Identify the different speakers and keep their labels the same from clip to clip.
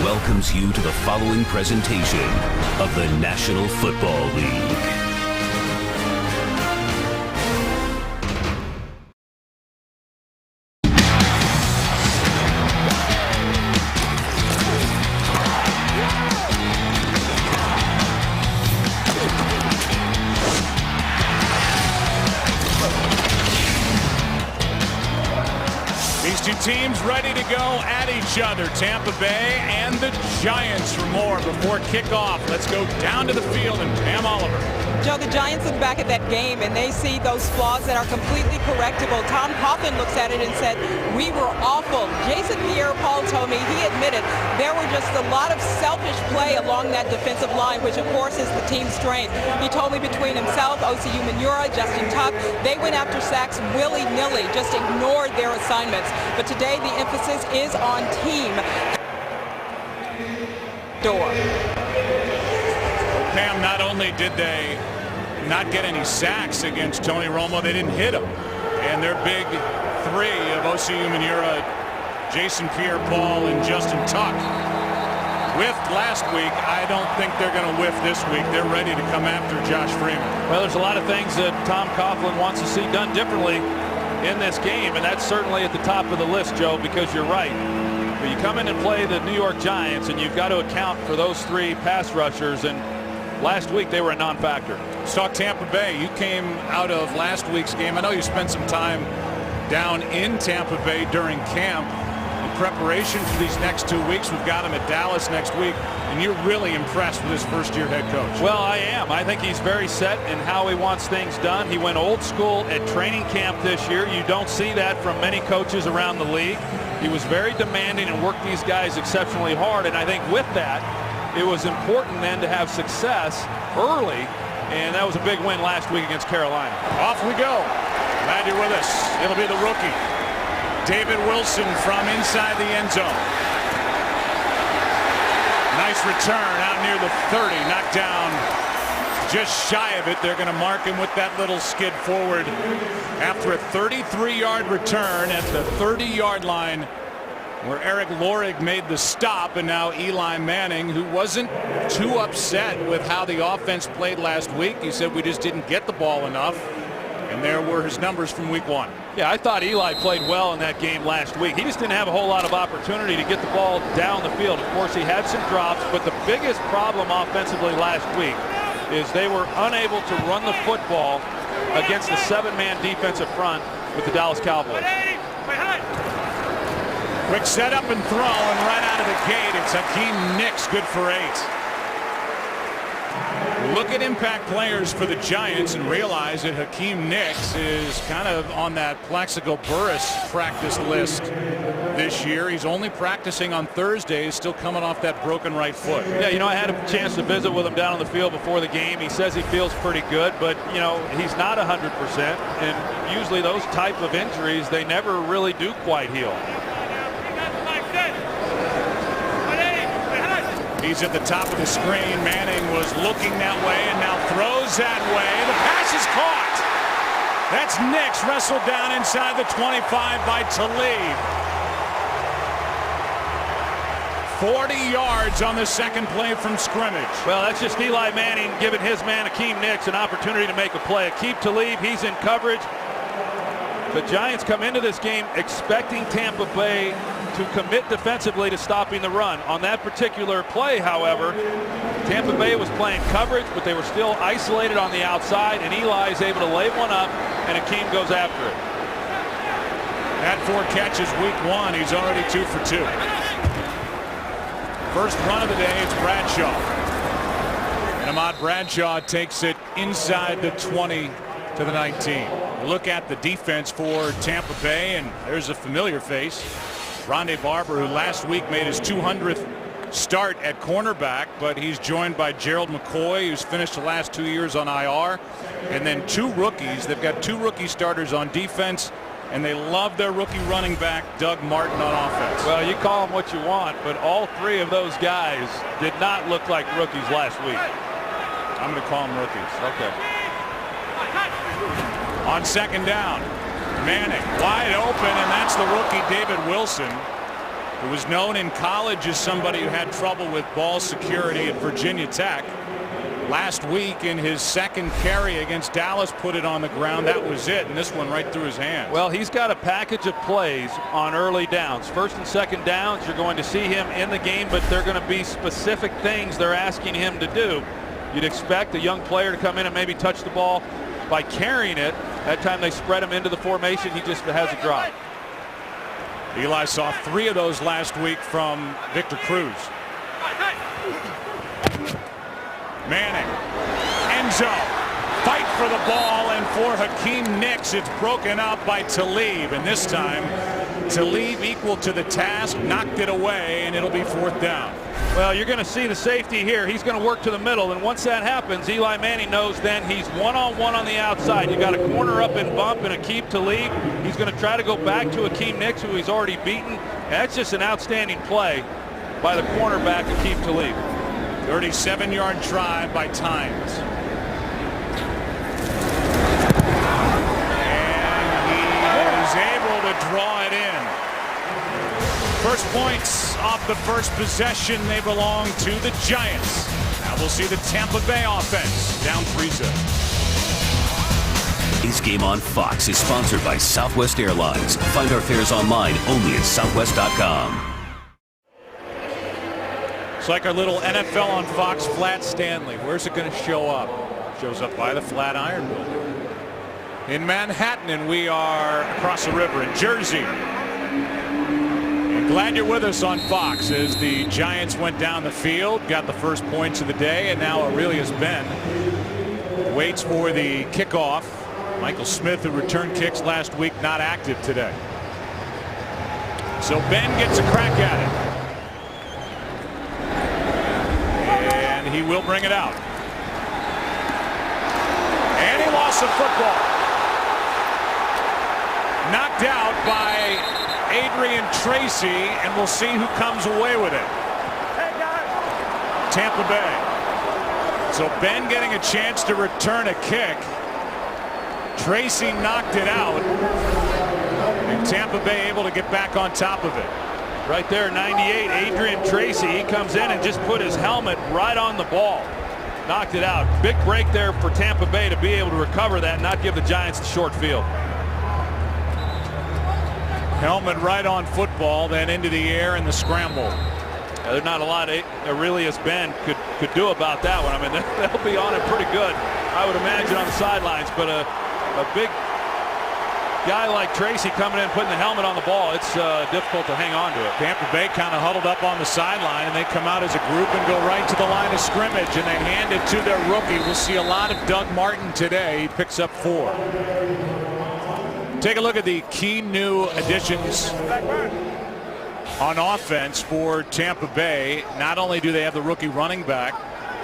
Speaker 1: welcomes you to the following presentation of the National Football League.
Speaker 2: Teams ready to go at each other. Tampa Bay and the Giants for more before kickoff. Let's go down to the field and Pam Oliver.
Speaker 3: Joe, the Giants look back at that game and they see those flaws that are completely correctable. Tom Coughlin looks at it and said, we were awful. Jason Pierre-Paul told me, he admitted there were just a lot of selfish play along that defensive line, which of course is the team's strength. He told me between himself, Osi Umenyiora, Justin Tuck, they went after sacks willy-nilly, just ignored their assignments. But today the emphasis is on team. Door.
Speaker 2: Pam, not only did they not get any sacks against Tony Romo, they didn't hit him. And their big three of Osi Umenyiora, Jason Pierre-Paul, and Justin Tuck whiffed last week. I don't think they're going to whiff this week. They're ready to come after Josh Freeman.
Speaker 4: Well, there's a lot of things that Tom Coughlin wants to see done differently in this game, and that's certainly at the top of the list, Joe, because you're right. But you come in and play the New York Giants, and you've got to account for those three pass rushers, and last week they were a non-factor.
Speaker 2: Let's talk Tampa Bay. You came out of last week's game. I know you spent some time down in Tampa Bay during camp in preparation for these next 2 weeks. We've got him at Dallas next week, and you're really impressed with his first-year head coach.
Speaker 4: Well, I am. I think he's very set in how he wants things done. He went old school at training camp this year. You don't see that from many coaches around the league. He was very demanding and worked these guys exceptionally hard, and I think with that, it was important then to have success early, and that was a big win last week against Carolina.
Speaker 2: Off we go. Glad you're with us. It'll be the rookie, David Wilson, from inside the end zone. Nice return out near the 30, knocked down just shy of it. They're going to mark him with that little skid forward after a 33-yard return at the 30-yard line, where Eric Lorig made the stop, and now Eli Manning, who wasn't too upset with how the offense played last week. He said we just didn't get the ball enough, and there were his numbers from week one.
Speaker 4: Yeah, I thought Eli played well in that game last week. He just didn't have a whole lot of opportunity to get the ball down the field. Of course, he had some drops, but the biggest problem offensively last week is they were unable to run the football against the 7-man defensive front with the Dallas Cowboys.
Speaker 2: Quick setup and throw, and right out of the gate, it's Hakeem Nicks, good for 8. Look at impact players for the Giants and realize that Hakeem Nicks is kind of on that Plaxico Burress practice list this year. He's only practicing on Thursdays, still coming off that broken right foot.
Speaker 4: Yeah, you know, I had a chance to visit with him down on the field before the game. He says he feels pretty good, but, you know, he's not 100%. And usually those type of injuries, they never really do quite heal.
Speaker 2: He's at the top of the screen. Manning was looking that way and now throws that way. The pass is caught. That's Nicks, wrestled down inside the 25 by Talib. 40 yards on the second play from scrimmage.
Speaker 4: Well, that's just Eli Manning giving his man Hakeem Nicks an opportunity to make a play. Akeem Talib, he's in coverage. The Giants come into this game expecting Tampa Bay to commit defensively to stopping the run. On that particular play, however, Tampa Bay was playing coverage, but they were still isolated on the outside, and Eli is able to lay one up, and Hakeem goes after it.
Speaker 2: At 4 catches week 1, he's already 2 for 2. First run of the day, it's Bradshaw. And Ahmad Bradshaw takes it inside the 20 to the 19. Look at the defense for Tampa Bay, and there's a familiar face. Rondé Barber, who last week made his 200th start at cornerback, but he's joined by Gerald McCoy, who's finished the last 2 years on IR, and then 2 rookies. They've got 2 rookie starters on defense, and they love their rookie running back, Doug Martin, on offense.
Speaker 4: Well, you call them what you want, but all 3 of those guys did not look like rookies last week.
Speaker 2: I'm going to call them rookies.
Speaker 4: Okay.
Speaker 2: On second down, Manning wide open, and that's the rookie David Wilson. who was known in college as somebody who had trouble with ball security at Virginia Tech. Last week in his second carry against Dallas, put it on the ground. That was it, and this one right through his hands.
Speaker 4: Well, he's got a package of plays on early downs. First and second downs, you're going to see him in the game, but they're going to be specific things they're asking him to do. You'd expect a young player to come in and maybe touch the ball by carrying it. That time they spread him into the formation, he just has a drop.
Speaker 2: Eli saw 3 of those last week from Victor Cruz. Manning, end zone, fight for the ball, and for Hakeem Nicks, it's broken up by Talib, and this time Talib equal to the task, knocked it away, and it'll be 4th down.
Speaker 4: Well, you're going to see the safety here. He's going to work to the middle, and once that happens, Eli Manning knows then he's one-on-one on the outside. You got a corner up and bump and Aqib Talib. He's going to try to go back to Hakeem Nicks, who he's already beaten. And that's just an outstanding play by the cornerback Aqib Talib.
Speaker 2: 37-yard try by Tynes. And he is able to draw it in. First points off the first possession. They belong to the Giants. Now we'll see the Tampa Bay offense down 3-0.
Speaker 1: This game on Fox is sponsored by Southwest Airlines. Find our fares online only at southwest.com.
Speaker 2: It's like our little NFL on Fox Flat Stanley. Where's it going to show up? Shows up by the Flatiron Building in Manhattan, and we are across the river in Jersey. And glad you're with us on Fox as the Giants went down the field, got the first points of the day, and now Aurelius Ben waits for the kickoff. Michael Smith, who returned kicks last week, not active today. So Ben gets a crack at it. He will bring it out. And he lost the football. Knocked out by Adrian Tracy, and we'll see who comes away with it. Tampa Bay. So Ben getting a chance to return a kick. Tracy knocked it out, and Tampa Bay able to get back on top of it.
Speaker 4: Right there, 98, Adrian Tracy. He comes in and just put his helmet right on the ball. Knocked it out. Big break there for Tampa Bay to be able to recover that and not give the Giants the short field.
Speaker 2: Helmet right on football, then into the air in the scramble.
Speaker 4: There's not a lot Aurelius Ben could do about that one. I mean, they'll be on it pretty good, I would imagine, on the sidelines. But a big guy like Tracy coming in, putting the helmet on the ball, it's difficult to hang on to it.
Speaker 2: Tampa Bay kind of huddled up on the sideline, and they come out as a group and go right to the line of scrimmage, and they hand it to their rookie. We'll see a lot of Doug Martin today. He picks up 4. Take a look at the key new additions on offense for Tampa Bay. Not only do they have the rookie running back,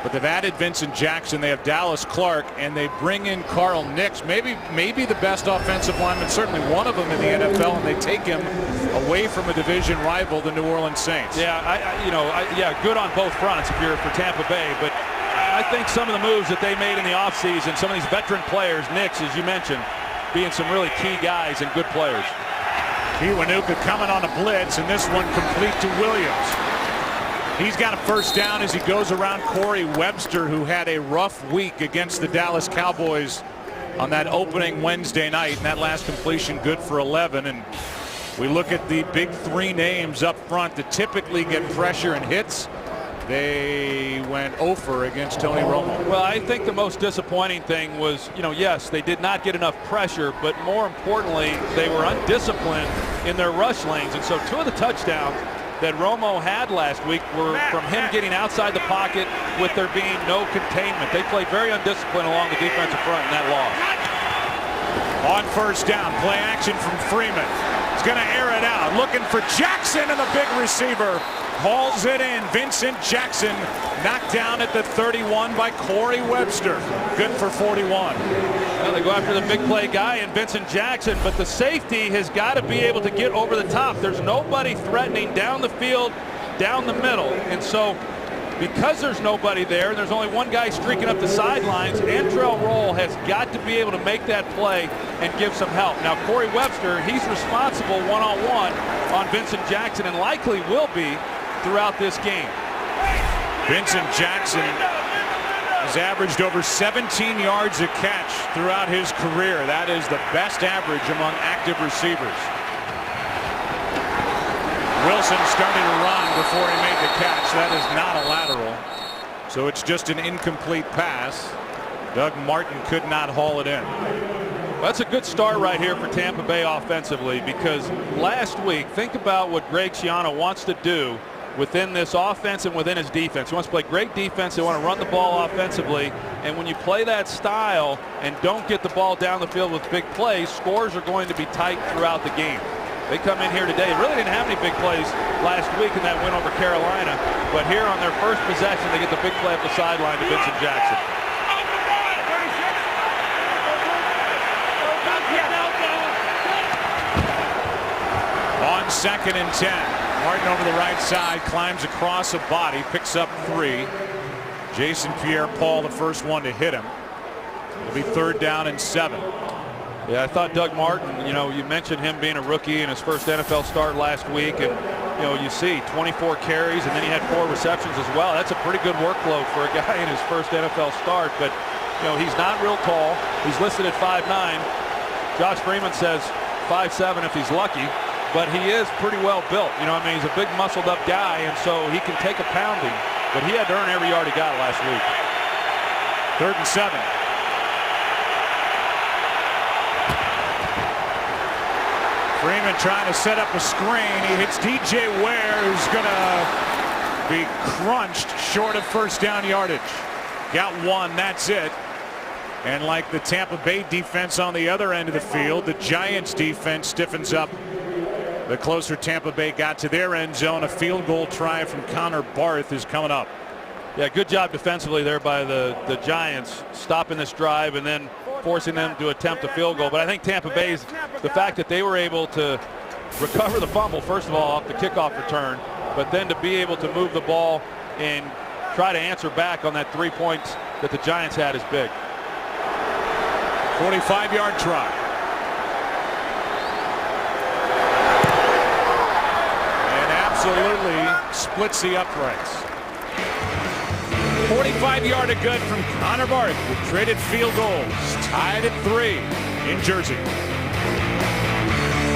Speaker 2: but they've added Vincent Jackson. They have Dallas Clark, and they bring in Carl Nicks, maybe the best offensive lineman, certainly one of them in the NFL, and they take him away from a division rival, the New Orleans Saints.
Speaker 4: Yeah, good on both fronts if you're for Tampa Bay, but I think some of the moves that they made in the offseason, some of these veteran players, Nicks, as you mentioned, being some really key guys and good players.
Speaker 2: Kiwanuka coming on a blitz, and this one complete to Williams. He's got a first down as he goes around Corey Webster, who had a rough week against the Dallas Cowboys on that opening Wednesday night, and that last completion good for 11. And we look at the big 3 names up front that typically get pressure and hits. They went over against Tony Romo.
Speaker 4: Well, I think the most disappointing thing was, yes, they did not get enough pressure, but more importantly, they were undisciplined in their rush lanes. And so 2 of the touchdowns that Romo had last week were from him getting outside the pocket with there being no containment. They played very undisciplined along the defensive front in that loss.
Speaker 2: On first down, play action from Freeman. He's going to air it out, looking for Jackson, and the big receiver hauls it in. Vincent Jackson knocked down at the 31 by Corey Webster. Good for 41.
Speaker 4: Well, they go after the big play guy and Vincent Jackson, but the safety has got to be able to get over the top. There's nobody threatening down the field, down the middle, and so because there's nobody there, and there's only one guy streaking up the sidelines, Antrell Roll has got to be able to make that play and give some help. Now, Corey Webster, he's responsible one-on-one on Vincent Jackson and likely will be throughout this game.
Speaker 2: Vincent Jackson has averaged over 17 yards a catch throughout his career. That is the best average among active receivers. Wilson started to run before he made the catch. That is not a lateral. So it's just an incomplete pass. Doug Martin could not haul it in.
Speaker 4: That's a good start right here for Tampa Bay offensively, because last week, think about what Greg Schiano wants to do within this offense and within his defense. He wants to play great defense. They want to run the ball offensively. And when you play that style and don't get the ball down the field with big plays, scores are going to be tight throughout the game. They come in here today. They really didn't have any big plays last week in that win over Carolina. But here on their first possession, they get the big play up the sideline to Vincent Jackson.
Speaker 2: On 2nd and 10. Martin over the right side, climbs across a body, picks up 3. Jason Pierre-Paul, the first one to hit him. It'll be 3rd down and 7.
Speaker 4: Yeah, I thought Doug Martin, you mentioned him being a rookie in his first NFL start last week, and you see 24 carries, and then he had 4 receptions as well. That's a pretty good workload for a guy in his first NFL start. But he's not real tall. He's listed at 5'9". Josh Freeman says 5'7" if he's lucky. But he is pretty well built. He's a big muscled up guy, and so he can take a pounding. But he had to earn every yard he got last week.
Speaker 2: 3rd and 7. Freeman trying to set up a screen. He hits DJ Ware, who's going to be crunched short of 1st down yardage. Got 1, that's it. And like the Tampa Bay defense on the other end of the field, the Giants defense stiffens up. The closer Tampa Bay got to their end zone, a field goal try from Connor Barth is coming up.
Speaker 4: Yeah, good job defensively there by the Giants, stopping this drive and then forcing them to attempt a field goal. But I think Tampa Bay's, the fact that they were able to recover the fumble, first of all, off the kickoff return, but then to be able to move the ball and try to answer back on that 3 points that the Giants had is big.
Speaker 2: 45-yard try. And absolutely splits the uprights. 45-yard good from Connor Barth with traded field goals. Tied at 3 in Jersey.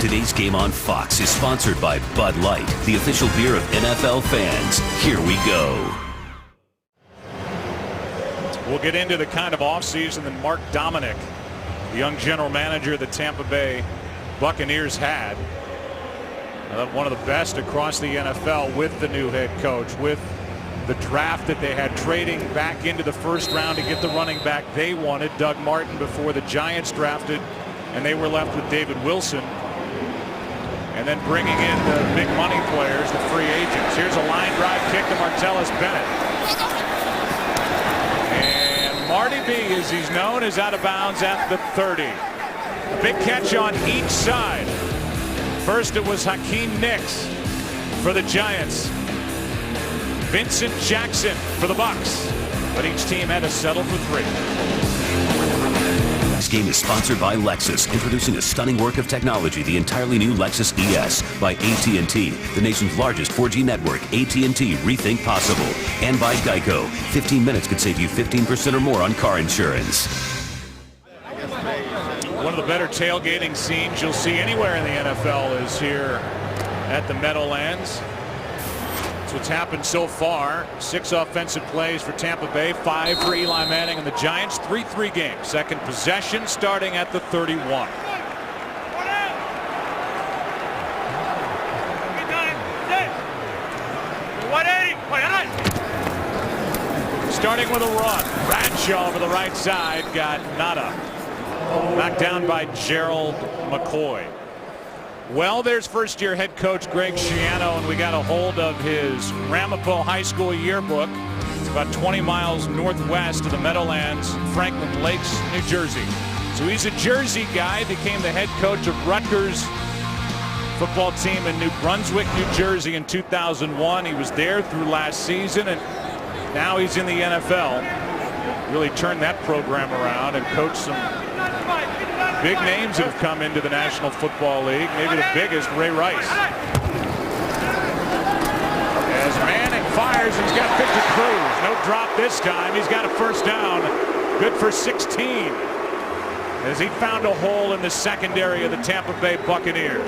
Speaker 1: Today's game on Fox is sponsored by Bud Light, the official beer of NFL fans. Here we go.
Speaker 2: We'll get into the kind of offseason that Mark Dominic, the young general manager of the Tampa Bay Buccaneers, had. One of the best across the NFL with the new head coach, with the draft that they had, trading back into the first round to get the running back they wanted, Doug Martin, before the Giants drafted, and they were left with David Wilson. And then bringing in the big money players, the free agents. Here's a line drive kick to Martellus Bennett. And Marty B, as he's known, is out of bounds at the 30. A big catch on each side. First it was Hakeem Nicks for the Giants. Vincent Jackson for the Bucs. But each team had to settle for 3.
Speaker 1: This game is sponsored by Lexus, introducing a stunning work of technology, the entirely new Lexus ES, by AT&T, the nation's largest 4G network. AT&T, rethink possible. And by Geico, 15 minutes could save you 15% or more on car insurance.
Speaker 2: One of the better tailgating scenes you'll see anywhere in the NFL is here at the Meadowlands. That's what's happened so far. 6 offensive plays for Tampa Bay, 5 for Eli Manning and the Giants. 3-3 game. Second possession starting at the 31. Starting with a run. Bradshaw over the right side got nada. Knocked down by Gerald McCoy. Well, there's first-year head coach Greg Schiano, and we got a hold of his Ramapo High School yearbook. It's about 20 miles northwest of the Meadowlands, Franklin Lakes, New Jersey. So he's a Jersey guy, became the head coach of Rutgers football team in New Brunswick, New Jersey in 2001. He was there through last season, and Now he's in the NFL. Really turned that program around and coached some big names that have come into the National Football League. Maybe the biggest, Ray Rice. As Manning fires, he's got Victor Cruz. No drop this time. He's got a first down. Good for 16. As he found a hole in the secondary of the Tampa Bay Buccaneers.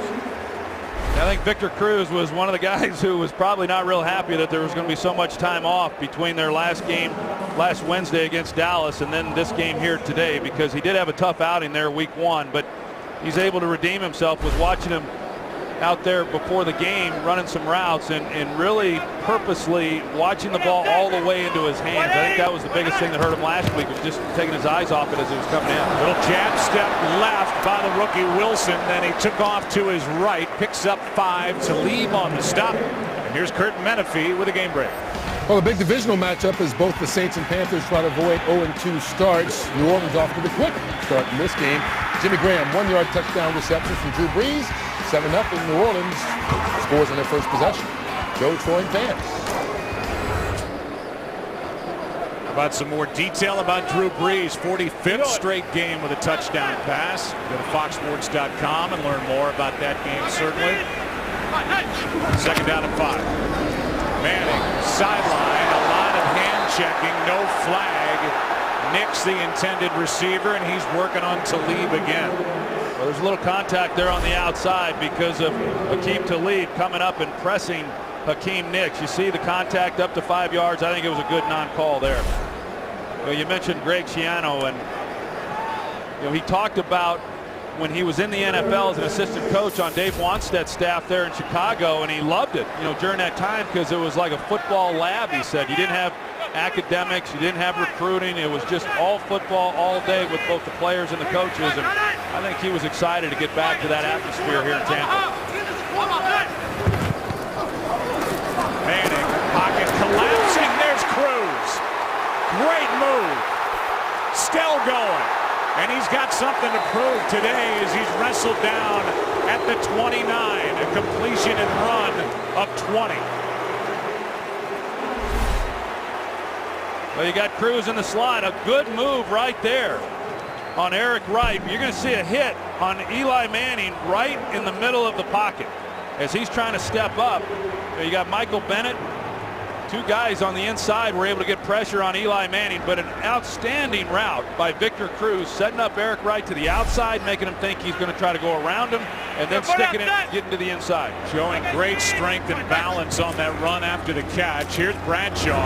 Speaker 4: I think Victor Cruz was one of the guys who was probably not real happy that there was going to be so much time off between their last game last Wednesday against Dallas and then this game here today, because he did have a tough outing there week 1, but he's able to redeem himself. Was watching him out there before the game running some routes and really purposely watching the ball all the way into his hands. I think that was the biggest thing that hurt him last week, was just taking his eyes off it as it was coming in.
Speaker 2: Little jab step left by the rookie Wilson. Then he took off to his right, picks up 5 to leave on the stop. And here's Kurt Menefee with a game break.
Speaker 5: Well, the big divisional matchup is both the Saints and Panthers try to avoid 0-2 starts. New Orleans off to the quick start in this game. Jimmy Graham, 1-yard touchdown reception from Drew Brees. 7-0 New Orleans scores on their first possession. Joe Troy and fans.
Speaker 2: How about some more detail about Drew Brees? 45th straight game with a touchdown pass. Go to foxsports.com and learn more about that game, certainly. Second down and 5. Manning, sideline, a lot of hand checking, no flag. Nicks the intended receiver, and he's working on Talib again.
Speaker 4: Well, there's a little contact there on the outside because of Hakeem Talib coming up and pressing Hakeem Nicks. You see the contact up to 5 yards. I think it was a good non-call there. Well, you mentioned Greg Schiano, and he talked about when he was in the NFL as an assistant coach on Dave Wanstead's staff there in Chicago, and he loved it, during that time, because it was like a football lab. He said you didn't have academics, you didn't have recruiting, it was just all football all day with both the players and the coaches, and I think he was excited to get back to that atmosphere here in Tampa.
Speaker 2: Manning, pocket collapsing, there's Cruz. Great move. Still going. And he's got something to prove today as he's wrestled down at the 29. A completion and run of 20.
Speaker 4: Well, you got Cruz in the slot. A good move right there on Eric Wright. You're going to see a hit on Eli Manning right in the middle of the pocket as he's trying to step up. You got Michael Bennett. 2 guys on the inside were able to get pressure on Eli Manning, but an outstanding route by Victor Cruz, setting up Eric Wright to the outside, making him think he's going to try to go around him, and then sticking it, getting to the inside.
Speaker 2: Showing great strength and balance on that run after the catch. Here's Bradshaw.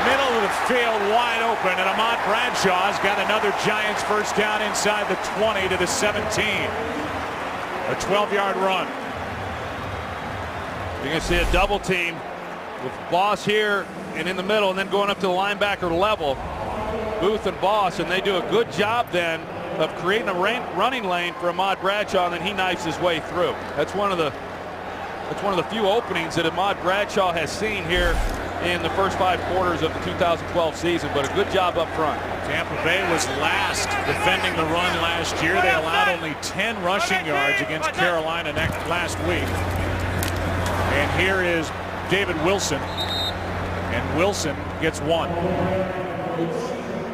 Speaker 2: Middle of the field wide open, and Ahmad Bradshaw's got another Giants first down inside the 20 to the 17. A 12-yard run.
Speaker 4: You're going to see a double team with Boss here and in the middle, and then going up to the linebacker level, Booth and Boss, and they do a good job then of creating a running lane for Ahmad Bradshaw, and then he knifes his way through. That's one of the few openings that Ahmad Bradshaw has seen here in the first 5 quarters of the 2012 season, but a good job up front.
Speaker 2: Tampa Bay was last defending the run last year. They allowed only 10 rushing yards against Carolina last week. And here is David Wilson, and Wilson gets 1.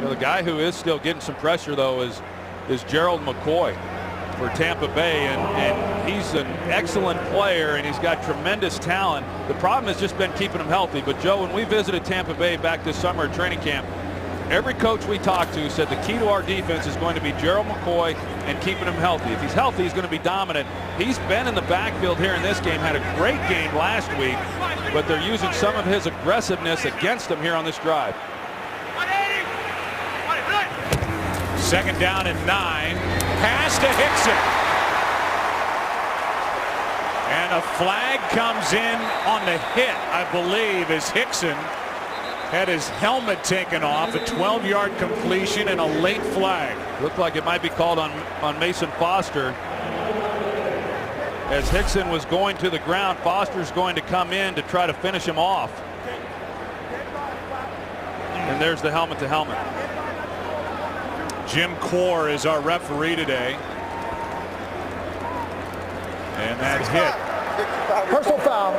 Speaker 4: The guy who is still getting some pressure, though, is Gerald McCoy for Tampa Bay, and he's an excellent player, and he's got tremendous talent. The problem has just been keeping him healthy. But Joe, when we visited Tampa Bay back this summer at training camp, every coach we talked to said the key to our defense is going to be Gerald McCoy and keeping him healthy. If he's healthy, he's going to be dominant. He's been in the backfield here in this game, had a great game last week, but they're using some of his aggressiveness against him here on this drive.
Speaker 2: Second down and 9. Pass to Hickson. And a flag comes in on the hit, I believe, as Hickson had his helmet taken off. A 12-yard completion and a late flag.
Speaker 4: Looked like it might be called on Mason Foster. As Hickson was going to the ground, Foster's going to come in to try to finish him off. And there's the helmet to helmet.
Speaker 2: Jim Core is our referee today. And that hit.
Speaker 6: Personal foul.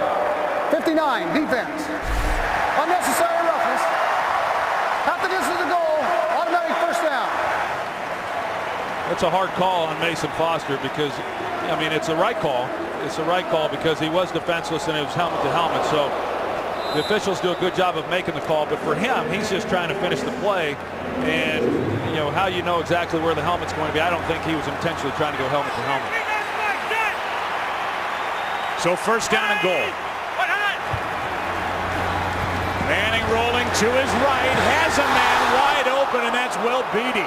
Speaker 6: 59, defense. Unnecessary roughness. seconds to the goal. Automatic first down.
Speaker 4: It's a hard call on Mason Foster because, I mean, it's the right call. It's the right call because he was defenseless and it was helmet to helmet. So the officials do a good job of making the call. But for him, he's just trying to finish the play. And, you know, how you know exactly where the helmet's going to be, I don't think he was intentionally trying to go helmet to helmet.
Speaker 2: So first down and goal. Manning rolling to his right, has a man wide open, and that's Will Beatty,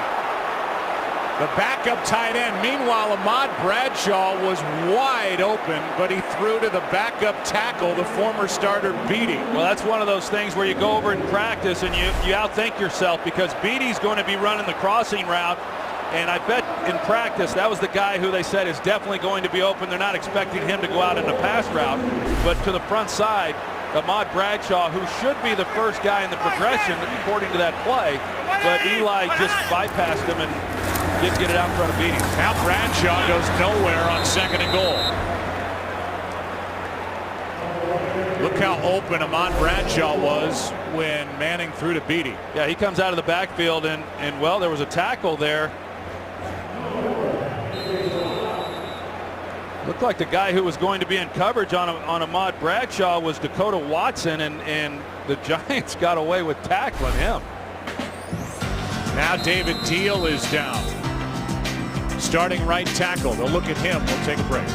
Speaker 2: the backup tight end. Meanwhile, Ahmad Bradshaw was wide open, but he threw to the backup tackle, the former starter Beatty.
Speaker 4: Well, that's one of those things where you go over in practice and you outthink yourself because Beatty's going to be running the crossing route. And I bet in practice that was the guy who they said is definitely going to be open. They're not expecting him to go out in the pass route, but to the front side, Ahmad Bradshaw, who should be the first guy in the progression according to that play, but Eli just bypassed him and didn't get it out in front of Beatty.
Speaker 2: Now Bradshaw goes nowhere on second and goal. Look how open Ahmad Bradshaw was when Manning threw to Beatty.
Speaker 4: Yeah, he comes out of the backfield and well, there was a tackle there. Looked like the guy who was going to be in coverage on Ahmad Bradshaw was Dakota Watson, and the Giants got away with tackling him.
Speaker 2: Now David Deal is down. Starting right tackle. They'll look at him. We'll take a break.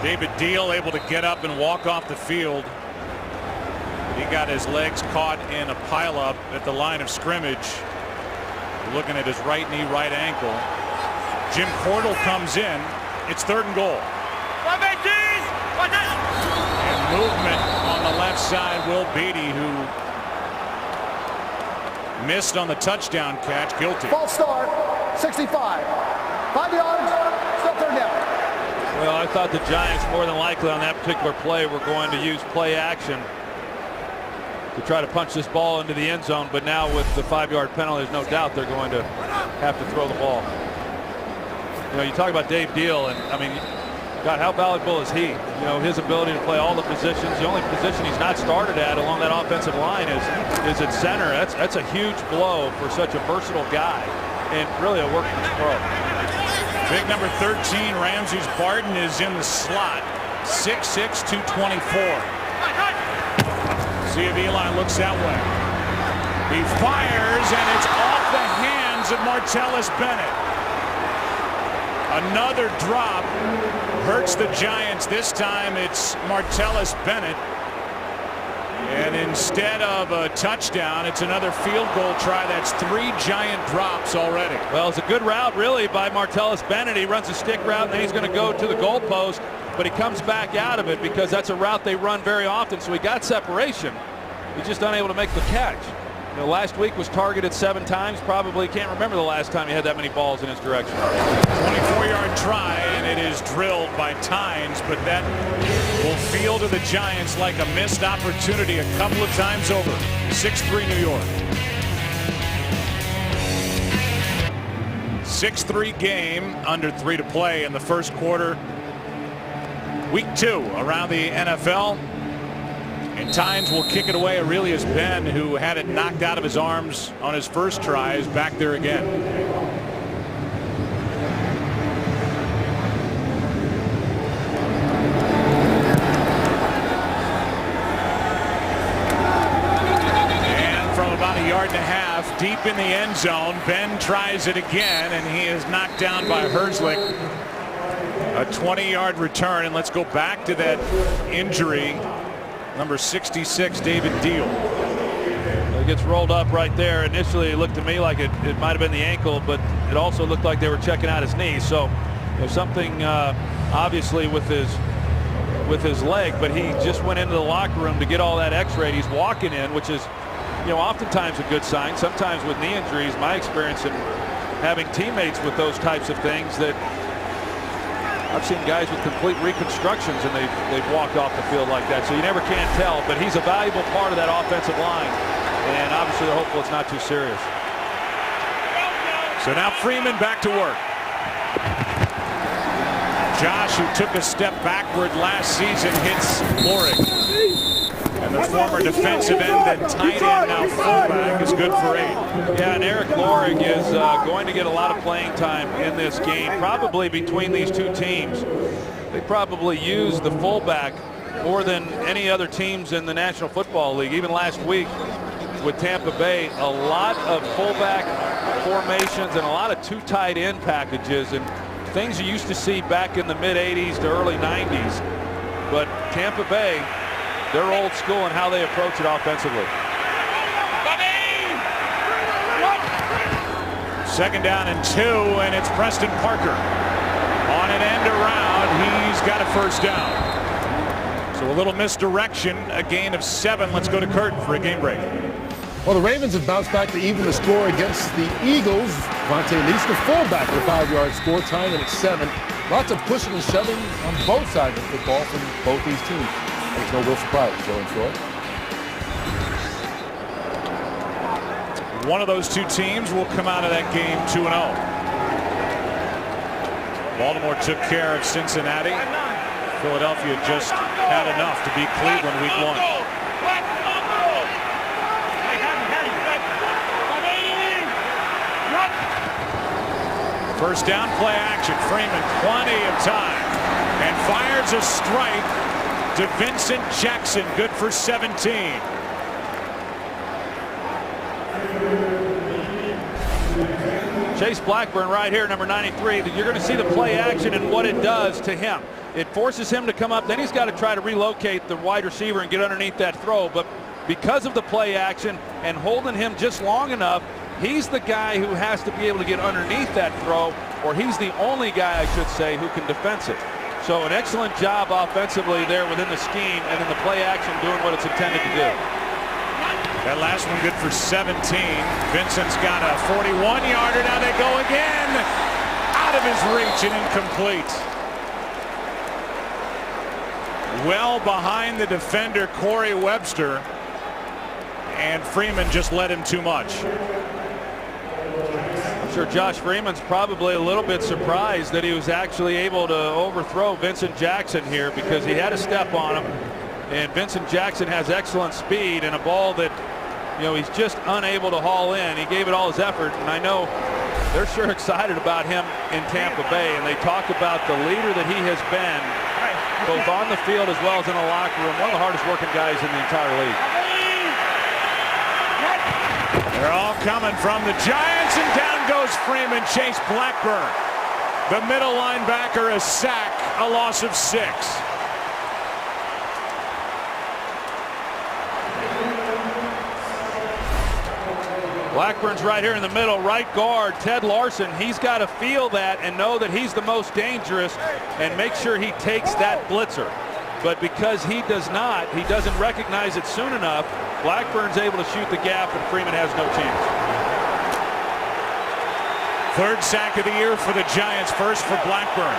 Speaker 2: David Deal able to get up and walk off the field. He got his legs caught in a pileup at the line of scrimmage. Looking at his right knee, right ankle. Jim Cordell comes in. It's third and goal. And movement on the left side. Will Beatty, who missed on the touchdown catch, guilty.
Speaker 6: False start, 65. 5 yards, still third down.
Speaker 4: Well, I thought the Giants more than likely on that particular play were going to use play action to try to punch this ball into the end zone, but now with the 5-yard penalty, there's no doubt they're going to have to throw the ball. You know, you talk about Dave Deal, and I mean, God, how valuable is he? You know, his ability to play all the positions. The only position he's not started at along that offensive line is at center. That's a huge blow for such a versatile guy, and really a workhorse pro.
Speaker 2: Big number 13, Ramses Barton, is in the slot. 6'6", 224. See if Eli looks that way. He fires, and it's off the hands of Martellus Bennett. Another drop hurts the Giants. This time it's Martellus Bennett. And instead of a touchdown, it's another field goal try. That's 3 Giant drops already.
Speaker 4: Well, it's a good route, really, by Martellus Bennett. He runs a stick route, and then he's going to go to the goalpost, but he comes back out of it because that's a route they run very often. So he got separation. He's just unable to make the catch. You know, last week was targeted 7 times. Probably can't remember the last time he had that many balls in his direction.
Speaker 2: 24-yard try, and it is drilled by Tynes, but that will feel to the Giants like a missed opportunity a couple of times over. 6-3 New York. 6-3 game, under 3 to play in the first quarter. Week 2 around the NFL. And Tynes will kick it away. Aurelius Ben, who had it knocked out of his arms on his first try, is back there again. And from about 1.5 yards deep in the end zone, Ben tries it again, and he is knocked down by Herzlich. A 20-yard return, and let's go back to that injury. Number 66, David Deal.
Speaker 4: It gets rolled up right there. Initially, it looked to me like it might have been the ankle, but it also looked like they were checking out his knee. So there's something obviously with his leg, but he just went into the locker room to get all that X-ray. He's walking in, which is, you know, oftentimes a good sign. Sometimes with knee injuries, my experience in having teammates with those types of things, that I've seen guys with complete reconstructions and they've walked off the field like that. So you never can tell, but he's a valuable part of that offensive line. And obviously they're hopeful it's not too serious.
Speaker 2: So now Freeman back to work. Josh, who took a step backward last season, hits Lorig. And the former defensive end and tight end, now fullback, is good for 8.
Speaker 4: Yeah, and Eric Lorig is going to get a lot of playing time in this game, probably between these two teams. They probably use the fullback more than any other teams in the National Football League. Even last week with Tampa Bay, a lot of fullback formations and a lot of 2 tight end packages and things you used to see back in the mid-'80s to early '90s. But Tampa Bay, they're old school in how they approach it offensively.
Speaker 2: Second down and 2, and it's Preston Parker. On an end around, he's got a first down. So a little misdirection, a gain of 7. Let's go to Curtin for a game break.
Speaker 5: Well, the Ravens have bounced back to even the score against the Eagles. Vontae Lees, the fullback, with a 5-yard score, tying it at 7. Lots of pushing and shoving on both sides of football from both these teams. It's no real surprise, Joe and Troy.
Speaker 2: One of those two teams will come out of that game 2-0. Baltimore took care of Cincinnati. Philadelphia just had enough to beat Cleveland week 1. First down, play action. Freeman, plenty of time, and fires a strike to Vincent Jackson, good for 17.
Speaker 4: Chase Blackburn right here, number 93. You're going to see the play action and what it does to him. It forces him to come up. Then he's got to try to relocate the wide receiver and get underneath that throw. But because of the play action and holding him just long enough, he's the guy who has to be able to get underneath that throw, or he's the only guy, I should say, who can defense it. So an excellent job offensively there within the scheme, and then the play action doing what it's intended to do.
Speaker 2: That last one good for 17. Vincent's got a 41-yarder. Now they go again. Out of his reach and incomplete. Well behind the defender, Corey Webster. And Freeman just led him too much.
Speaker 4: I'm sure Josh Freeman's probably a little bit surprised that he was actually able to overthrow Vincent Jackson here, because he had a step on him. And Vincent Jackson has excellent speed and a ball that, you know, he's just unable to haul in. He gave it all his effort, and I know they're sure excited about him in Tampa Bay, and they talk about the leader that he has been, both on the field as well as in the locker room. One of the hardest working guys in the entire league.
Speaker 2: They're all coming from the Giants, and down goes Freeman. Chase Blackburn, the middle linebacker, a sack, a loss of 6.
Speaker 4: Blackburn's right here in the middle, right guard, Ted Larson. He's got to feel that and know that he's the most dangerous and make sure he takes that blitzer. But because he does not, he doesn't recognize it soon enough, Blackburn's able to shoot the gap, and Freeman has no chance.
Speaker 2: 3rd sack of the year for the Giants, first for Blackburn.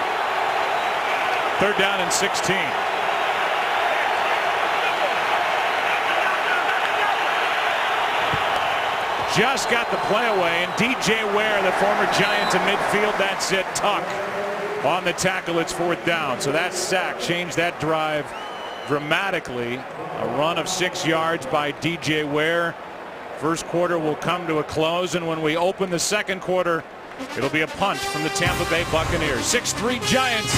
Speaker 2: 3rd down and 16. Just got the play away, and DJ Ware, the former Giant, to midfield. That's it. Tuck on the tackle. It's 4th down. So that sack changed that drive dramatically. A run of 6 yards by DJ Ware. First quarter will come to a close, and when we open the second quarter, it'll be a punt from the Tampa Bay Buccaneers. 6-3 Giants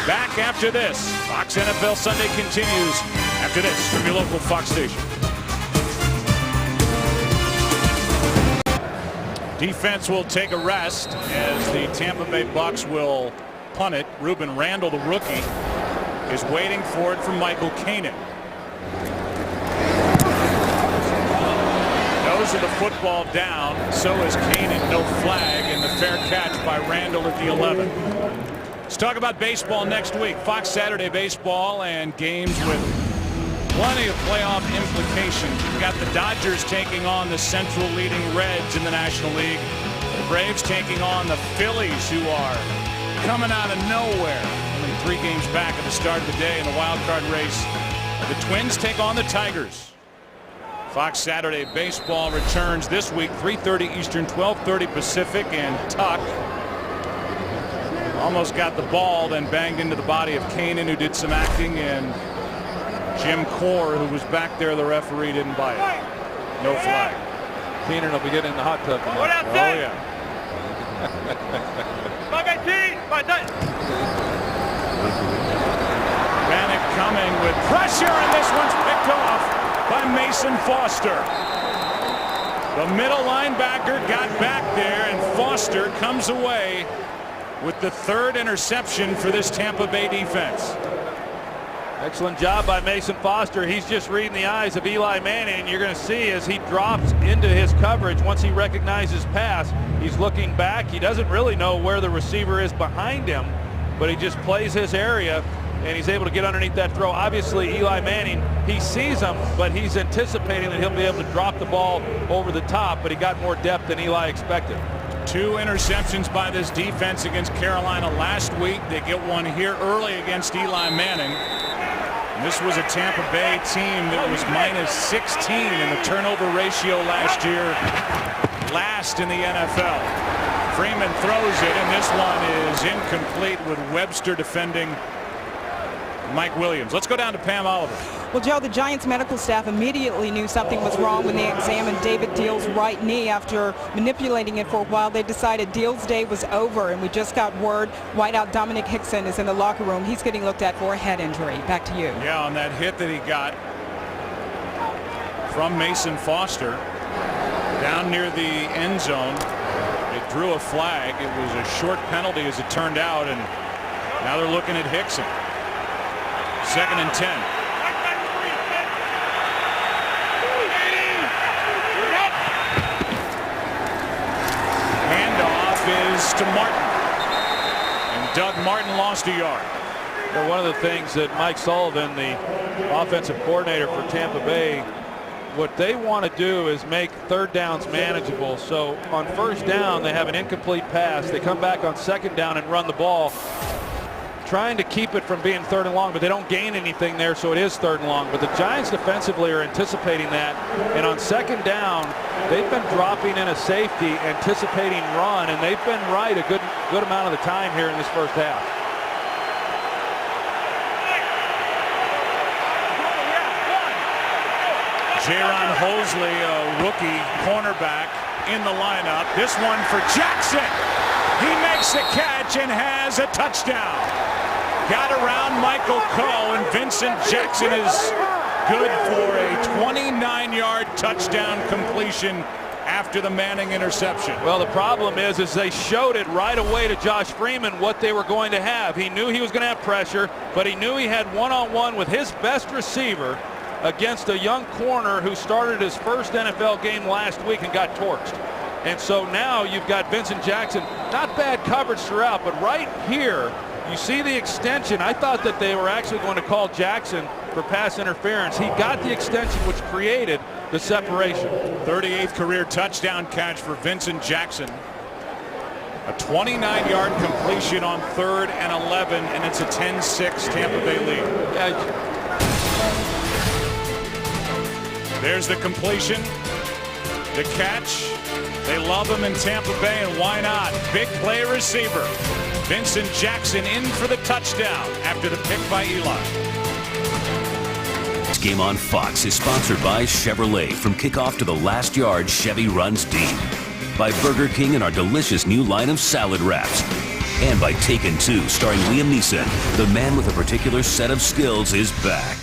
Speaker 2: back after this. Fox NFL Sunday continues after this from your local Fox station. Defense will take a rest as the Tampa Bay Bucs will punt it. Ruben Randall, the rookie, is waiting for it from Michael Kanan. Nose of the football down. So is Kanan. No flag, and the fair catch by Randall at the 11. Let's talk about baseball next week. Fox Saturday Baseball and games with plenty of playoff implications. You've got the Dodgers taking on the Central leading Reds in the National League. The Braves taking on the Phillies, who are coming out of nowhere. Only 3 games back at the start of the day in the wild card race. The Twins take on the Tigers. Fox Saturday Baseball returns this week, 3:30 Eastern, 12:30 Pacific, and Tuck almost got the ball, then banged into the body of Kanan, who did some acting, and Jim Core, who was back there, the referee didn't buy it. No flag.
Speaker 4: Keenan will be getting in the hot tub tonight.
Speaker 2: Oh, yeah. Manick coming with pressure, and this one's picked off by Mason Foster. The middle linebacker got back there, and Foster comes away with the third interception for this Tampa Bay defense.
Speaker 4: Excellent job by Mason Foster. He's just reading the eyes of Eli Manning, and you're going to see as he drops into his coverage, once he recognizes pass, he's looking back. He doesn't really know where the receiver is behind him, but he just plays his area, and he's able to get underneath that throw. Obviously, Eli Manning, he sees him, but he's anticipating that he'll be able to drop the ball over the top, but he got more depth than Eli expected.
Speaker 2: 2 interceptions by this defense against Carolina last week. They get one here early against Eli Manning. And this was a Tampa Bay team that was -16 in the turnover ratio last year, last in the NFL. Freeman throws it, and this one is incomplete with Webster defending Mike Williams. Let's go down to Pam Oliver.
Speaker 3: Well, Joe, the Giants medical staff immediately knew something was wrong when they examined David Deal's right knee. After manipulating it for a while, they decided Deal's day was over, and we just got word wideout Dominic Hickson is in the locker room. He's getting looked at for a head injury. Back to you.
Speaker 2: Yeah, on that hit that he got from Mason Foster down near the end zone, it drew a flag. It was a short penalty as it turned out, and now they're looking at Hickson. 2nd and 10. Handoff is to Martin, and Doug Martin lost a yard.
Speaker 4: Well, one of the things that Mike Sullivan, the offensive coordinator for Tampa Bay, what they want to do is make third downs manageable. So on first down, they have an incomplete pass. They come back on second down and run the ball, trying to keep it from being 3rd and long, but they don't gain anything there, so it is 3rd and long. But the Giants defensively are anticipating that, and on second down, they've been dropping in a safety, anticipating run, and they've been right a good amount of the time here in this first half.
Speaker 2: Jaron Hosley, a rookie cornerback, in the lineup. This one for Jackson. He makes the catch and has a touchdown. Got around Michael Coe, and Vincent Jackson is good for a 29-yard touchdown completion after the Manning interception.
Speaker 4: Well, the problem is they showed it right away to Josh Freeman what they were going to have. He knew he was going to have pressure, but he knew he had one-on-one with his best receiver against a young corner who started his first NFL game last week and got torched. And so now you've got Vincent Jackson. Not bad coverage throughout, but right here you see the extension. I thought that they were actually going to call Jackson for pass interference. He got the extension, which created the separation.
Speaker 2: 38th career touchdown catch for Vincent Jackson. A 29-yard completion on 3rd and 11, and it's a 10-6 Tampa Bay lead. There's the completion, the catch. They love him in Tampa Bay, and why not? Big play receiver. Vincent Jackson in for the touchdown after the pick by Eli.
Speaker 1: This game on Fox is sponsored by Chevrolet. From kickoff to the last yard, Chevy runs deep. By Burger King and our delicious new line of salad wraps. And by Taken 2, starring Liam Neeson. The man with a particular set of skills is back.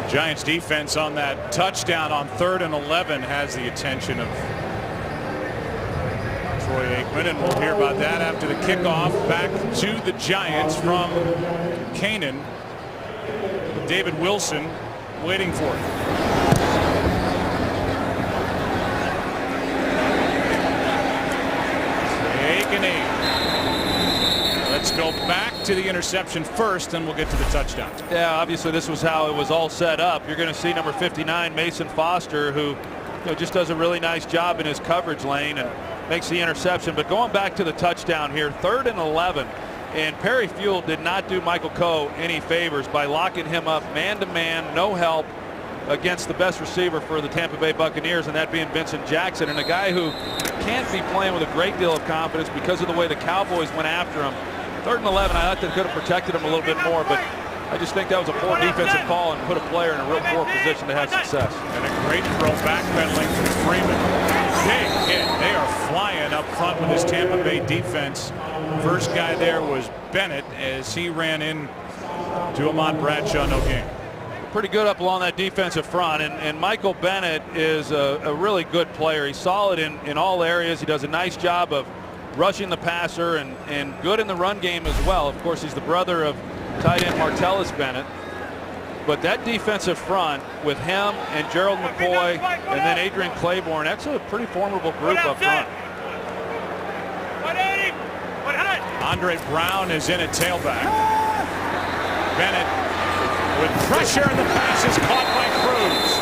Speaker 2: Giants defense on that touchdown on 3rd and 11 has the attention of Troy Aikman, and we'll hear about that after the kickoff. Back to the Giants from Canaan. David Wilson waiting for it. Let's go back to the interception first, and we'll get to the touchdown.
Speaker 4: Yeah, obviously this was how it was all set up. You're going to see number 59, Mason Foster, who just does a really nice job in his coverage lane and makes the interception. But going back to the touchdown here, 3rd and 11, and Perry Fuel did not do Michael Coe any favors by locking him up man-to-man, no help, against the best receiver for the Tampa Bay Buccaneers, and that being Vincent Jackson, and a guy who can't be playing with a great deal of confidence because of the way the Cowboys went after him. 3rd and 11, I thought they could have protected him a little bit more, but I just think that was a poor defensive call and put a player in a real poor position to have success.
Speaker 2: And a great throw backpedaling from Freeman. Big hit. They are flying up front with this Tampa Bay defense. First guy there was Bennett as he ran in to Ahmad Bradshaw. No gain.
Speaker 4: Pretty good up along that defensive front, and Michael Bennett is a really good player. He's solid in all areas. He does a nice job of rushing the passer and good in the run game as well. Of course, he's the brother of tight end Martellus Bennett. But that defensive front with him and Gerald McCoy and then Adrian Claiborne, that's a pretty formidable group up front.
Speaker 2: Andre Brown is in at tailback. Bennett with pressure, and the pass is caught by Cruz.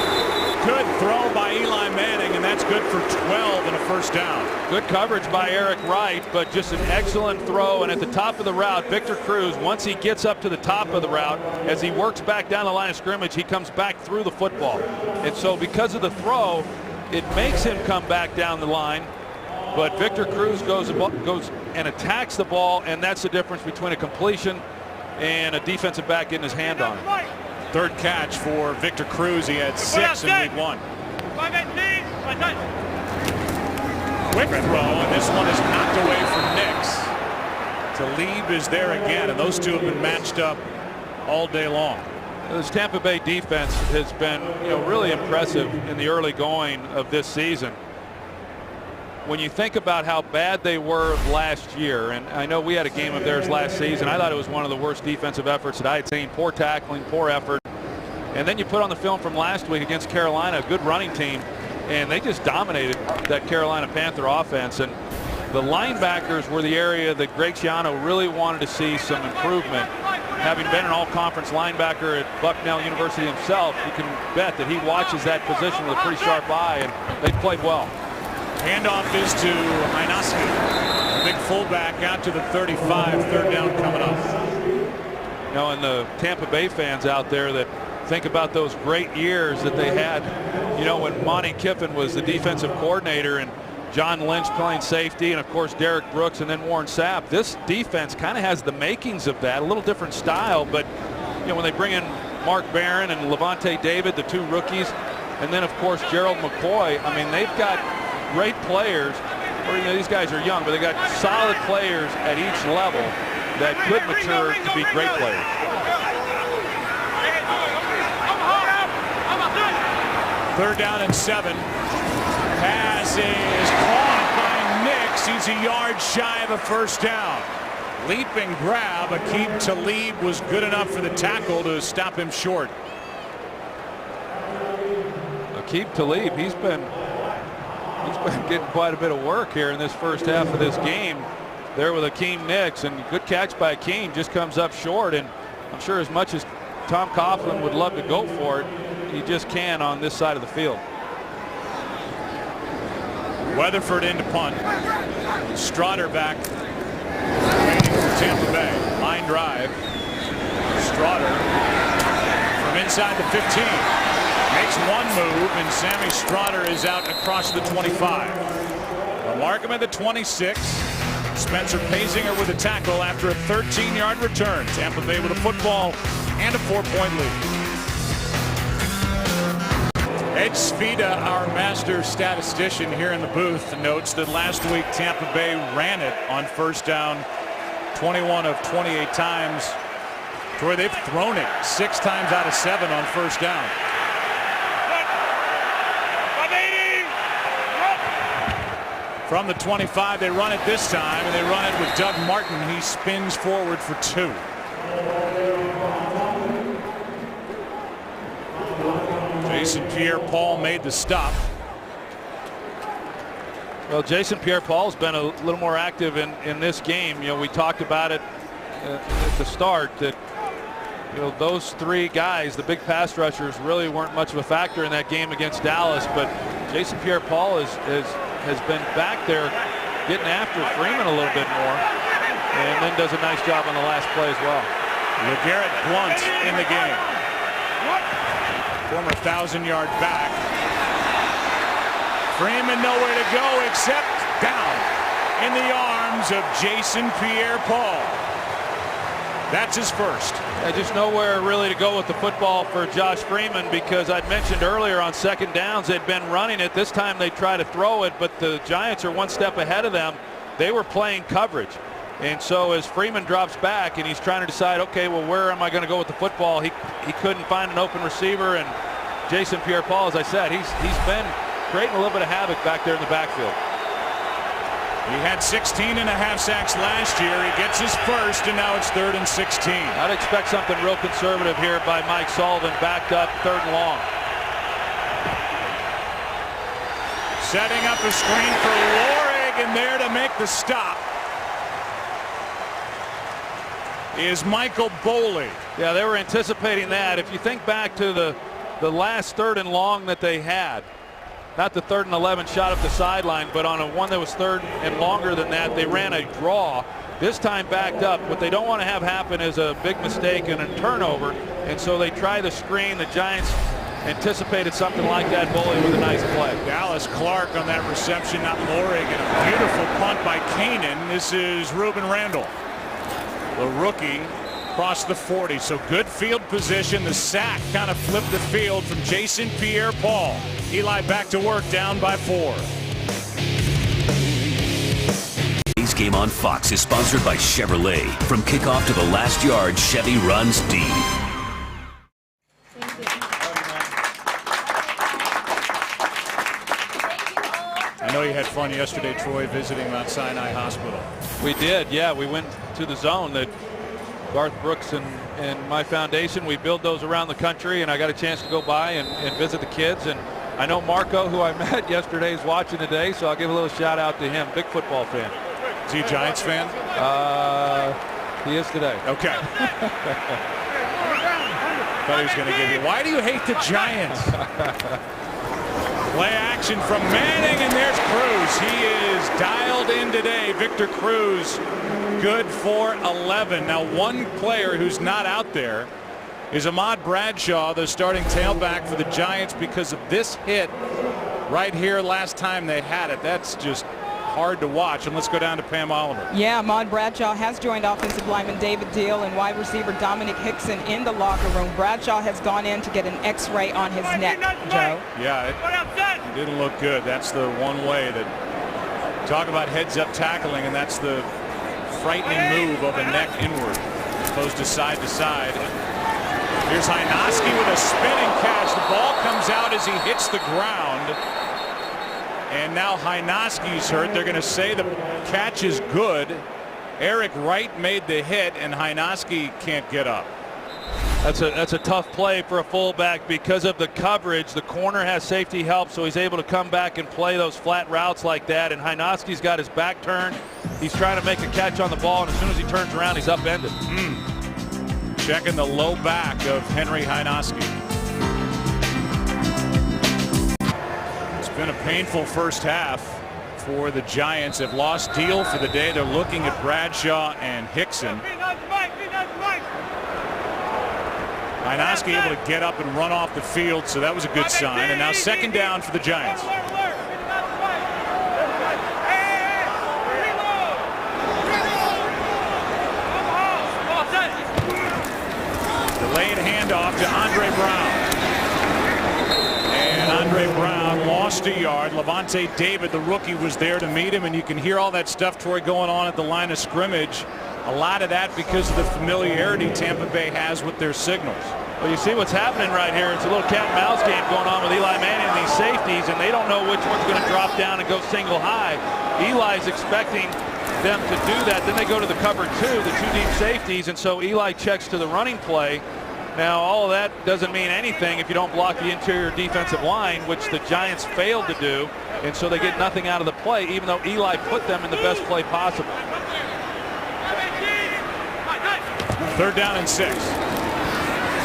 Speaker 2: Good throw by Eli Manning, and that's good for 12 and a first down.
Speaker 4: Good coverage by Eric Wright, but just an excellent throw. And at the top of the route, Victor Cruz, once he gets up to the top of the route, as he works back down the line of scrimmage, he comes back through the football. And so because of the throw, it makes him come back down the line. But Victor Cruz goes and attacks the ball, and that's the difference between a completion and a defensive back getting his hand on it.
Speaker 2: Third catch for Victor Cruz. He had 6 in week 1. Quick throw, and this one is knocked away from Nix. Talib is there again, and those two have been matched up all day long.
Speaker 4: This Tampa Bay defense has been, really impressive in the early going of this season. When you think about how bad they were last year, and I know we had a game of theirs last season, I thought it was one of the worst defensive efforts that I had seen. Poor tackling, poor effort. And then you put on the film from last week against Carolina, a good running team, and they just dominated that Carolina Panther offense. And the linebackers were the area that Greg Schiano really wanted to see some improvement. Having been an all-conference linebacker at Bucknell University himself, you can bet that he watches that position with a pretty sharp eye, and they played well.
Speaker 2: Handoff is to Hynoski. Big fullback out to the 35. Third down coming up.
Speaker 4: And the Tampa Bay fans out there that think about those great years that they had, when Monty Kiffin was the defensive coordinator and John Lynch playing safety, and of course Derek Brooks and then Warren Sapp. This defense kind of has the makings of that, a little different style, but when they bring in Mark Barron and Levante David, the two rookies, and then of course Gerald McCoy, I mean, they've got great players. These guys are young, but they got solid players at each level that could mature to be great players.
Speaker 2: Third down and 7. Pass is caught by Nix. He's a yard shy of a first down. Leaping grab. Aqib Talib was good enough for the tackle to stop him short.
Speaker 4: Aqib Talib, he's been getting quite a bit of work here in this first half of this game. There with Akeem Nix, and good catch by Akeem, just comes up short. And I'm sure as much as Tom Coughlin would love to go for it, he just can't on this side of the field.
Speaker 2: Weatherford in to punt. Strotter back, waiting for Tampa Bay. Line drive. Strotter from inside the 15. Makes one move, and Sammy Strotter is out across the 25. They'll mark him at the 26. Spencer Pazinger with a tackle after a 13-yard return. Tampa Bay with a football and a 4-point lead. Ed Svita, our master statistician here in the booth, notes that last week Tampa Bay ran it on first down 21 of 28 times. Troy, they've thrown it 6 times out of 7 on first down. From the 25, they run it this time, and they run it with Doug Martin. He spins forward for 2. Jason Pierre-Paul made the stop.
Speaker 4: Well, Jason Pierre-Paul's been a little more active in this game. We talked about it at the start that those 3 guys, the big pass rushers, really weren't much of a factor in that game against Dallas. But Jason Pierre-Paul has been back there getting after Freeman a little bit more, and then does a nice job on the last play as well.
Speaker 2: LeGarrette Blount in the game. Former 1,000-yard back. Freeman nowhere to go except down in the arms of Jason Pierre-Paul. That's his first.
Speaker 4: Just nowhere really to go with the football for Josh Freeman, because I'd mentioned earlier on second downs they'd been running it. This time they try to throw it, but the Giants are one step ahead of them. They were playing coverage. And so as Freeman drops back and he's trying to decide, okay, well, where am I going to go with the football? He couldn't find an open receiver, and Jason Pierre-Paul, as I said, he's been creating a little bit of havoc back there in the backfield.
Speaker 2: He had 16.5 sacks last year. He gets his first, and now it's 3rd and 16.
Speaker 4: I'd expect something real conservative here by Mike Sullivan, backed up 3rd and long.
Speaker 2: Setting up a screen for Lorig, and there to make the stop is Michael Boley.
Speaker 4: Yeah, they were anticipating that. If you think back to the last 3rd and long that they had, not the 3rd and 11 shot up the sideline, but on a one that was 3rd and longer than that, they ran a draw. This time backed up. What they don't want to have happen is a big mistake and a turnover, and so they try the screen. The Giants anticipated something like that. Boley with a nice play.
Speaker 2: Dallas Clark on that reception, not Lorig, and a beautiful punt by Kanan. This is Ruben Randall, the rookie, across the 40. So good field position. The sack kind of flipped the field from Jason Pierre-Paul. Eli back to work, down by 4.
Speaker 1: Today's game on Fox is sponsored by Chevrolet. From kickoff to the last yard, Chevy runs deep.
Speaker 2: I know you had fun yesterday, Troy, visiting Mount Sinai Hospital.
Speaker 4: We did, yeah. We went to the zone that Garth Brooks and my foundation, we build those around the country, and I got a chance to go by and visit the kids. And I know Marco, who I met yesterday, is watching today, so I'll give a little shout out to him. Big football fan.
Speaker 2: Is he a Giants fan?
Speaker 4: He is today.
Speaker 2: Okay. Thought he was going to give you. Why do you hate the Giants? Play action from Manning, and there's Cruz. He is dialed in today. Victor Cruz, good for 11. Now, one player who's not out there is Ahmad Bradshaw, the starting tailback for the Giants, because of this hit right here last time they had it. That's just hard to watch. And let's go down to Pam Oliver.
Speaker 3: Yeah, Ahmad Bradshaw has joined offensive lineman David Deal and wide receiver Dominic Hickson in the locker room. Bradshaw has gone in to get an x-ray on his neck, Joe.
Speaker 2: Yeah, it didn't look good. That's the one way that, talk about heads-up tackling, and that's the frightening move of a neck inward opposed to side. Here's Hynoski with a spinning catch. The ball comes out as he hits the ground. And now Hynoski's hurt. They're going to say the catch is good. Eric Wright made the hit, and Hynoski can't get up.
Speaker 4: That's a tough play for a fullback because of the coverage. The corner has safety help, so he's able to come back and play those flat routes like that. And Hynoski's got his back turned. He's trying to make a catch on the ball, and as soon as he turns around, he's upended.
Speaker 2: Checking the low back of Henry Hynoski. It's been a painful first half for the Giants. They've lost Deal for the day. They're looking at Bradshaw and Hickson. Hynoski able to get up and run off the field, so that was a good sign. And now second down for the Giants. Delayed handoff to Andre Brown. And Andre Brown lost a yard. Levante David, the rookie, was there to meet him, and you can hear all that stuff, Troy, going on at the line of scrimmage. A lot of that because of the familiarity Tampa Bay has with their signals.
Speaker 4: Well, you see what's happening right here. It's a little cat and mouse game going on with Eli Manning and these safeties, and they don't know which one's going to drop down and go single high. Eli's expecting them to do that. Then they go to the cover two, the two deep safeties, and so Eli checks to the running play. Now, all of that doesn't mean anything if you don't block the interior defensive line, which the Giants failed to do, and so they get nothing out of the play, even though Eli put them in the best play possible.
Speaker 2: 3rd down and 6.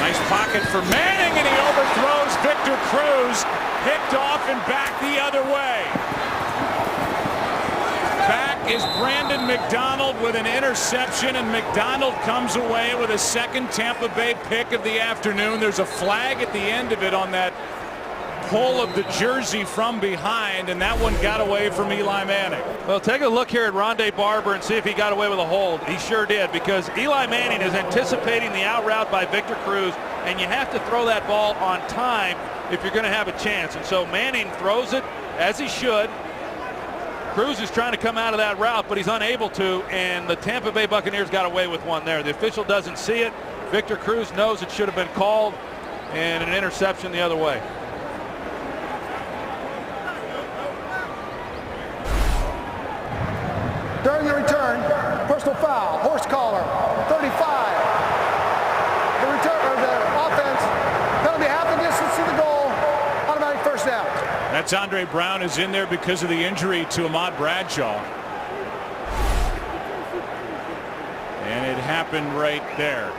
Speaker 2: Nice pocket for Manning, and he overthrows Victor Cruz. Picked off and back the other way. Back is Brandon McDonald with an interception, and McDonald comes away with a second Tampa Bay pick of the afternoon. There's a flag at the end of it on that pull of the jersey from behind, and that one got away from Eli Manning.
Speaker 4: Well, take a look here at Rondé Barber and see if he got away with a hold. He sure did, because Eli Manning is anticipating the out route by Victor Cruz, and you have to throw that ball on time if you're going to have a chance. And so Manning throws it as he should. Cruz is trying to come out of that route, but he's unable to, and the Tampa Bay Buccaneers got away with one there. The official doesn't see it. Victor Cruz knows it should have been called, and an interception the other way.
Speaker 6: During the return, personal foul, horse collar, 35. The return, or the offense, penalty half the distance to the goal, automatic first down.
Speaker 2: That's Andre Brown is in there because of the injury to Ahmad Bradshaw. And it happened right there.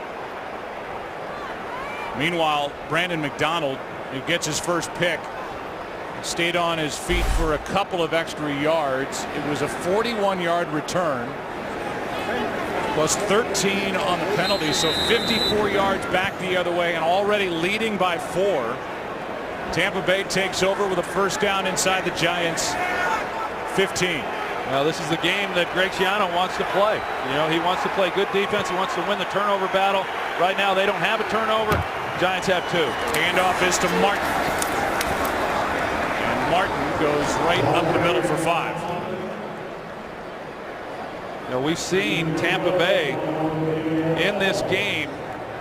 Speaker 2: Meanwhile, Brandon McDonald, who gets his first pick, stayed on his feet for a couple of extra yards. It was a 41-yard return, plus 13 on the penalty, so 54 yards back the other way, and already leading by 4. Tampa Bay takes over with a first down inside the Giants' 15.
Speaker 4: Well, this is the game that Greg Schiano wants to play. You know, he wants to play good defense. He wants to win the turnover battle. Right now, they don't have a turnover. Giants have 2.
Speaker 2: Handoff is to Martin. And Martin goes right up the middle for 5.
Speaker 4: You know, we've seen Tampa Bay in this game.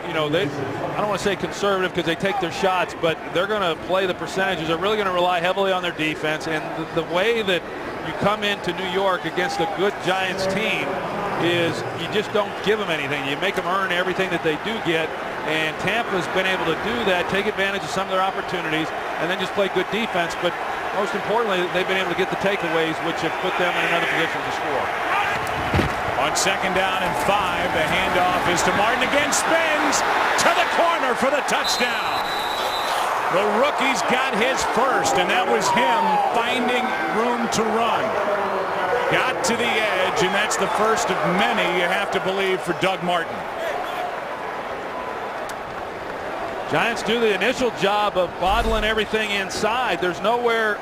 Speaker 4: You know, I don't want to say conservative because they take their shots, but they're going to play the percentages. They're really going to rely heavily on their defense. And the way that you come into New York against a good Giants team is you just don't give them anything. You make them earn everything that they do get. And Tampa's been able to do that, take advantage of some of their opportunities, and then just play good defense. But most importantly, they've been able to get the takeaways, which have put them in another position to score.
Speaker 2: On second down and 5, the handoff is to Martin. Again, spins to the corner for the touchdown. The rookie's got his first, and that was him finding room to run. Got to the edge, and that's the first of many, you have to believe, for Doug Martin.
Speaker 4: Giants do the initial job of bottling everything inside. There's nowhere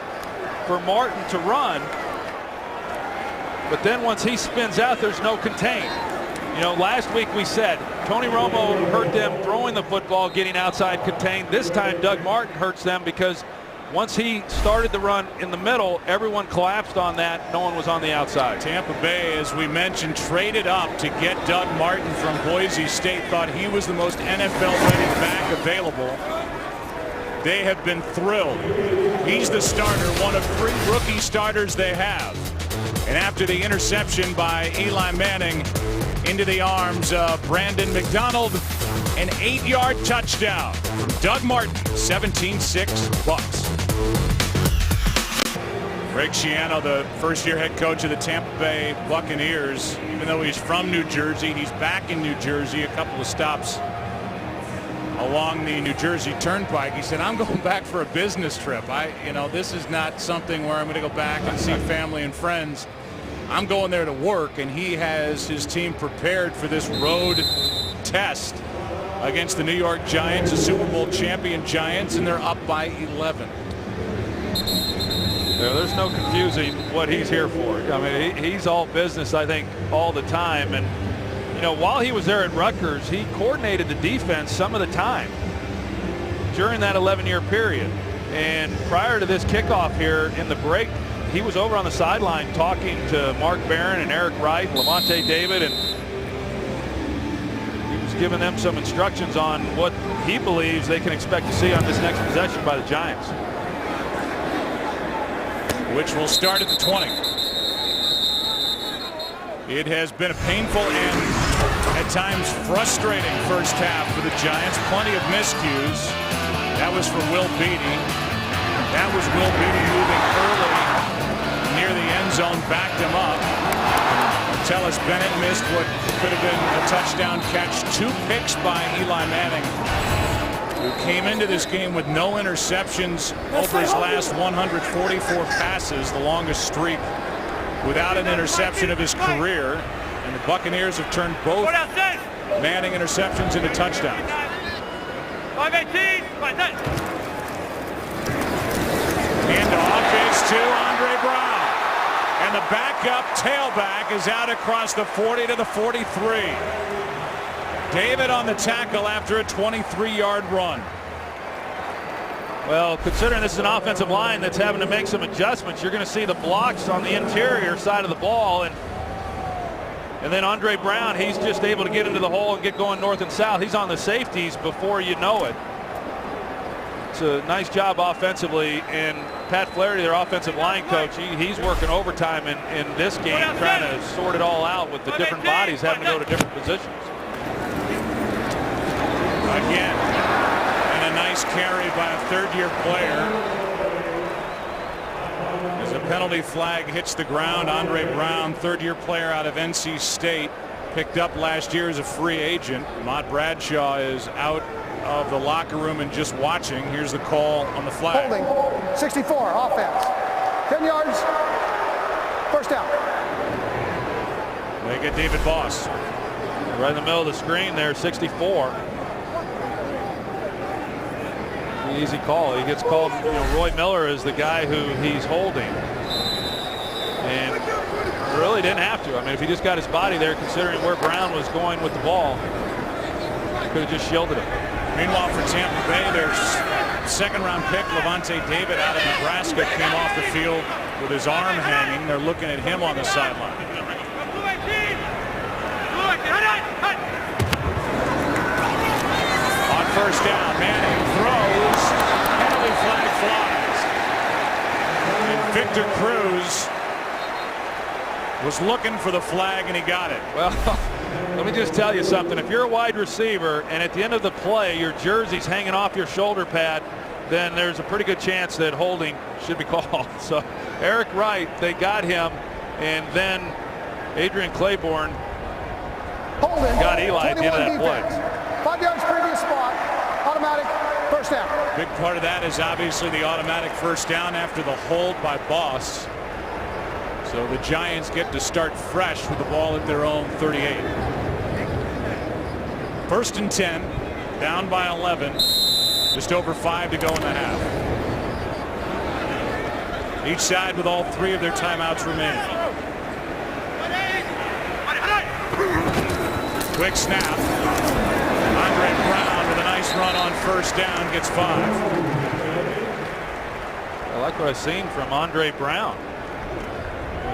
Speaker 4: for Martin to run. But then once he spins out, there's no contain. You know, last week we said Tony Romo hurt them throwing the football, getting outside contained. This time Doug Martin hurts them because once he started the run in the middle, everyone collapsed on that. No one was on the outside.
Speaker 2: Tampa Bay, as we mentioned, traded up to get Doug Martin from Boise State. Thought he was the most NFL-ready back available. They have been thrilled. He's the starter, one of 3 rookie starters they have. And after the interception by Eli Manning into the arms of Brandon McDonald, an 8-yard touchdown from Doug Martin, 17-6 Bucs. Greg Schiano, the first-year head coach of the Tampa Bay Buccaneers, even though he's from New Jersey, he's back in New Jersey, a couple of stops along the New Jersey Turnpike. He said, I'm going back for a business trip. This is not something where I'm going to go back and see family and friends. I'm going there to work, and he has his team prepared for this road test against the New York Giants, the Super Bowl champion Giants, and they're up by 11.
Speaker 4: There's no confusing what he's here for. I mean, he's all business, I think, all the time. And you know, while he was there at Rutgers, he coordinated the defense some of the time during that 11-year period. And prior to this kickoff here in the break, he was over on the sideline talking to Mark Barron and Eric Wright, Lavonte David, and he was giving them some instructions on what he believes they can expect to see on this next possession by the Giants.
Speaker 2: Which will start at the 20. It has been a painful and at times frustrating first half for the Giants. Plenty of miscues. That was for Will Beatty. That was Will Beatty moving early near the end zone, backed him up. Martellus Bennett missed what could have been a touchdown catch. 2 picks by Eli Manning, who came into this game with no interceptions over his last 144 passes, the longest streak without an interception of his career. And the Buccaneers have turned both Manning interceptions into touchdowns. Handoff is to Andre Brown. And the backup tailback is out across the 40 to the 43. David on the tackle after a 23-yard run.
Speaker 4: Well, considering this is an offensive line that's having to make some adjustments, you're going to see the blocks on the interior side of the ball. And then Andre Brown, he's just able to get into the hole and get going north and south. He's on the safeties before you know it. It's a nice job offensively. And Pat Flaherty, their offensive line coach, he's working overtime in this game, trying to sort it all out with the different bodies having to go to different positions.
Speaker 2: Again, and a nice carry by a third-year player. As a penalty flag hits the ground, Andre Brown, third-year player out of NC State, picked up last year as a free agent. Ahmad Bradshaw is out of the locker room and just watching. Here's the call on the flag.
Speaker 6: Holding, 64, offense. 10 yards, first down.
Speaker 2: They get David Boss.
Speaker 4: Right in the middle of the screen there, 64. Easy call. He gets called, Roy Miller is the guy who he's holding. And really didn't have to. I mean, if he just got his body there, considering where Brown was going with the ball, could have just shielded it.
Speaker 2: Meanwhile, for Tampa Bay, their second-round pick, Levante David out of Nebraska, came off the field with his arm hanging. They're looking at him on the sideline. On first down, Manning throws, penalty flag flies. And Victor Cruz was looking for the flag, and he got it.
Speaker 4: Well, let me just tell you something. If you're a wide receiver and at the end of the play your jersey's hanging off your shoulder pad, then there's a pretty good chance that holding should be called. So Eric Wright, they got him, and then Adrian Claiborne got Eli at the end of that play.
Speaker 6: 5 yards previous spot, automatic first down.
Speaker 2: Big part of that is obviously the automatic first down after the hold by Boss. So the Giants get to start fresh with the ball at their own 38. First and 10, down by 11. Just over 5 to go in the half. Each side with all 3 of their timeouts remaining. Quick snap. Andre Brown with a nice run on first down, gets 5.
Speaker 4: I like what I've seen from Andre Brown.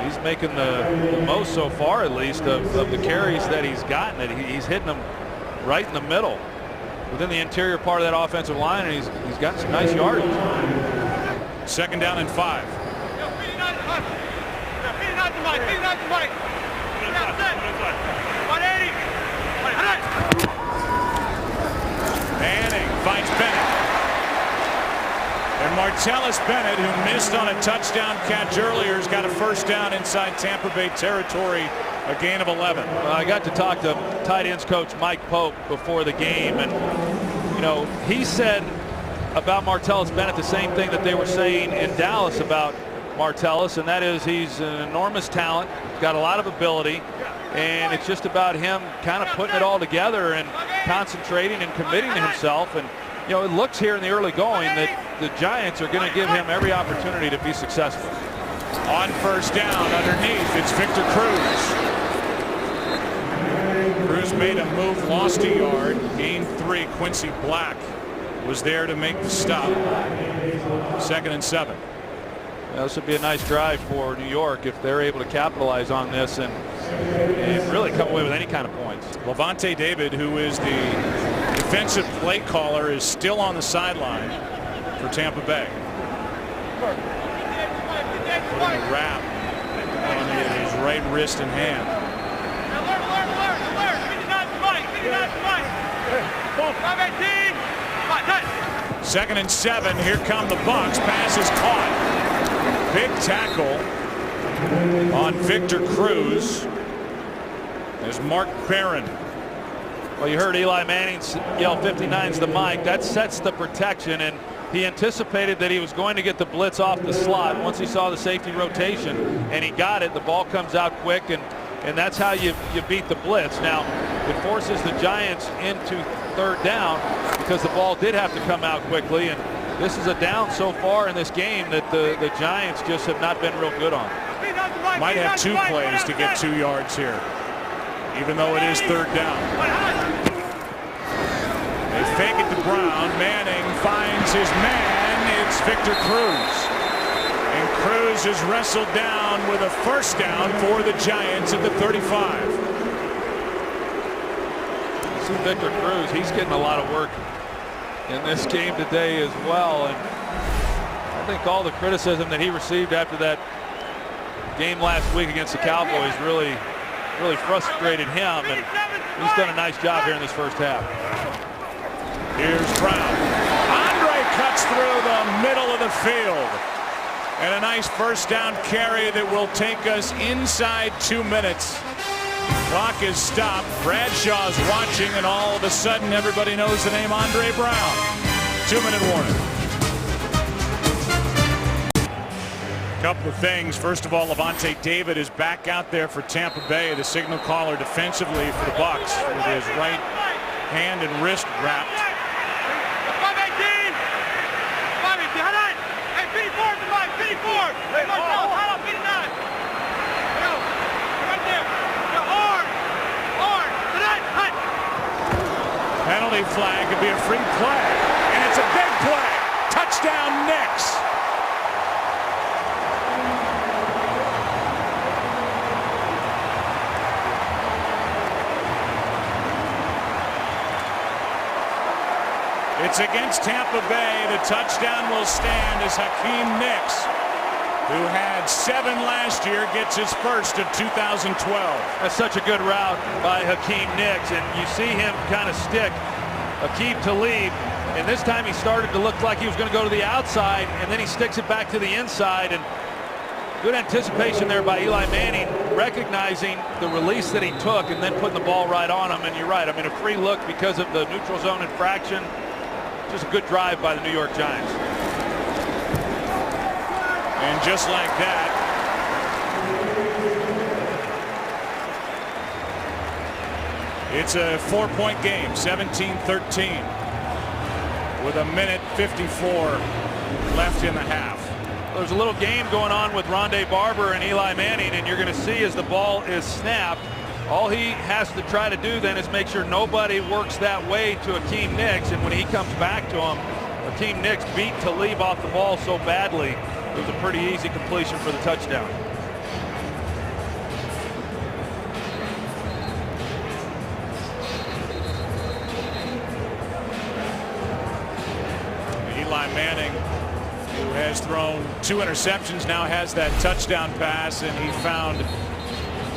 Speaker 4: He's making the most so far, at least, of the carries that he's gotten. He's hitting them right in the middle, within the interior part of that offensive line, and he's gotten some nice yardage.
Speaker 2: Second down and 5. Manning finds Bennett. And Martellus Bennett, who missed on a touchdown catch earlier, has got a first down inside Tampa Bay territory, a gain of 11.
Speaker 4: Well, I got to talk to tight ends coach Mike Pope before the game, and he said about Martellus Bennett the same thing that they were saying in Dallas about Martellus, and that is he's an enormous talent, got a lot of ability, and it's just about him kind of putting it all together and concentrating and committing to himself. And it looks here in the early going that the Giants are going to give him every opportunity to be successful.
Speaker 2: On first down, underneath, it's Victor Cruz. Cruz made a move, lost a yard, gained 3. Quincy Black was there to make the stop. 2nd and 7.
Speaker 4: Well, this would be a nice drive for New York if they're able to capitalize on this and really come away with any kind of points.
Speaker 2: Levante David, who is the defensive play caller, is still on the sideline for Tampa Bay. Putting a wrap on his right wrist and hand. Second and 7. Here come the Bucs. Pass is caught. Big tackle on Victor Cruz as Mark Barron.
Speaker 4: Well, you heard Eli Manning yell 59's the mic. That sets the protection, and he anticipated that he was going to get the blitz off the slot once he saw the safety rotation, and he got it. The ball comes out quick, and that's how you beat the blitz. Now, it forces the Giants into third down because the ball did have to come out quickly, and this is a down so far in this game that the Giants just have not been real good on.
Speaker 2: Might have 2 plays to get 2 yards here, even though it is 3rd down. They fake it to Brown. Manning finds his man. It's Victor Cruz. And Cruz is wrestled down with a 1st down for the Giants at the 35.
Speaker 4: See Victor Cruz, he's getting a lot of work in this game today as well. And I think all the criticism that he received after that game last week against the Cowboys really frustrated him, and he's done a nice job here in this 1st half.
Speaker 2: Here's Brown. Andre cuts through the middle of the field. And a nice 1st down carry that will take us inside 2 minutes. Clock is stopped. Bradshaw's watching, and all of a sudden everybody knows the name Andre Brown. 2-minute warning. Couple of things. First of all, Levante David is back out there for Tampa Bay, the signal caller defensively for the Bucs, with his right hand and wrist wrapped. Penalty flag could be a free play, and it's a big play. Touchdown Knicks. It's against Tampa Bay. The touchdown will stand as Hakeem Nicks, who had 7 last year, gets his 1st of 2012.
Speaker 4: That's such a good route by Hakeem Nicks, and you see him kind of stick Aqib Talib, and this time he started to look like he was going to go to the outside, and then he sticks it back to the inside. And good anticipation there by Eli Manning, recognizing the release that he took and then putting the ball right on him. And you're right, I mean, a free look because of the neutral zone infraction. Just a good drive by the New York Giants.
Speaker 2: And just like that, it's a 4-point game, 17-13, with 1:54 left in the half.
Speaker 4: There's a little game going on with Rondé Barber and Eli Manning, and you're going to see as the ball is snapped, all he has to try to do then is make sure nobody works that way to Hakeem Nicks, and when he comes back to him, Hakeem Nicks beat Talib off the ball so badly, it was a pretty easy completion for the touchdown.
Speaker 2: Eli Manning, who has thrown 2 interceptions, now has that touchdown pass, and he found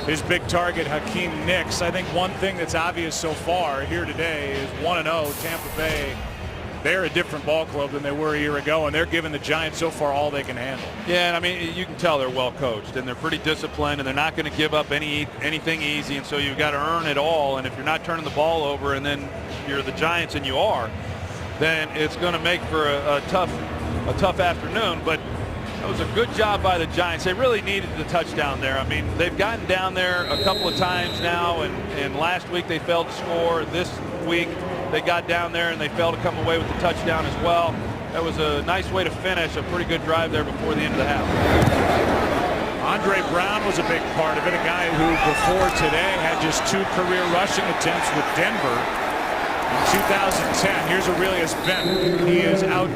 Speaker 2: his big target, Hakeem Nicks. I think one thing that's obvious so far here today is 1-0 Tampa Bay. They're a different ball club than they were a year ago, and they're giving the Giants so far all they can handle.
Speaker 4: Yeah, and I mean, you can tell they're well coached, and they're pretty disciplined, and they're not going to give up anything easy, and so you've got to earn it all. And if you're not turning the ball over, and then you're the Giants, and you are, then it's going to make for a tough afternoon. But it was a good job by the Giants. They really needed the touchdown there. I mean, they've gotten down there a couple of times now, and last week they failed to score. This week they got down there and they failed to come away with the touchdown as well. That was a nice way to finish a pretty good drive there before the end of the half.
Speaker 2: Andre Brown was a big part of it, a guy who before today had just 2 career rushing attempts with Denver in 2010. Here's Aurelius Bennett. He is out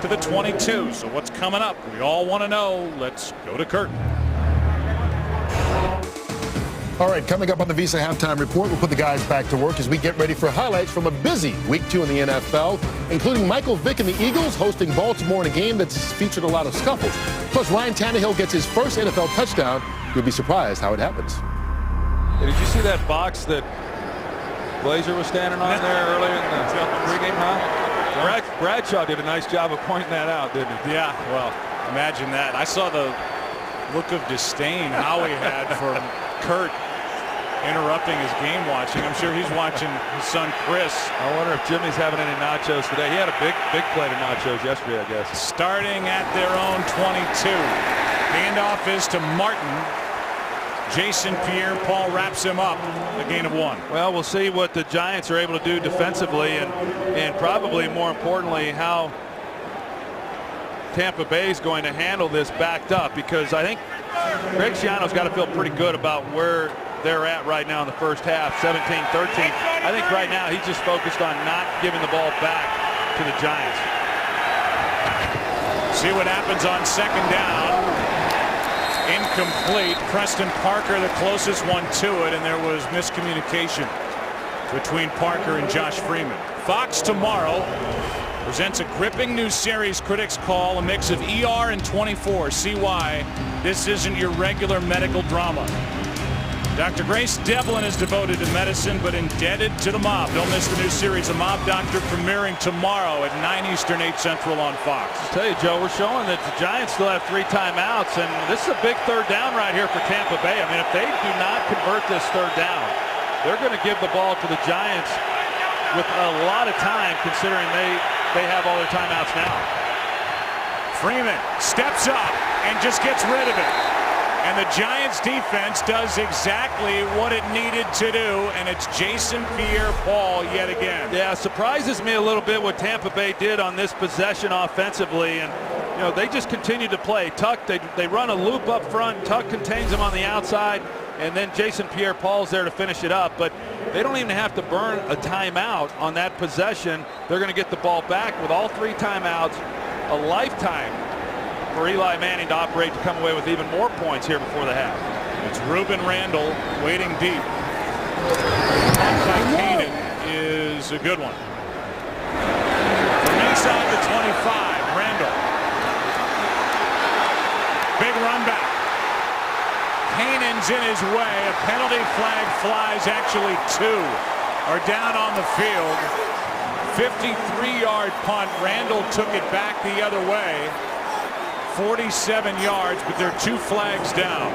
Speaker 2: to the 22. So what's coming up? We all want to know. Let's go to Kurt.
Speaker 5: All right, coming up on the Visa Halftime Report, we'll put the guys back to work as we get ready for highlights from a busy Week 2 in the NFL, including Michael Vick and the Eagles hosting Baltimore in a game that's featured a lot of scuffles. Plus, Ryan Tannehill gets his first NFL touchdown. You'll be surprised how it happens.
Speaker 4: Hey, did you see that box that Glazer was standing on there earlier in the pregame, huh? Bradshaw did a nice job of pointing that out, didn't he?
Speaker 2: Yeah, well, imagine that. I saw the look of disdain Howie had for Kurt interrupting his game watching. I'm sure he's watching his son Chris.
Speaker 4: I wonder if Jimmy's having any nachos today. He had a big plate of nachos yesterday, I guess.
Speaker 2: Starting at their own 22. Handoff is to Martin. Jason Pierre-Paul wraps him up. A gain of 1.
Speaker 4: Well, we'll see what the Giants are able to do defensively, and probably more importantly, how Tampa Bay is going to handle this backed up, because I think Greg Schiano's got to feel pretty good about where they're at right now in the first half, 17-13. I think right now he's just focused on not giving the ball back to the Giants.
Speaker 2: See what happens on second down. Incomplete. Preston Parker, the closest one to it, and there was miscommunication between Parker and Josh Freeman. Fox tomorrow presents a gripping new series critics call a mix of ER and 24. See why this isn't your regular medical drama. Dr. Grace Devlin is devoted to medicine but indebted to the mob. Don't miss the new series, The Mob Doctor, premiering tomorrow at 9 Eastern, 8 Central on Fox.
Speaker 4: I'll tell you, Joe, we're showing that the Giants still have 3 timeouts, and this is a big third down right here for Tampa Bay. I mean, if they do not convert this third down, they're going to give the ball to the Giants with a lot of time, considering they have all their timeouts now.
Speaker 2: Freeman steps up and just gets rid of it. And the Giants defense does exactly what it needed to do, and it's Jason Pierre-Paul yet again.
Speaker 4: Yeah, surprises me a little bit what Tampa Bay did on this possession offensively, and you know, they just continue to play. Tuck, they run a loop up front, Tuck contains them on the outside, and then Jason Pierre-Paul's there to finish it up. But they don't even have to burn a timeout on that possession. They're going to get the ball back with all 3 timeouts, a lifetime for Eli Manning to operate to come away with even more points here before the half.
Speaker 2: It's Ruben Randall waiting deep. Onside Keenan is a good one. From inside the 25, Randall. Big run back. Kanan's in his way. A penalty flag flies. Actually 2 are down on the field. 53-yard punt. Randall took it back the other way. 47 yards, but there are 2 flags down.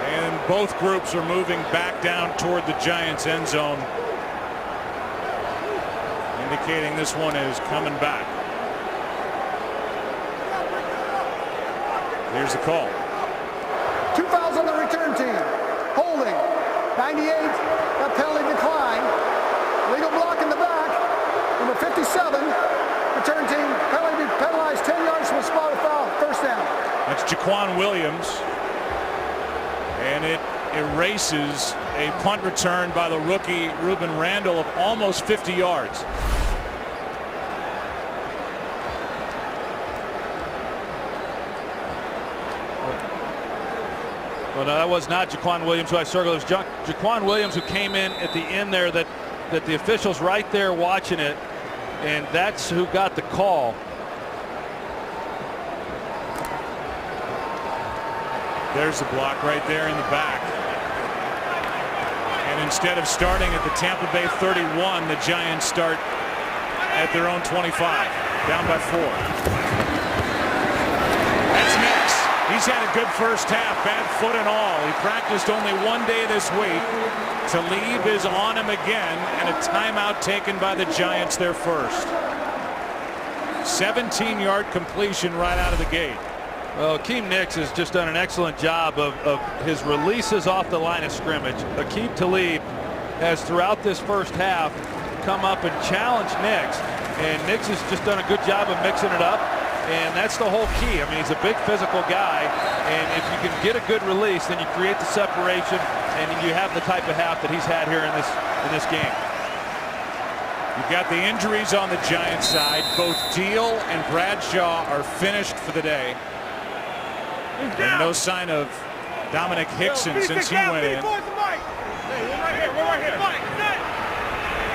Speaker 2: And both groups are moving back down toward the Giants' end zone, indicating this one is coming back. Here's the call.
Speaker 6: 2 fouls on the return team. Holding. 98. That penalty decline. Legal block in the back. Number 57. Return team penalty penalized 10 yards from the spot of foul. First down.
Speaker 2: That's Jaquan Williams. And it erases a punt return by the rookie Ruben Randall of almost 50 yards.
Speaker 4: Well, no, that was not Jaquan Williams who I circled. It was Jaquan Williams who came in at the end there, that the officials right there watching it, and that's who got the call.
Speaker 2: There's the block right there in the back. And instead of starting at the Tampa Bay 31, the Giants start at their own 25, down by 4. That's Nix. He's had a good first half, bad foot and all. He practiced only 1 day this week. Talib is on him again, and a timeout taken by the Giants, their first. 17-yard completion right out of the gate.
Speaker 4: Well, Akeem Nicks has just done an excellent job of his releases off the line of scrimmage. Aqib Talib has throughout this first half come up and challenged Nicks, and Nicks has just done a good job of mixing it up. And that's the whole key. I mean, he's a big physical guy, and if you can get a good release, then you create the separation, and you have the type of half that he's had here in this game.
Speaker 2: You've got the injuries on the Giants side. Both Deal and Bradshaw are finished for the day. And no sign of Dominic Hickson since he went in.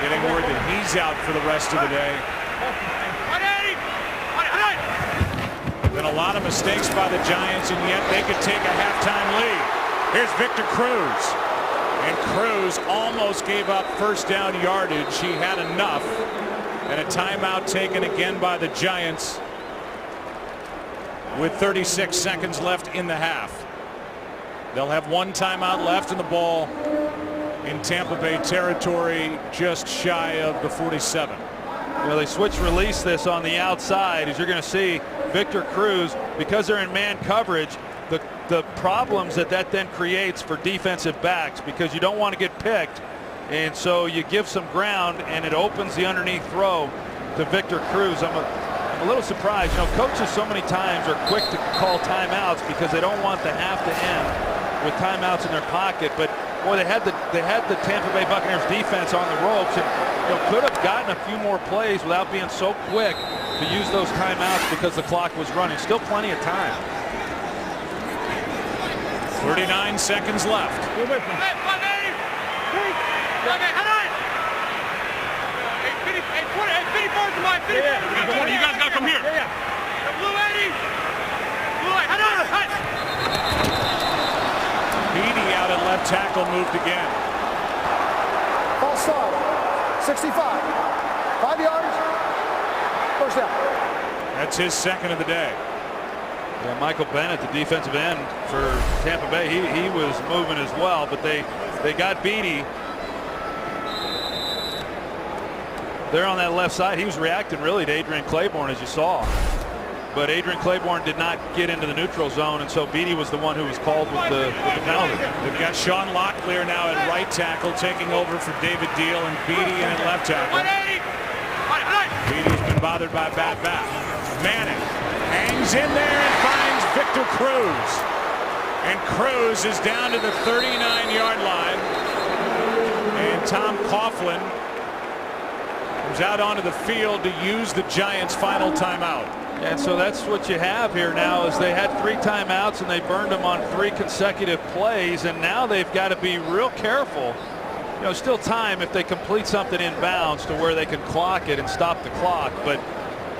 Speaker 2: Getting word that he's out for the rest of the day. Been a lot of mistakes by the Giants, and yet they could take a halftime lead. Here's Victor Cruz. And Cruz almost gave up first down yardage. He had enough. And a timeout taken again by the Giants with 36 seconds left in the half. They'll have 1 timeout left, in the ball in Tampa Bay territory, just shy of the 47.
Speaker 4: Well, they switch release this on the outside, as you're going to see. Victor Cruz, because they're in man coverage, the problems that then creates for defensive backs, because you don't want to get picked, and so you give some ground and it opens the underneath throw to Victor Cruz. I'm a little surprised. You know, coaches so many times are quick to call timeouts because they don't want the half to end with timeouts in their pocket. But boy, they had the Tampa Bay Buccaneers defense on the ropes, and could have gotten a few more plays without being so quick to use those timeouts because the clock was running. Still plenty of time.
Speaker 2: 39 seconds left.
Speaker 7: You guys got to come here.
Speaker 2: Beatty out at left tackle, moved again.
Speaker 6: False start. 65. 5 yards. First down.
Speaker 2: That's his second of the day.
Speaker 4: Yeah, Michael Bennett, the defensive end for Tampa Bay, he was moving as well, but they got Beatty. There on that left side, he was reacting really to Adrian Claiborne, as you saw. But Adrian Claiborne did not get into the neutral zone, and so Beatty was the one who was called with the penalty.
Speaker 2: They've got Sean Locklear now at right tackle, taking over for David Deal, and Beatty in at left tackle. Beatty's been bothered by a bad back. Manning hangs in there and finds Victor Cruz. And Cruz is down to the 39-yard line. And Tom Coughlin comes out onto the field to use the Giants' final timeout.
Speaker 4: And so that's what you have here now, is they had 3 timeouts and they burned them on 3 consecutive plays, and now they've got to be real careful. Still time if they complete something in bounds to where they can clock it and stop the clock, but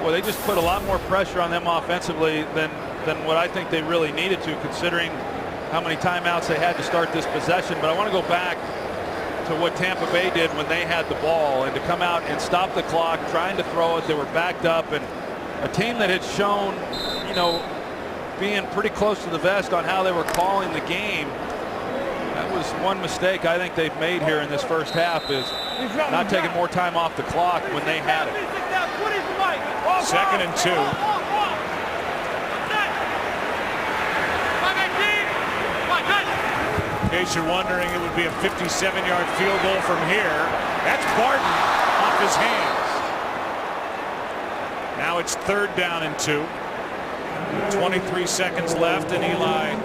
Speaker 4: boy, they just put a lot more pressure on them offensively than what I think they really needed to, considering how many timeouts they had to start this possession. But I want to go back to what Tampa Bay did when they had the ball, and to come out and stop the clock, trying to throw it. They were backed up, and a team that had shown, being pretty close to the vest on how they were calling the game. That was one mistake I think they've made here in this first half, is not taking more time off the clock when they had it.
Speaker 2: 2nd and 2. In case you're wondering, it would be a 57-yard field goal from here. That's Barton off his hands. Now it's 3rd down and 2. 23 seconds left, and Eli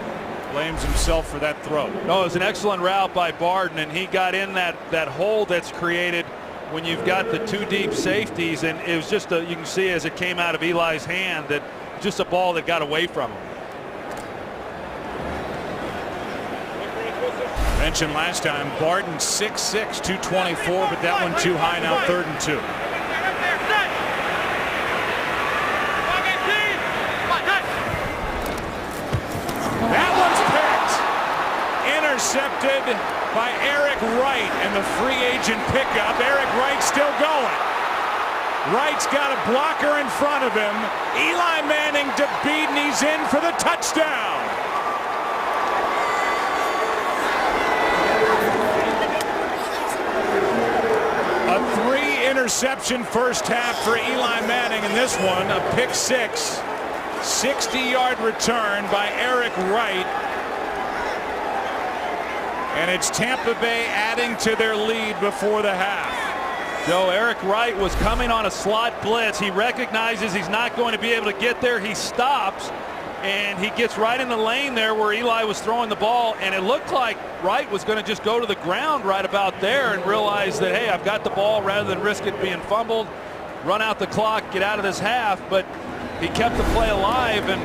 Speaker 2: blames himself for that throw.
Speaker 4: No, it was an excellent route by Barton, and he got in that hole that's created when you've got the 2 deep safeties, and it was just you can see as it came out of Eli's hand that just a ball that got away from him.
Speaker 2: Mentioned last time, Barton 6'6", 224, but that one too high. Now 3rd and 2. That one's picked. Intercepted by Eric Wright, and the free agent pickup. Eric Wright still going. Wright's got a blocker in front of him. Eli Manning to beat, and he's in for the touchdown. A 3-interception first half for Eli Manning, and this one a pick 6. 60-yard return by Eric Wright. And it's Tampa Bay adding to their lead before the half.
Speaker 4: Joe, Eric Wright was coming on a slot blitz. He recognizes he's not going to be able to get there. He stops, and he gets right in the lane there where Eli was throwing the ball, and it looked like Wright was going to just go to the ground right about there and realize that, hey, I've got the ball, rather than risk it being fumbled, run out the clock, get out of this half. But he kept the play alive, and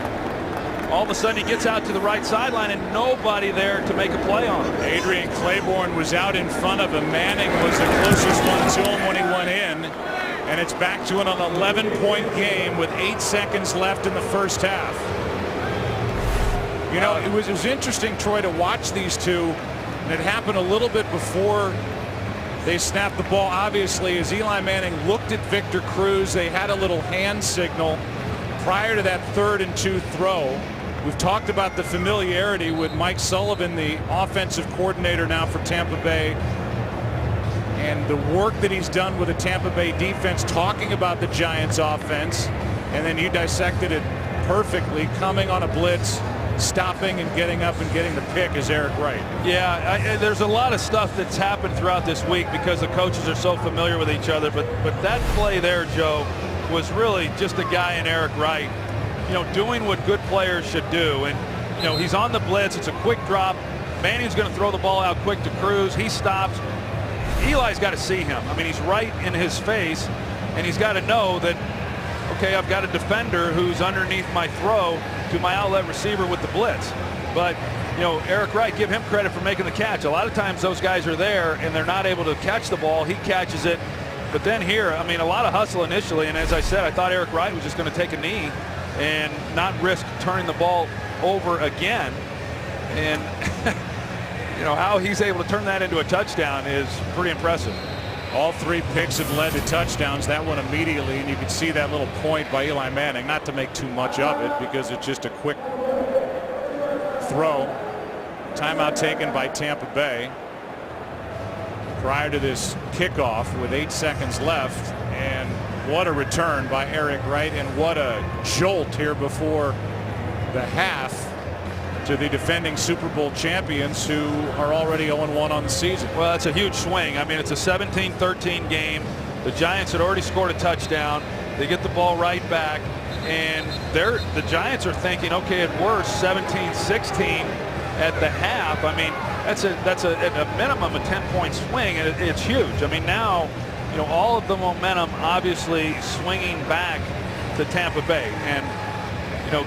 Speaker 4: all of a sudden he gets out to the right sideline and nobody there to make a play on him.
Speaker 2: Adrian Claiborne was out in front of him. Manning was the closest one to him when he went in. And it's back to an 11-point game with 8 seconds left in the first half. It was interesting, Troy, to watch these two. And it happened a little bit before they snapped the ball. Obviously, as Eli Manning looked at Victor Cruz, they had a little hand signal prior to that 3rd and 2 throw. We've talked about the familiarity with Mike Sullivan, the offensive coordinator now for Tampa Bay, and the work that he's done with the Tampa Bay defense, talking about the Giants offense. And then you dissected it perfectly, coming on a blitz stopping and getting up and getting the pick is Eric Wright.
Speaker 4: Yeah, there's a lot of stuff that's happened throughout this week because the coaches are so familiar with each other. But that play there, Joe, was really just a guy in Eric Wright, doing what good players should do. And, he's on the blitz. It's a quick drop. Manning's going to throw the ball out quick to Cruz. He stops. Eli's got to see him. I mean, he's right in his face, and he's got to know that, okay, I've got a defender who's underneath my throw to my outlet receiver with the blitz. But, Eric Wright, give him credit for making the catch. A lot of times those guys are there and they're not able to catch the ball. He catches it. But then here, I mean, a lot of hustle initially. And as I said, I thought Eric Wright was just going to take a knee and not risk turning the ball over again. And, how he's able to turn that into a touchdown is pretty impressive.
Speaker 2: All 3 picks have led to touchdowns. That one immediately, and you can see that little point by Eli Manning, not to make too much of it because it's just a quick throw. Timeout taken by Tampa Bay prior to this kickoff with 8 seconds left. And what a return by Eric Wright, and what a jolt here before the half to the defending Super Bowl champions, who are already 0-1 on the season.
Speaker 4: Well, that's a huge swing. I mean, it's a 17-13 game. The Giants had already scored a touchdown. They get the ball right back, and the Giants are thinking, okay, at worst 17-16 at the half. I mean, that's a minimum a 10-point swing, and it's huge. I mean, now, all of the momentum obviously swinging back to Tampa Bay, and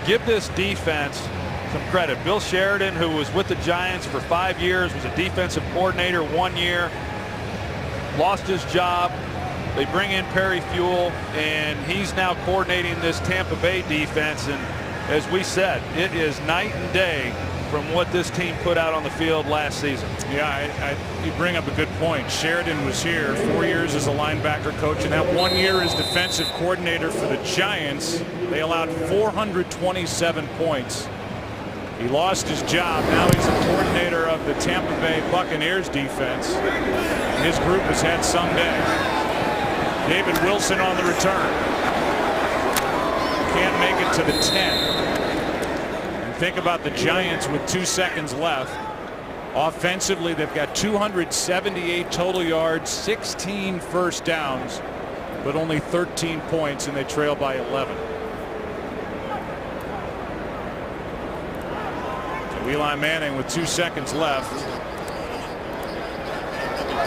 Speaker 4: give this defense some credit. Bill Sheridan, who was with the Giants for 5 years, was a defensive coordinator 1 year, lost his job. They bring in Perry Fuel, and he's now coordinating this Tampa Bay defense. And as we said, it is night and day from what this team put out on the field last season.
Speaker 2: Yeah, you bring up a good point. Sheridan was here 4 years as a linebacker coach, and that 1 year as defensive coordinator for the Giants. They allowed 427 points. He lost his job. Now he's the coordinator of the Tampa Bay Buccaneers defense. His group has had some day. David Wilson on the return. Can't make it to the 10. And think about the Giants with 2 seconds left. Offensively, they've got 278 total yards, 16 first downs, but only 13 points, and they trail by 11. Eli Manning with 2 seconds left.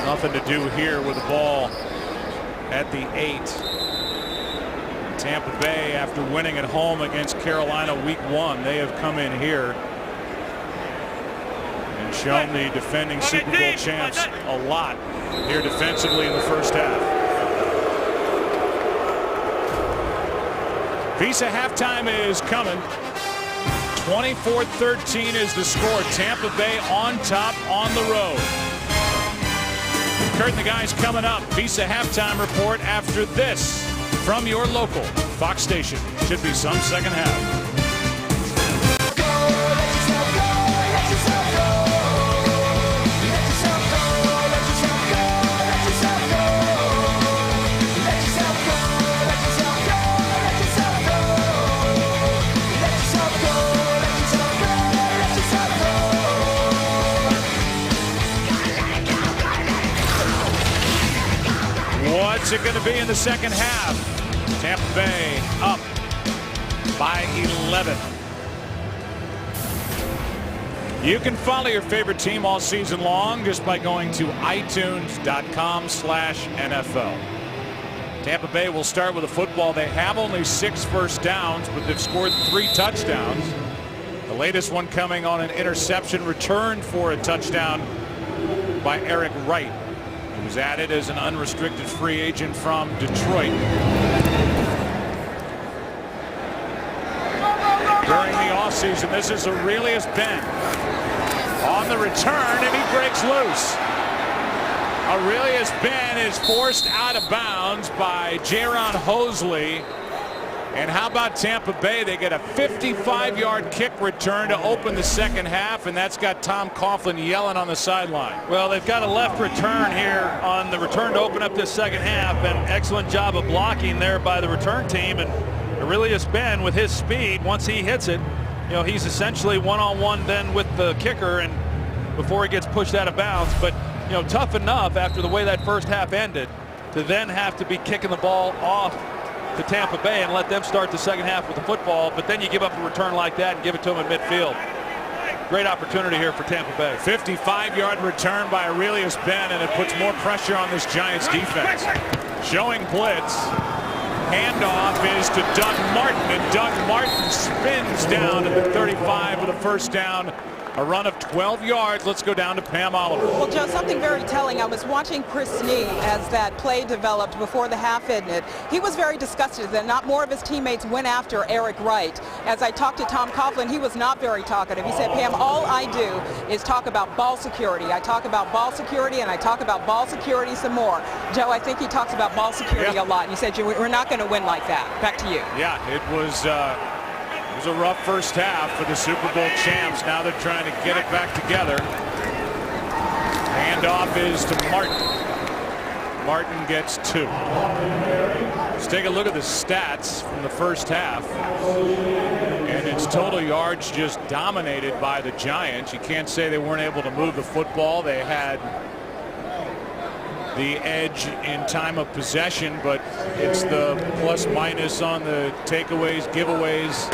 Speaker 2: Nothing to do here with the ball at the 8. Tampa Bay, after winning at home against Carolina week 1, they have come in here and shown the defending Super Bowl champs a lot here defensively in the first half. Visa halftime is coming. 24-13 is the score. Tampa Bay on top on the road. Kurt and the guys coming up. Visa halftime report after this from your local Fox station. Should be some second half. What's it going to be in the second half? Tampa Bay up by 11. You can follow your favorite team all season long just by going to itunes.com/NFL. Tampa Bay will start with a football. They have only 6 first downs, but they've scored 3 touchdowns. The latest one coming on an interception return for a touchdown by Eric Wright, who was added as an unrestricted free agent from Detroit. During the offseason, this is Aurelius Ben on the return, and he breaks loose. Aurelius Ben is forced out of bounds by Jaron Hosley. And how about Tampa Bay? They get a 55-yard kick return to open the second half, and that's got Tom Coughlin yelling on the sideline.
Speaker 4: Well, they've got a left return here on the return to open up this second half, and excellent job of blocking there by the return team. And Aurelius Ben, with his speed, once he hits it, you know, he's essentially one-on-one then with the kicker, and before he gets pushed out of bounds. But, you know, tough enough after the way that first half ended to then have to be kicking the ball off to Tampa Bay and let them start the second half with the football. But then you give up a return like that and give it to them in midfield. Great opportunity here for Tampa Bay.
Speaker 2: 55-yard return by Aurelius Ben, and it puts more pressure on this Giants defense. Showing blitz. Handoff is to Doug Martin, and Doug Martin spins down at the 35 with a first down. A run of 12 yards. Let's go down to Pam Oliver.
Speaker 3: Well, Joe, something very telling. I was watching Chris Snee as that play developed before the half ended. He was very disgusted that not more of his teammates went after Eric Wright. As I talked to Tom Coughlin, he was not very talkative. He said, Pam, all I do is talk about ball security. I talk about ball security, and I talk about ball security some more. Joe, I think he talks about ball security a lot. And he said, we're not going to win like that. Back to you.
Speaker 2: Yeah, it was a rough first half for the Super Bowl champs. Now they're trying to get it back together. Handoff is to Martin. Martin gets 2. Let's take a look at the stats from the first half. And it's total yards just dominated by the Giants. You can't say they weren't able to move the football. They had the edge in time of possession, but it's the plus minus on the takeaways, giveaways.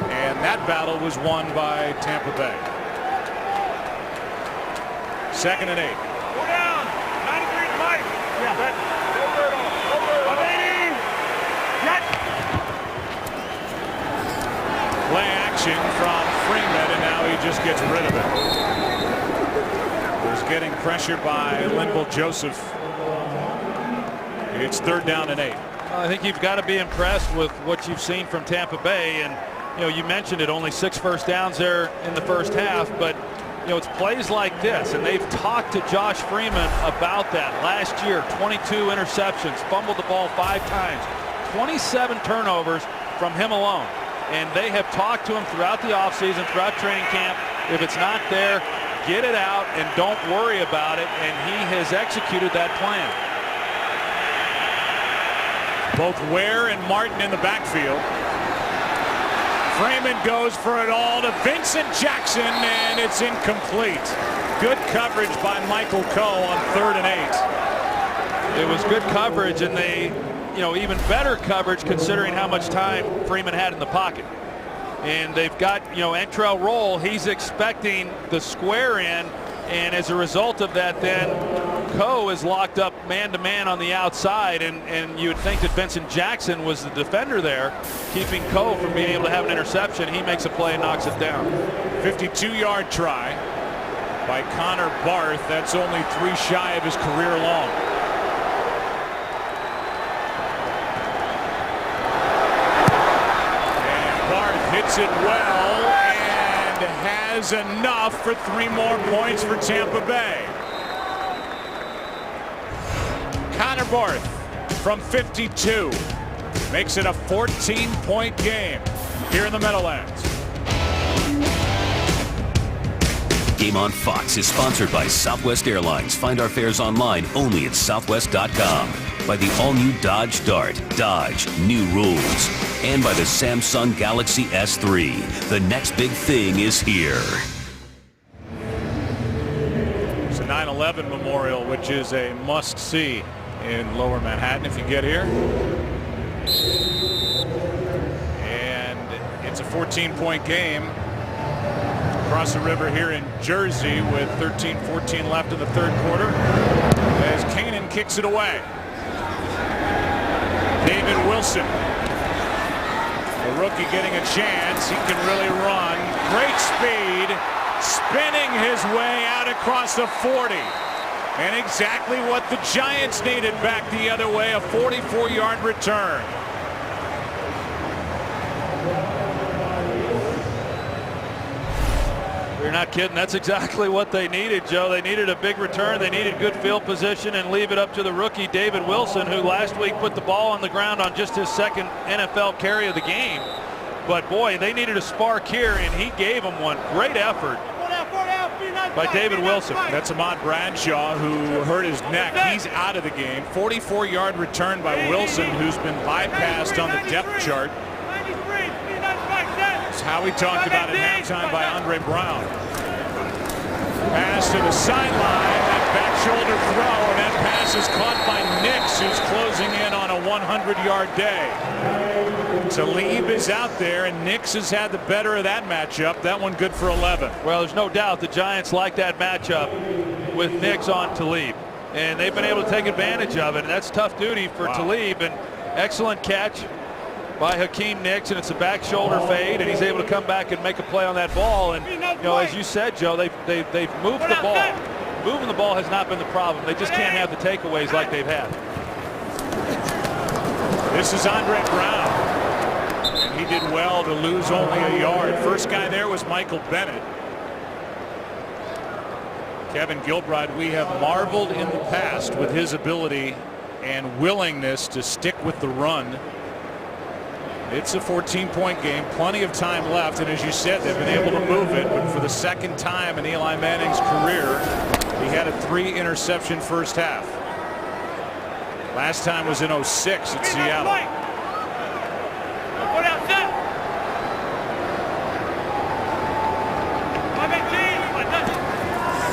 Speaker 2: And that battle was won by Tampa Bay. 2nd and 8.
Speaker 7: Go down. 93 to Mike. Yeah. Over it all. 180. Yes.
Speaker 2: Play action from Freeman, and now he just gets rid of it. He's getting pressured by Linval Joseph. It's 3rd down and 8.
Speaker 4: I think you've got to be impressed with what you've seen from Tampa Bay. And you know, you mentioned it, only 6 first downs there in the first half, but you know, it's plays like this, and they've talked to Josh Freeman about that. Last year, 22 interceptions, fumbled the ball 5 times, 27 turnovers from him alone. And they have talked to him throughout the offseason, throughout training camp. If it's not there, get it out and don't worry about it, and he has executed that plan.
Speaker 2: Both Ware and Martin in the backfield. Freeman goes for it all to Vincent Jackson, and it's incomplete. Good coverage by Michael Coe on 3rd and 8.
Speaker 4: It was good coverage, and they, you know, even better coverage considering how much time Freeman had in the pocket. And they've got, you know, Entrell Roll. He's expecting the square in, and as a result of that, then Coe is locked up man-to-man on the outside, and you would think that Vincent Jackson was the defender there, keeping Coe from being able to have an interception. He makes a play and knocks it down.
Speaker 2: 52-yard try by Connor Barth. That's only 3 shy of his career long. And Barth hits it well and has enough for 3 more points for Tampa Bay. Connor Barth from 52 makes it a 14-point game here in the Meadowlands.
Speaker 1: Game on Fox is sponsored by Southwest Airlines. Find our fares online only at southwest.com. By the all-new Dodge Dart. Dodge, new rules. And by the Samsung Galaxy S3. The next big thing is here.
Speaker 2: It's a 9/11 memorial, which is a must-see in Lower Manhattan if you get here. And it's a 14-point game across the river here in Jersey with 13-14 left in the 3rd quarter as Kanan kicks it away. David Wilson, the rookie, getting a chance. He can really run. Great speed, spinning his way out across the 40. And exactly what the Giants needed back the other way, a 44-yard return.
Speaker 4: You're not kidding. That's exactly what they needed, Joe. They needed a big return. They needed good field position and leave it up to the rookie, David Wilson, who last week put the ball on the ground on just his 2nd NFL carry of the game. But, boy, they needed a spark here, and he gave them one. Great effort by David Wilson.
Speaker 2: That's Ahmad Bradshaw, who hurt his neck. He's out of the game. 44-yard return by Wilson, who's been bypassed on the depth chart. as Howie talked about at halftime by Andre Brown. Pass to the sideline, that back shoulder throw, and that pass is caught by Nix, who's closing in on a 100-yard day. Talib is out there, and Nix has had the better of that matchup. That one good for 11.
Speaker 4: Well, there's no doubt the Giants like that matchup with Nix on Talib, and they've been able to take advantage of it. And that's tough duty for Talib, and excellent catch by Hakeem Nix, and it's a back shoulder fade, and he's able to come back and make a play on that ball. And as you said, Joe, they've moved the ball. Moving the ball has not been the problem. They just can't have the takeaways like they've had.
Speaker 2: This is Andre Brown, and he did well to lose only a yard. First guy there was Michael Bennett. Kevin Gilbride, we have marveled in the past with his ability and willingness to stick with the run. It's a 14-point game, plenty of time left, and as you said, they've been able to move it, but for the second time in Eli Manning's career, he had a 3-interception first half. Last time was in 06 at Seattle.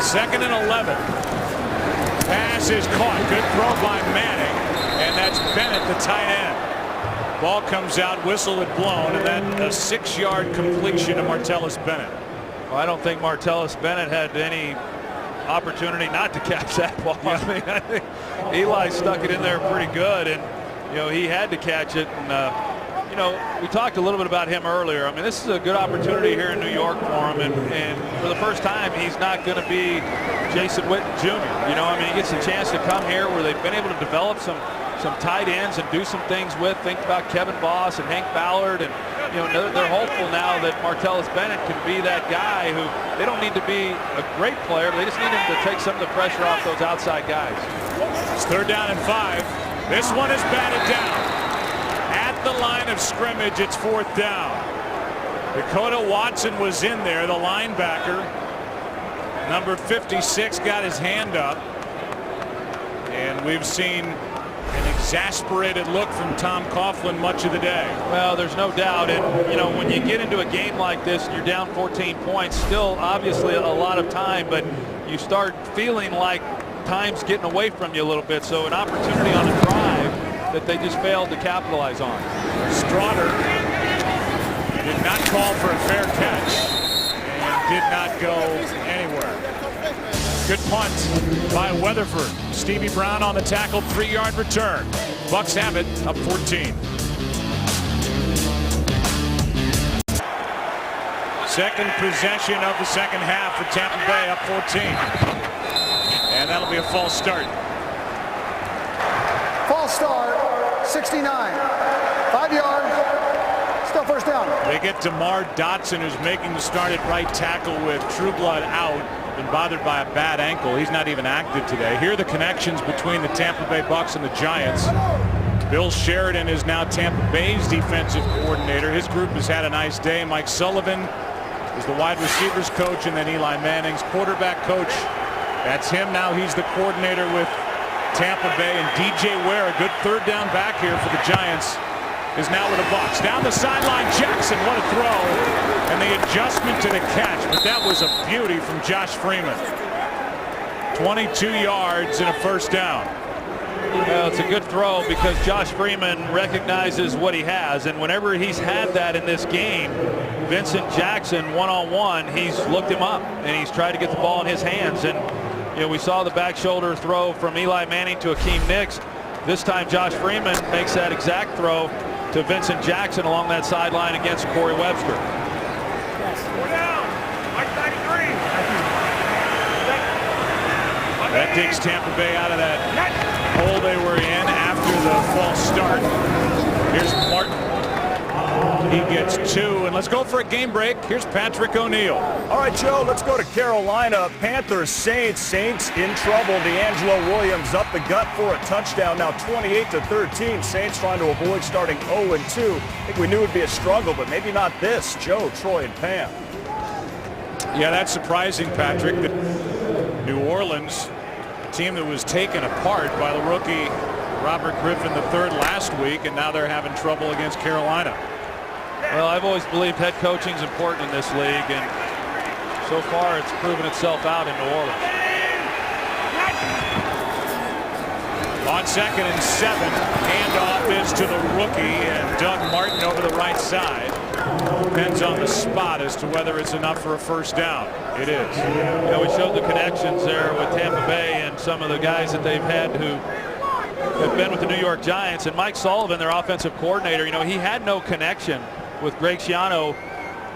Speaker 2: Second and 11. Pass is caught. Good throw by Manning, and that's Bennett, the tight end. Ball comes out, whistle had blown, and then a 6-yard completion to Martellus Bennett.
Speaker 4: Well, I don't think Martellus Bennett had any opportunity not to catch that ball.
Speaker 2: Yeah.
Speaker 4: I think Eli stuck it in there pretty good, and he had to catch it. And we talked a little bit about him earlier. I mean, this is a good opportunity here in New York for him, and for the first time, he's not going to be Jason Witten Jr. I mean, he gets a chance to come here where they've been able to develop some tight ends and do some things with. Think about Kevin Voss and Hank Ballard, and they're hopeful now that Martellus Bennett can be that guy who they don't need to be a great player, but they just need him to take some of the pressure off those outside guys.
Speaker 2: It's 3rd down and 5. This one is batted down at the line of scrimmage. It's 4th down. Dakota Watson was in there, the linebacker. Number 56 got his hand up, and we've seen an exasperated look from Tom Coughlin much of the day.
Speaker 4: Well, there's no doubt, and when you get into a game like this and you're down 14 points, still obviously a lot of time, but you start feeling like time's getting away from you a little bit. So an opportunity on a drive that they just failed to capitalize on.
Speaker 2: Strawder did not call for a fair catch and did not go anywhere. Good punt by Weatherford. Stevie Brown on the tackle, 3-yard return. Bucs have it, up 14. Second possession of the second half for Tampa Bay, up 14. And that'll be a false start.
Speaker 6: False start, 69. 5 yards, still first down.
Speaker 2: They get DeMar Dotson, who's making the start at right tackle with Trueblood out. Been bothered by a bad ankle. He's not even active today. Here are the connections between the Tampa Bay Bucs and the Giants. Bill Sheridan is now Tampa Bay's defensive coordinator. His group has had a nice day. Mike Sullivan is the wide receivers coach, and then Eli Manning's quarterback coach. That's him now. He's the coordinator with Tampa Bay, and DJ Ware, a good 3rd down back here for the Giants, is now with the Bucs. Down the sideline, Jackson, what a throw. And the adjustment to the catch, but that was a beauty from Josh Freeman. 22 yards and a first down.
Speaker 4: Well, it's a good throw because Josh Freeman recognizes what he has, and whenever he's had that in this game, Vincent Jackson one-on-one, he's looked him up and he's tried to get the ball in his hands. And we saw the back shoulder throw from Eli Manning to Hakeem Nicks. This time Josh Freeman makes that exact throw to Vincent Jackson along that sideline against Corey Webster.
Speaker 2: That takes Tampa Bay out of that hole they were in after the false start. Here's Martin. He gets 2, and let's go for a game break. Here's Patrick O'Neill.
Speaker 8: All right, Joe, let's go to Carolina. Panthers, Saints. Saints in trouble. D'Angelo Williams up the gut for a touchdown. Now 28-13. Saints trying to avoid starting 0-2. I think we knew it would be a struggle, but maybe not this. Joe, Troy, and Pam.
Speaker 2: Yeah, that's surprising, Patrick. New Orleans, a team that was taken apart by the rookie Robert Griffin III last week, and now they're having trouble against Carolina.
Speaker 4: Well, I've always believed head coaching is important in this league, and so far it's proven itself out in New Orleans.
Speaker 2: On 2nd and 7, handoff is to the rookie, and Doug Martin over the right side. Depends on the spot as to whether it's enough for a first down. It is.
Speaker 4: Yeah, we showed the connections there with Tampa Bay and some of the guys that they've had who have been with the New York Giants. And Mike Sullivan, their offensive coordinator, you know, he had no connection with Greg Schiano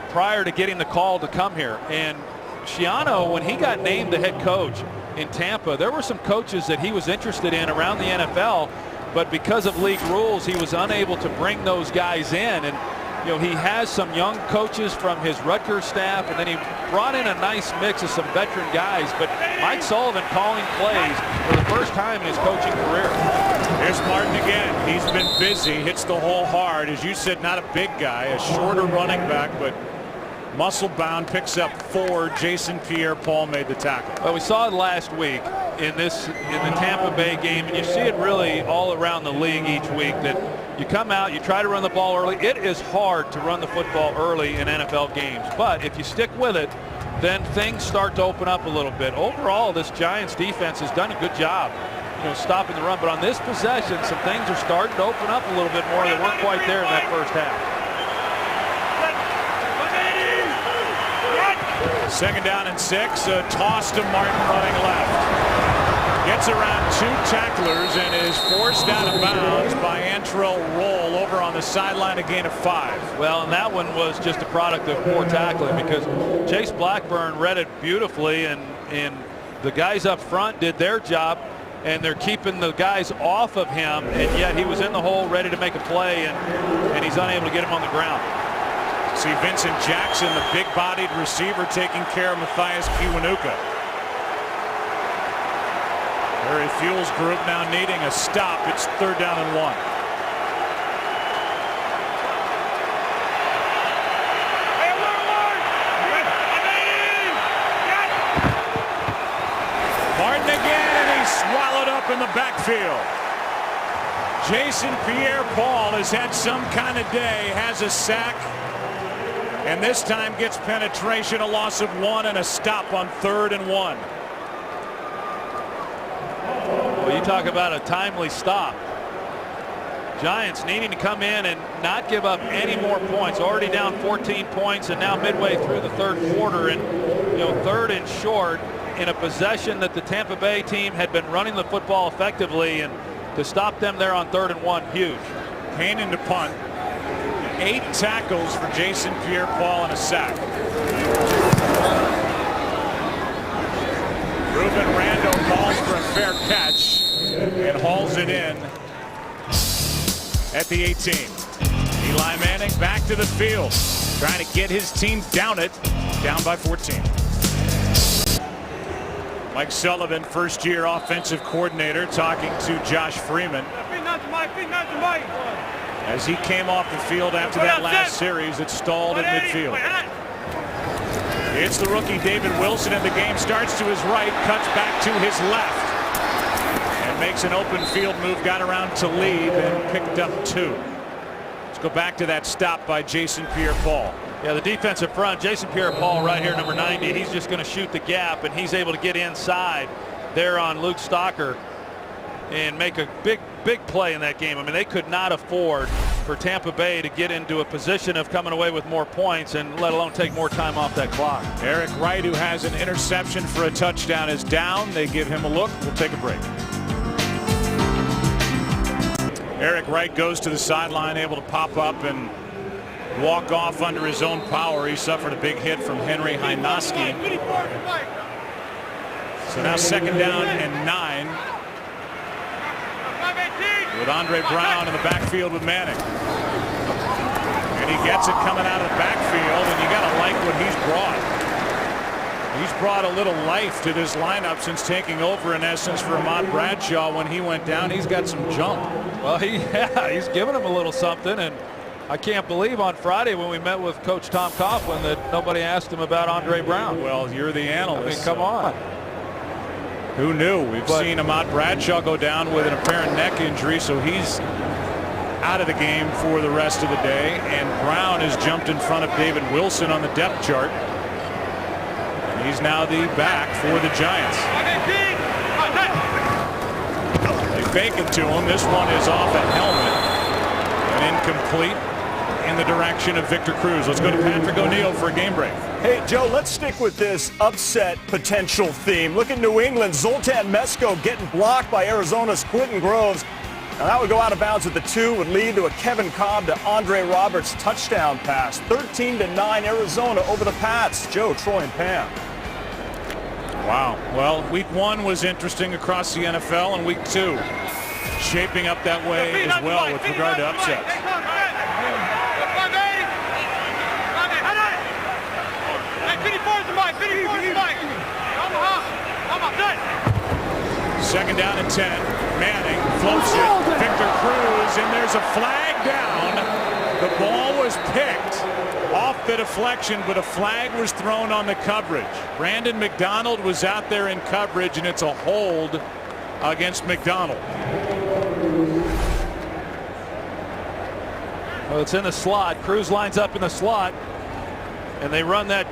Speaker 4: prior to getting the call to come here. And Schiano, when he got named the head coach in Tampa, there were some coaches that he was interested in around the NFL, but because of league rules, he was unable to bring those guys in. And you know, he has some young coaches from his Rutgers staff, and then he brought in a nice mix of some veteran guys. But Mike Sullivan calling plays for the first time in his coaching career.
Speaker 2: Here's Martin again. He's been busy, hits the hole hard. As you said, not a big guy, a shorter running back, but muscle bound, picks up 4. Jason Pierre-Paul made the tackle.
Speaker 4: Well, we saw it last week in the Tampa Bay game, and you see it really all around the league each week, that you come out, you try to run the ball early. It is hard to run the football early in NFL games, but if you stick with it, then things start to open up a little bit. Overall, this Giants defense has done a good job, you know, stopping the run, but on this possession, some things are starting to open up a little bit more. They weren't quite there in that first half.
Speaker 2: 2nd down and 6, a toss to Martin running left. Gets around 2 tacklers and is forced out of bounds by Antrell Roll over on the sideline, a gain of 5.
Speaker 4: Well, and that one was just a product of poor tackling, because Chase Blackburn read it beautifully, and the guys up front did their job, and they're keeping the guys off of him, and yet he was in the hole ready to make a play, and he's unable to get him on the ground.
Speaker 2: See Vincent Jackson, the big-bodied receiver, taking care of Matthias Kiwanuka. Harry Fuels group now needing a stop. It's 3rd down and 1. Martin again, and he's swallowed up in the backfield. Jason Pierre-Paul has had some kind of day, has a sack, and this time gets penetration, a loss of 1, and a stop on 3rd and 1.
Speaker 4: Well, you talk about a timely stop. Giants needing to come in and not give up any more points. Already down 14 points, and now midway through the 3rd quarter, and you know, 3rd and short in a possession that the Tampa Bay team had been running the football effectively, and to stop them there on 3rd and 1, huge.
Speaker 2: Payne into punt. 8 tackles for Jason Pierre-Paul and a sack. Ruben Rando calls for a fair catch and hauls it in at the 18. Eli Manning back to the field, trying to get his team down by 14. Mike Sullivan, first-year offensive coordinator, talking to Josh Freeman as he came off the field after that last series that stalled at midfield. It's the rookie David Wilson, and the game starts to his right, cuts back to his left, and makes an open field move, got around to lead and picked up 2. Let's go back to that stop by Jason Pierre-Paul.
Speaker 4: Yeah, the defensive front, Jason Pierre-Paul right here, number 90, he's just going to shoot the gap, and he's able to get inside there on Luke Stocker and make a big play in that game. I mean, they could not afford for Tampa Bay to get into a position of coming away with more points, and let alone take more time off that clock.
Speaker 2: Eric Wright, who has an interception for a touchdown, is down. They give him a look. We'll take a break. Eric Wright goes to the sideline, able to pop up and walk off under his own power. He suffered a big hit from Henry Hynoski. So now 2nd down and 9. With Andre Brown in the backfield with Manning. And he gets it coming out of the backfield, and you got to like what he's brought. He's brought a little life to this lineup since taking over, in essence, for Ahmad Bradshaw. When he went down, he's got some jump.
Speaker 4: Well, he's giving him a little something, and I can't believe on Friday when we met with Coach Tom Coughlin that nobody asked him about Andre Brown.
Speaker 2: Well, you're the analyst.
Speaker 4: I mean, come on.
Speaker 2: Who knew? We've seen Ahmad Bradshaw go down with an apparent neck injury, so he's out of the game for the rest of the day, and Brown has jumped in front of David Wilson on the depth chart. And he's now the back for the Giants. They fake it to him. This one is off a helmet and incomplete in the direction of Victor Cruz. Let's go to Patrick O'Neill for a game break.
Speaker 8: Hey, Joe, let's stick with this upset potential theme. Look at New England. Zoltan Mesko getting blocked by Arizona's Quentin Groves. Now that would go out of bounds at the 2, would lead to a Kevin Cobb to Andre Roberts touchdown pass. 13-9 Arizona over the Pats. Joe, Troy, and Pam.
Speaker 2: Wow. Well, week 1 was interesting across the NFL, and week 2 shaping up that way as well with regard to upsets. Second down and 10. Manning floats it. Victor Cruz, and there's a flag down. The ball was picked off the deflection, but a flag was thrown on the coverage. Brandon McDonald was out there in coverage, and it's a hold against McDonald.
Speaker 4: Well, it's in the slot. Cruz lines up in the slot, and they run that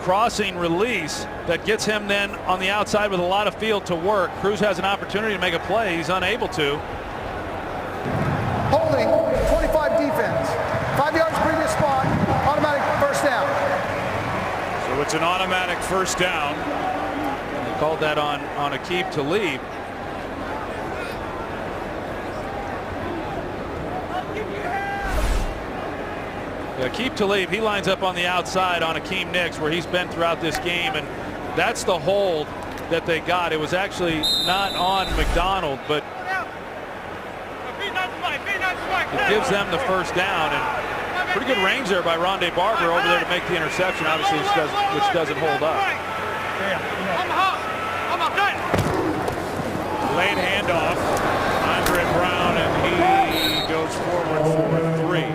Speaker 4: crossing release that gets him then on the outside with a lot of field to work. Cruz has an opportunity to make a play. He's unable to.
Speaker 6: Holding, 25 defense. 5 yards previous spot, automatic first down.
Speaker 2: So it's an automatic first down.
Speaker 4: And they called that on Aqib Talib. Aqib Talib, he lines up on the outside on Akeem Nicks, where he's been throughout this game, and that's the hold that they got. It was actually not on McDonald, but it gives them the first down, and pretty good range there by Rondé Barber over there to make the interception, obviously, which doesn't hold up.
Speaker 2: Late handoff, Andre Brown, and he goes forward for 3.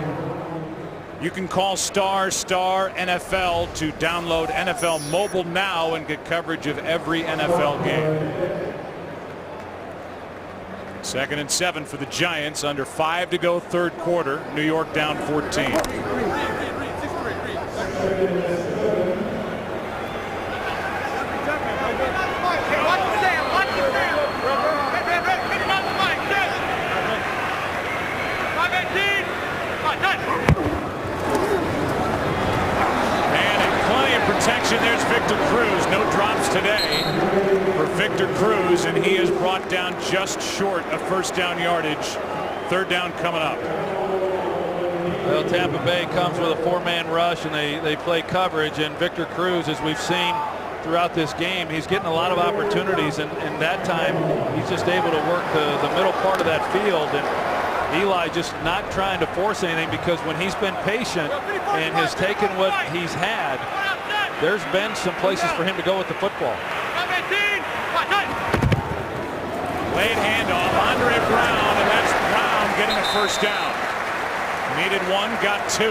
Speaker 2: You can call ** NFL to download NFL Mobile now and get coverage of every NFL game. Second and 7 for the Giants, under 5 to go, third quarter. New York down 14. Protection. There's Victor Cruz. No drops today for Victor Cruz, and he is brought down just short of first down yardage. Third down coming up.
Speaker 4: Well, Tampa Bay comes with a 4-man rush, and they play coverage, and Victor Cruz, as we've seen throughout this game, he's getting a lot of opportunities, and that time he's just able to work the middle part of that field, and Eli just not trying to force anything, because when he's been patient and has taken what he's had, there's been some places for him to go with the football.
Speaker 2: Late handoff, Andre Brown, and that's Brown getting a first down. Needed 1, got 2.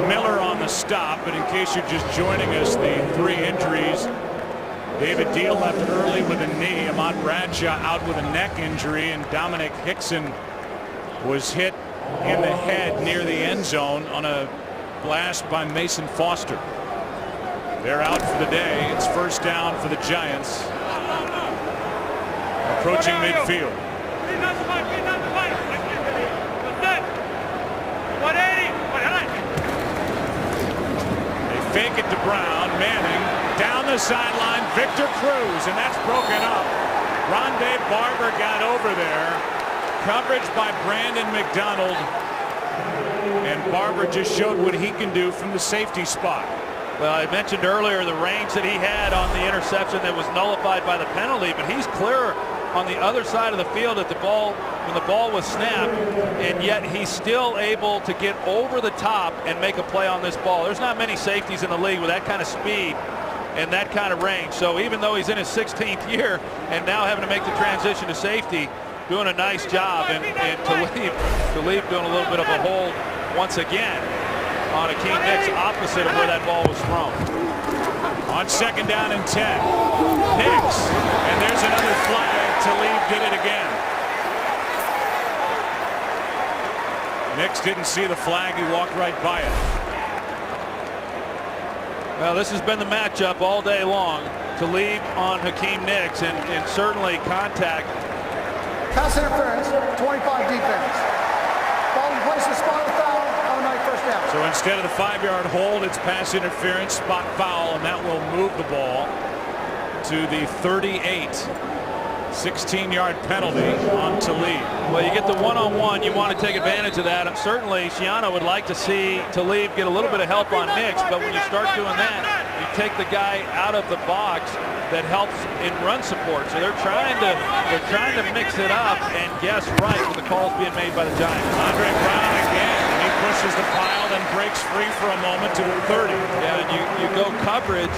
Speaker 2: Miller on the stop, but in case you're just joining us, the 3 injuries. David Deal left early with a knee. Ahmad Bradshaw out with a neck injury, and Dominic Hickson was hit in the head near the end zone on a blast by Mason Foster. They're out for the day. It's first down for the Giants. Approaching midfield. They fake it to Brown. Manning down the sideline. Victor Cruz, and that's broken up. Rondé Barber got over there. Coverage by Brandon McDonald. And Barber just showed what he can do from the safety spot.
Speaker 4: Well, I mentioned earlier the range that he had on the interception that was nullified by the penalty, but he's clear on the other side of the field at the ball when the ball was snapped, and yet he's still able to get over the top and make a play on this ball. There's not many safeties in the league with that kind of speed and that kind of range. So even though he's in his 16th year and now having to make the transition to safety, doing a nice job, and Talib doing a little bit of a hold once again on Akeem Nicks, opposite of where that ball was thrown.
Speaker 2: On second down and 10, Nicks, and there's another flag. Talib did it again. Nix didn't see the flag. He walked right by it.
Speaker 4: Well, this has been the matchup all day long. Talib on Hakeem Nicks, and certainly contact.
Speaker 6: Pass interference, 25 defense. Ball in place, a spot foul, automatic first down.
Speaker 2: So instead of the 5-yard hold, it's pass interference, spot foul, and that will move the ball to the 38. 16-yard penalty on Talib.
Speaker 4: Well, you get the one-on-one. You want to take advantage of that. Certainly, Schiano would like to see Talib get a little bit of help on Nicks, but when you start doing that, you take the guy out of the box that helps in run support. So they're trying to mix it up and guess right with the calls being made by the Giants.
Speaker 2: Andre Brown again. He pushes the pile, then breaks free for a moment to the 30.
Speaker 4: Yeah, and you go coverage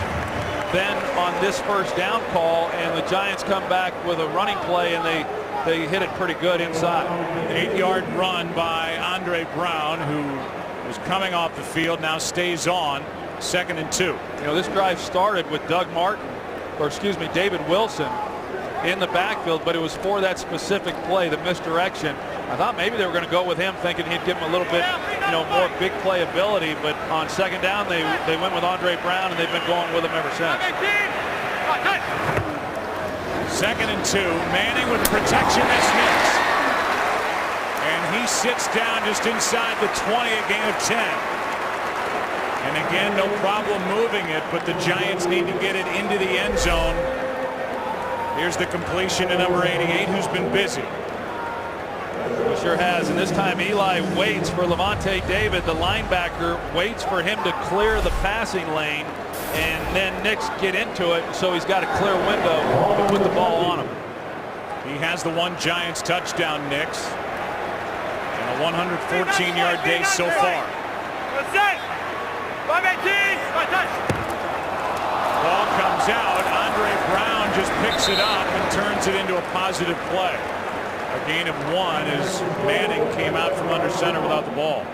Speaker 4: then on this first down call, and the Giants come back with a running play, and they hit it pretty good inside.
Speaker 2: 8-yard run by Andre Brown, who was coming off the field, now stays on. 2nd and 2.
Speaker 4: You know, this drive started with David Wilson in the backfield, but it was for that specific play, the misdirection. I thought maybe they were going to go with him, thinking he'd give him a little bit, more big play ability, but on 2nd down, they went with Andre Brown, and they've been going with him ever since.
Speaker 2: 2nd and 2. Manning with protection. That's Nicks. And he sits down just inside the 20, a gain of 10. And again, no problem moving it, but the Giants need to get it into the end zone. Here's the completion to number 88, who's been busy.
Speaker 4: He sure has, and this time Eli waits for Levante David, the linebacker, waits for him to clear the passing lane, and then Nicks get into it, so he's got a clear window to put the ball on him.
Speaker 2: He has the one Giants touchdown, Nicks, and a 114-yard day so far. Ball comes out. Andre Brown just picks it up and turns it into a positive play. A gain of 1 as Manning came out from under center without the ball.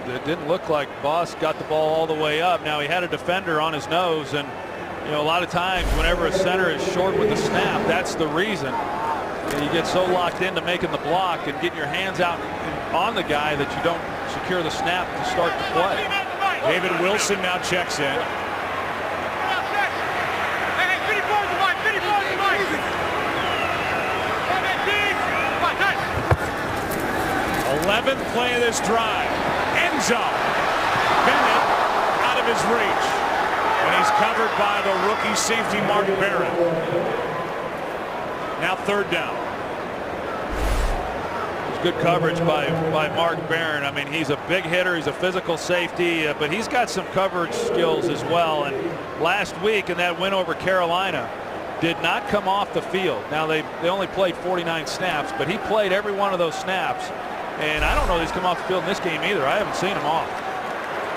Speaker 4: It didn't look like Boss got the ball all the way up. Now he had a defender on his nose, and a lot of times whenever a center is short with the snap, that's the reason. You get so locked into making the block and getting your hands out on the guy that you don't secure the snap to start the play.
Speaker 2: David Wilson now checks in. 11th play of this drive. End zone. Bennett out of his reach. And he's covered by the rookie safety Mark Barron. Now 3rd down.
Speaker 4: It's good coverage by Mark Barron. I mean, he's a big hitter. He's a physical safety, but he's got some coverage skills as well. And last week in that win over Carolina, did not come off the field. Now they only played 49 snaps, but he played every one of those snaps. And I don't know that he's come off the field in this game either. I haven't seen him off.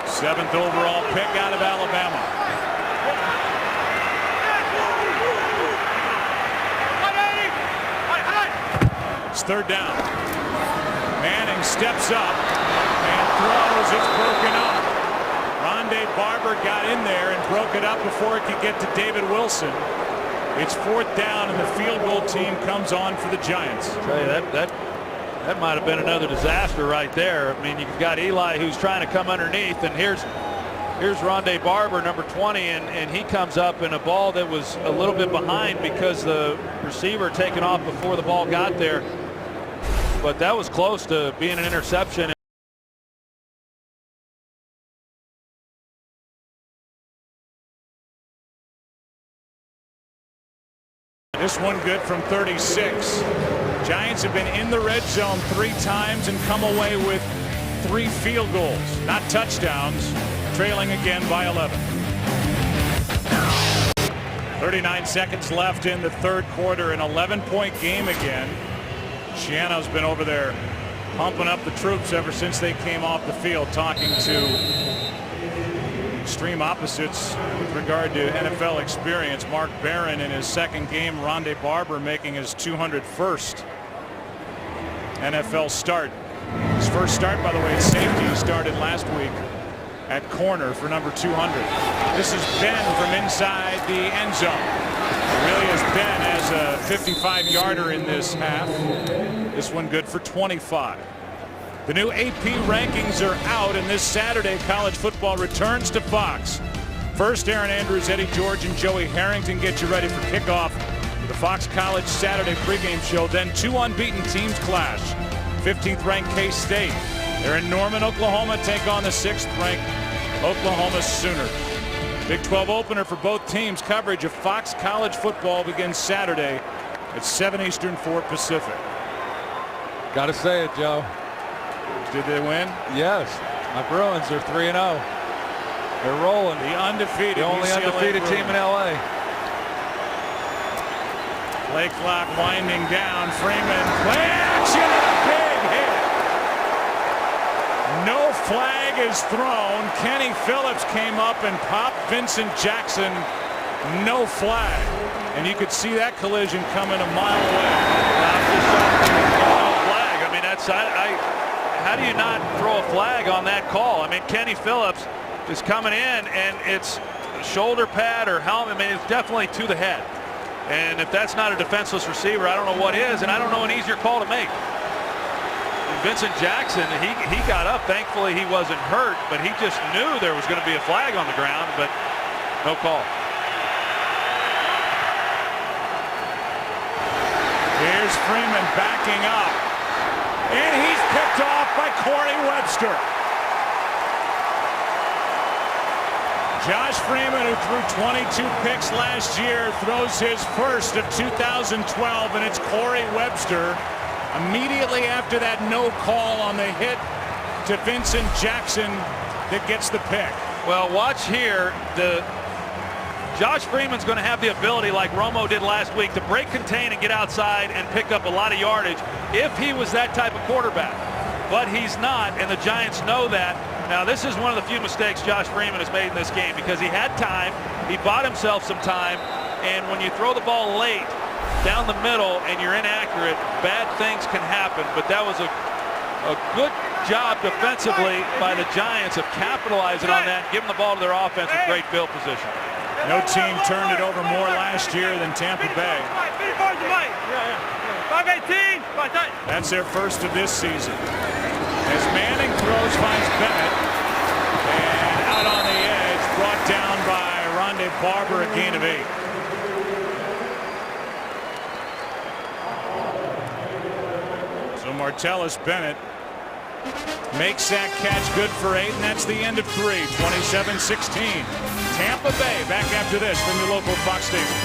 Speaker 2: 7th overall pick out of Alabama. It's 3rd down. Manning steps up and throws. It's broken up. Rondé Barber got in there and broke it up before it could get to David Wilson. It's 4th down, and the field goal team comes on for the Giants.
Speaker 4: I'll tell you, that might have been another disaster right there. I mean, you've got Eli who's trying to come underneath, and here's Rondé Barber, number 20, and he comes up in a ball that was a little bit behind because the receiver taken off before the ball got there. But that was close to being an interception.
Speaker 2: This one good from 36. Giants have been in the red zone 3 times and come away with 3 field goals, not touchdowns, trailing again by 11. 39 seconds left in the 3rd quarter, an 11-point game again. Schiano's been over there pumping up the troops ever since they came off the field, talking to extreme opposites with regard to NFL experience. Mark Barron in his 2nd game, Rondé Barber making his 201st NFL start. His first start, by the way, at safety. He started last week at corner for number 200. This is Ben from inside the end zone. really has been as a 55-yarder in this half. This one good for 25. The new AP rankings are out, and this Saturday college football returns to Fox. First, Aaron Andrews, Eddie George, and Joey Harrington get you ready for kickoff with the Fox College Saturday pregame show. Then 2 unbeaten teams clash. 15th ranked K-State. They're in Norman, Oklahoma, take on the 6th ranked Oklahoma Sooners. Big 12 opener for both teams. Coverage of Fox College football begins Saturday at 7 Eastern, 4 Pacific.
Speaker 4: Got to say it, Joe.
Speaker 2: Did they win?
Speaker 4: Yes. My Bruins are 3-0. They're rolling.
Speaker 2: The undefeated.
Speaker 4: The only
Speaker 2: UCLA
Speaker 4: undefeated team in LA.
Speaker 2: Play clock winding down. Freeman. Play action and a big hit. No flag is thrown. Kenny Phillips came up and popped Vincent Jackson. No flag. And you could see that collision coming a mile away.
Speaker 4: No flag. I mean, that's how do you not throw a flag on that call? I mean, Kenny Phillips is coming in, and it's shoulder pad or helmet. I mean, it's definitely to the head. And if that's not a defenseless receiver, I don't know what is, and I don't know an easier call to make. Vincent Jackson, he got up. Thankfully, he wasn't hurt, but he just knew there was going to be a flag on the ground, but no call.
Speaker 2: Here's Freeman backing up, and he's picked off by Corey Webster. Josh Freeman, who threw 22 picks last year, throws his first of 2012, and it's Corey Webster. Immediately after that no call on the hit to Vincent Jackson that gets the pick.
Speaker 4: Well, watch here. Josh Freeman's going to have the ability, like Romo did last week, to break, contain, and get outside and pick up a lot of yardage if he was that type of quarterback. But he's not, and the Giants know that. Now, this is one of the few mistakes Josh Freeman has made in this game because he had time. He bought himself some time, and when you throw the ball late down the middle and you're inaccurate, bad things can happen. But that was a good job defensively by the Giants of capitalizing on that, giving the ball to their offense with great field position.
Speaker 2: No team turned it over more last year than Tampa Bay. That's their first of this season. As Manning throws, finds Bennett, and out on the edge, brought down by Rondé Barber, a gain of 8. So Martellus Bennett makes that catch, good for 8, and that's the end of 3. 27-16. Tampa Bay back after this from your local Fox station.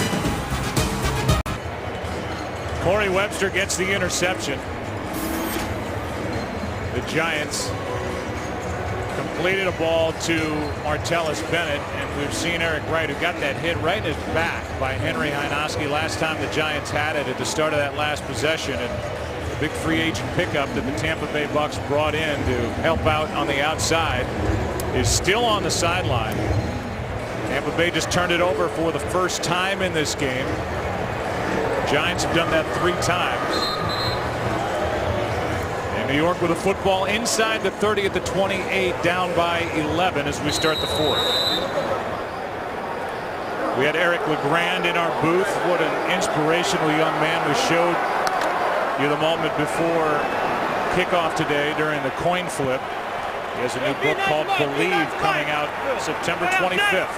Speaker 2: Corey Webster gets the interception. The Giants completed a ball to Martellus Bennett, and we've seen Eric Wright, who got that hit right in his back by Henry Hynoski last time the Giants had it at the start of that last possession. And the big free agent pickup that the Tampa Bay Bucs brought in to help out on the outside is still on the sideline. Tampa Bay just turned it over for the first time in this game. Giants have done that 3 times. New York with a football inside the 30 at the 28, down by 11 as we start the 4th. We had Eric LeGrand in our booth. What an inspirational young man. We showed you the moment before kickoff today during the coin flip. He has a new book called Believe coming out September 25th.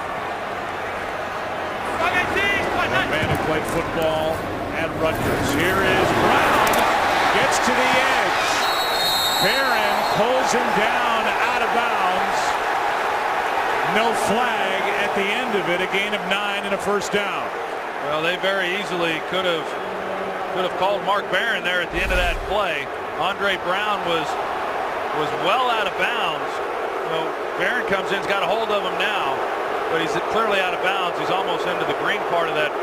Speaker 2: A man who played football at Rutgers. Here is Brown. Gets to the edge. Barron pulls him down out of bounds. No flag at the end of it. A gain of 9 and a first down.
Speaker 4: Well, they very easily could have called Mark Barron there at the end of that play. Andre Brown was well out of bounds. So Barron comes in, he's got a hold of him now, but he's clearly out of bounds. He's almost into the green part of that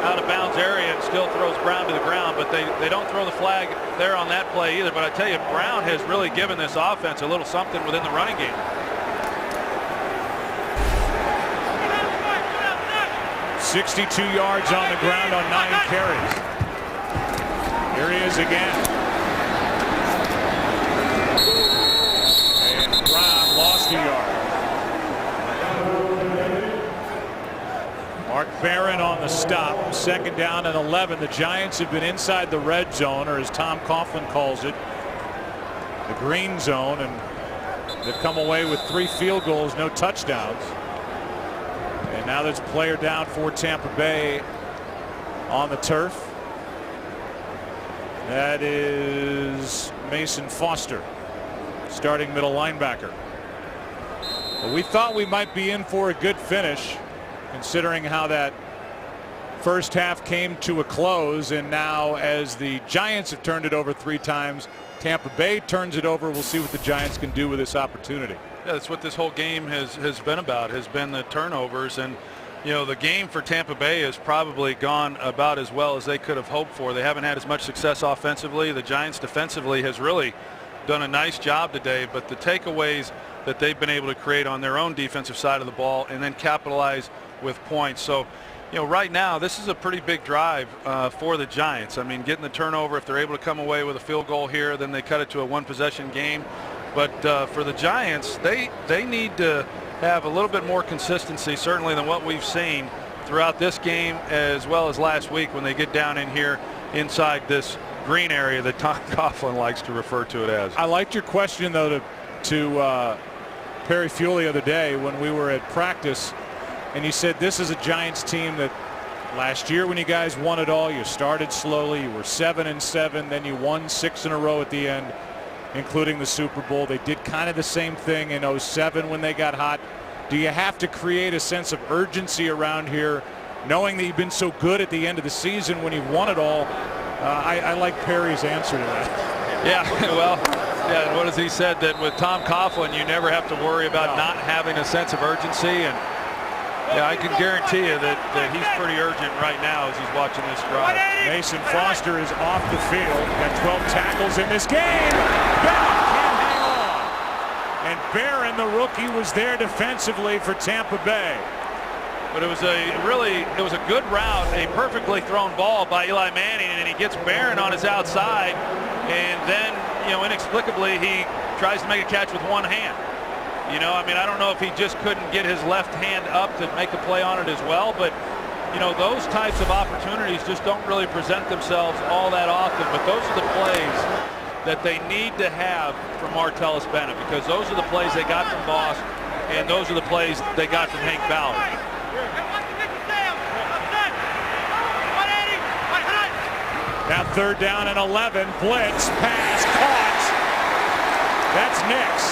Speaker 4: out of bounds area and still throws Brown to the ground, but they don't throw the flag there on that play either. But I tell you, Brown has really given this offense a little something within the running game.
Speaker 2: .62 yards on the ground on 9 carries. Here he is again. And Brown lost a yard. Mark Barron on the stop. 2nd down and 11. The Giants have been inside the red zone, or as Tom Coughlin calls it, the green zone, and they've come away with 3 field goals, no touchdowns. And now there's a player down for Tampa Bay on the turf. That is Mason Foster, starting middle linebacker. Well, we thought we might be in for a good finish, considering how that first half came to a close, and now as the Giants have turned it over 3 times, Tampa Bay turns it over. We'll see what the Giants can do with this opportunity.
Speaker 4: Yeah, that's what this whole game has been about, has been the turnovers. And you know, the game for Tampa Bay has probably gone about as well as they could have hoped for. They haven't had as much success offensively. The Giants defensively has really done a nice job today, but the takeaways that they've been able to create on their own defensive side of the ball and then capitalize with points. So, you know, right now this is a pretty big drive for the Giants. I mean, getting the turnover, if they're able to come away with a field goal here, then they cut it to a 1-possession game. But for the Giants, they need to have a little bit more consistency, certainly, than what we've seen throughout this game as well as last week when they get down in here inside this green area that Tom Coughlin likes to refer to it as.
Speaker 2: I liked your question, though, to Perry Fuel the other day when we were at practice, and you said this is a Giants team that last year when you guys won it all, you started slowly, you were 7-7, then you won 6 in a row at the end, including the Super Bowl. They did kind of the same thing in 07 when they got hot. Do you have to create a sense of urgency around here, knowing that you've been so good at the end of the season when you've won it all? I like Perry's answer to that.
Speaker 4: Yeah, well, yeah, and what has he said? That with Tom Coughlin, you never have to worry about not having a sense of urgency. And yeah, I can guarantee you that he's pretty urgent right now as he's watching this drive.
Speaker 2: Mason Foster is off the field. Got 12 tackles in this game. Bennett can't hang on. And Barron, the rookie, was there defensively for Tampa Bay.
Speaker 4: But it was a good route, a perfectly thrown ball by Eli Manning, and he gets Barron on his outside, and then, you know, inexplicably he tries to make a catch with one hand. You know, I mean, I don't know if he just couldn't get his left hand up to make a play on it as well, but you know, those types of opportunities just don't really present themselves all that often. But those are the plays that they need to have from Martellus Bennett, because those are the plays they got from Boss, and those are the plays they got from Hank Ballard.
Speaker 2: Now 3rd down and 11. Blitz, pass, caught. That's Nix.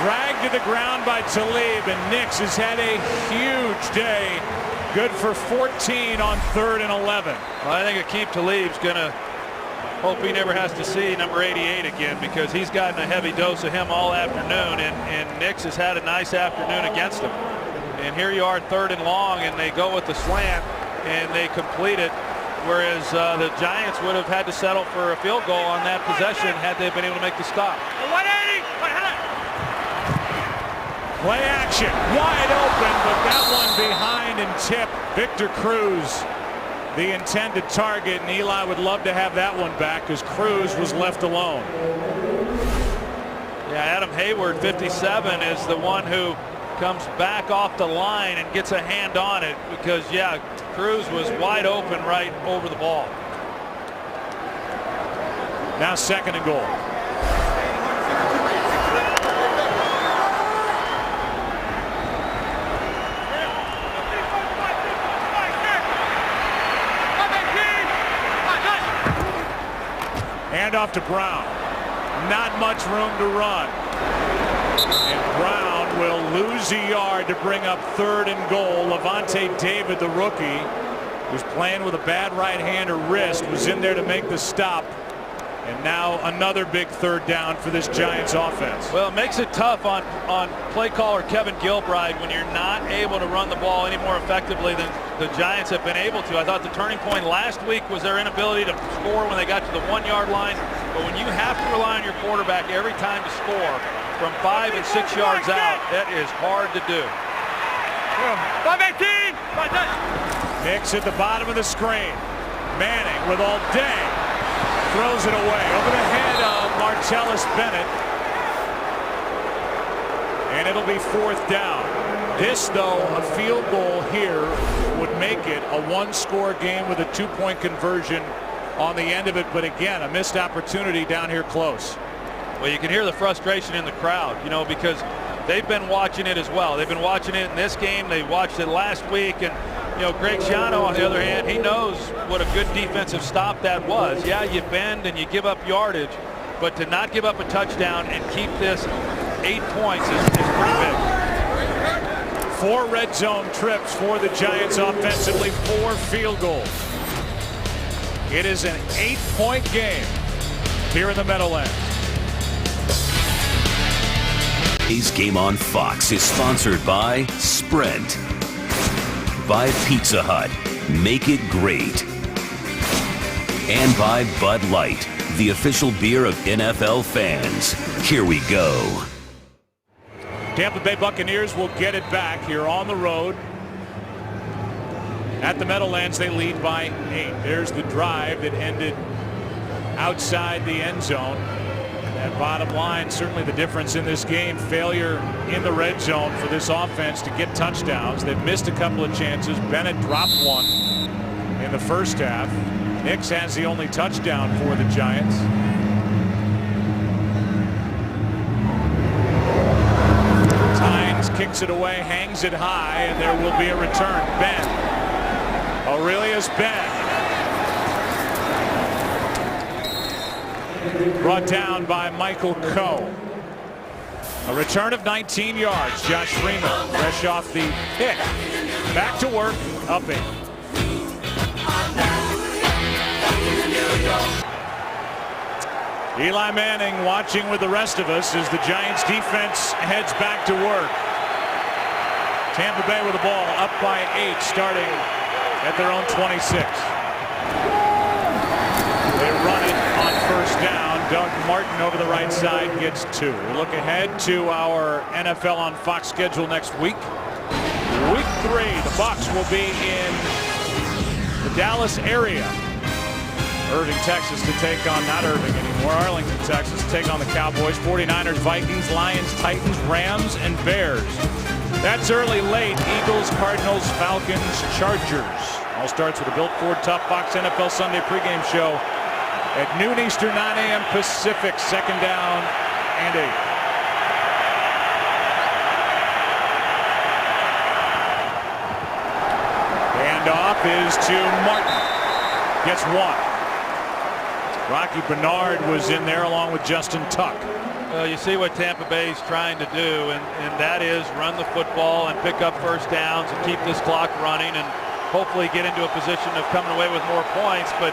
Speaker 2: Dragged to the ground by Talib, and Nix has had a huge day. Good for 14 on 3rd and 11.
Speaker 4: Well, I think Aqib Talib's going to hope he never has to see number 88 again, because he's gotten a heavy dose of him all afternoon, and Nix has had a nice afternoon against him. And here you are, 3rd and long, and they go with the slant, and they complete it. Whereas the Giants would have had to settle for a field goal on that possession had they been able to make the stop.
Speaker 7: 180.
Speaker 2: Play action, wide open, but that one behind and tipped. Victor Cruz, the intended target, and Eli would love to have that one back because Cruz was left alone.
Speaker 4: Yeah, Adam Hayward, 57, is the one who comes back off the line and gets a hand on it, because, yeah, Cruz was wide open right over the ball.
Speaker 2: Now 2nd and goal. Hand off to Brown. Not much room to run. And Brown will lose a yard to bring up 3rd and goal. Levante David, the rookie, who's playing with a bad right-hander wrist, was in there to make the stop. And now another big 3rd down for this Giants offense.
Speaker 4: Well, it makes it tough on play caller Kevin Gilbride when you're not able to run the ball any more effectively than the Giants have been able to. I thought the turning point last week was their inability to score when they got to the 1-yard line. But when you have to rely on your quarterback every time to score from 5 and 6 yards out, that is hard to do.
Speaker 7: 518.
Speaker 2: Nix at the bottom of the screen. Manning with all day. Throws it away over the head of Martellus Bennett. And it'll be 4th down. This, though, a field goal here would make it a one-score game with a 2-point conversion on the end of it. But again, a missed opportunity down here close.
Speaker 4: Well, you can hear the frustration in the crowd, because they've been watching it as well. They've been watching it in this game. They watched it last week. And, Greg Schiano, on the other hand, he knows what a good defensive stop that was. Yeah, you bend and you give up yardage, but to not give up a touchdown and keep this 8 points is pretty big.
Speaker 2: 4 red zone trips for the Giants offensively, 4 field goals. It is an 8-point game here in the Meadowlands.
Speaker 1: Today's Game on Fox is sponsored by Sprint, by Pizza Hut, make it great, and by Bud Light, the official beer of NFL fans. Here we go.
Speaker 2: Tampa Bay Buccaneers will get it back here on the road. At the Meadowlands, they lead by 8. There's the drive that ended outside the end zone. And bottom line, certainly the difference in this game, failure in the red zone for this offense to get touchdowns. They've missed a couple of chances. Bennett dropped one in the first half. Nix has the only touchdown for the Giants. Kicks it away, hangs it high, and there will be a return. Ben. Aurelius Ben. Brought down by Michael Coe. A return of 19 yards. Josh Freeman, fresh off the pick. Back to work, up 8. Eli Manning watching with the rest of us as the Giants defense heads back to work. Tampa Bay with the ball up by 8, starting at their own 26. They run it on first down. Doug Martin over the right side gets 2. We look ahead to our NFL on Fox schedule next week. Week 3, the Bucs will be in the Dallas area. Irving, Texas to take on, not Irving anymore, Arlington, Texas to take on the Cowboys, 49ers, Vikings, Lions, Titans, Rams, and Bears. That's early, late. Eagles, Cardinals, Falcons, Chargers. All starts with a Built Ford Tough Box NFL Sunday pregame show at noon Eastern, 9 a.m. Pacific. Second down and 8. Handoff is to Martin. Gets 1. Rocky Bernard was in there along with Justin Tuck.
Speaker 4: Well, you see what Tampa Bay's trying to do, and that is run the football and pick up first downs and keep this clock running and hopefully get into a position of coming away with more points. But,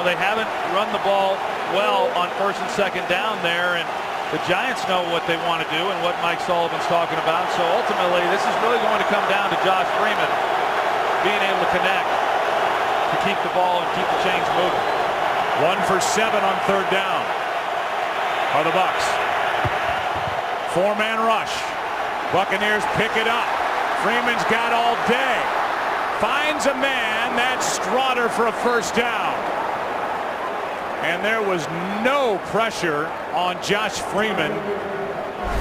Speaker 4: they haven't run the ball well on first and second down there, and the Giants know what they want to do and what Mike Sullivan's talking about. So ultimately, this is really going to come down to Josh Freeman being able to connect to keep the ball and keep the chains moving.
Speaker 2: 1 for 7 on third down are the Bucs. 4-man rush. Buccaneers pick it up. Freeman's got all day. Finds a man. That's Strotter for a first down. And there was no pressure on Josh Freeman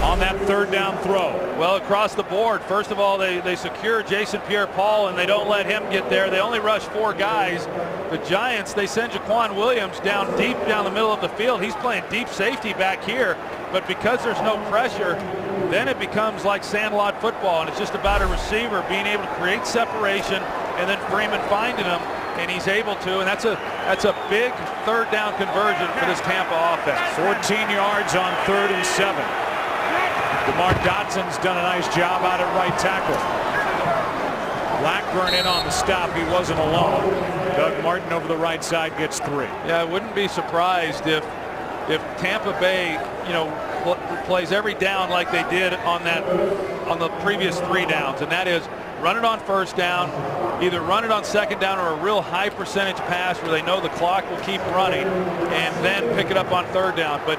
Speaker 2: on that third down throw.
Speaker 4: Well, across the board, first of all, they secure Jason Pierre-Paul and they don't let him get there. They only rush 4 guys. The Giants, they send Jaquan Williams down deep down the middle of the field. He's playing deep safety back here, but because there's no pressure, then it becomes like sandlot football, and it's just about a receiver being able to create separation and then Freeman finding him, and he's able to, and that's a big third down conversion for this Tampa offense.
Speaker 2: 14 yards on 3rd and 7. DeMar Dotson's done a nice job out at right tackle. Blackburn in on the stop. He wasn't alone. Doug Martin over the right side gets 3.
Speaker 4: Yeah, I wouldn't be surprised if Tampa Bay, plays every down like they did on the previous 3 downs, and that is run it on first down, either run it on second down or a real high percentage pass where they know the clock will keep running, and then pick it up on third down. But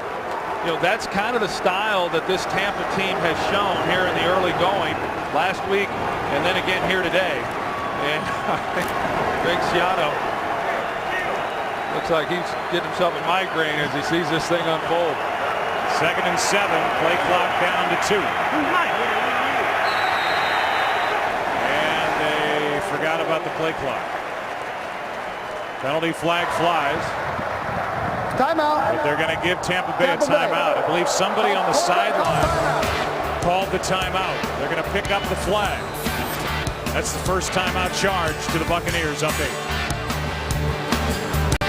Speaker 4: that's kind of the style that this Tampa team has shown here in the early going last week and then again here today. And Greg Schiano looks like he's getting himself a migraine as he sees this thing unfold.
Speaker 2: 2nd and 7, play clock down to 2. out the play clock. Penalty flag flies.
Speaker 6: Timeout.
Speaker 2: But they're going to give Tampa Bay a timeout. I believe somebody on the sideline called the timeout. They're going to pick up the flag. That's the first timeout charge to the Buccaneers up 8.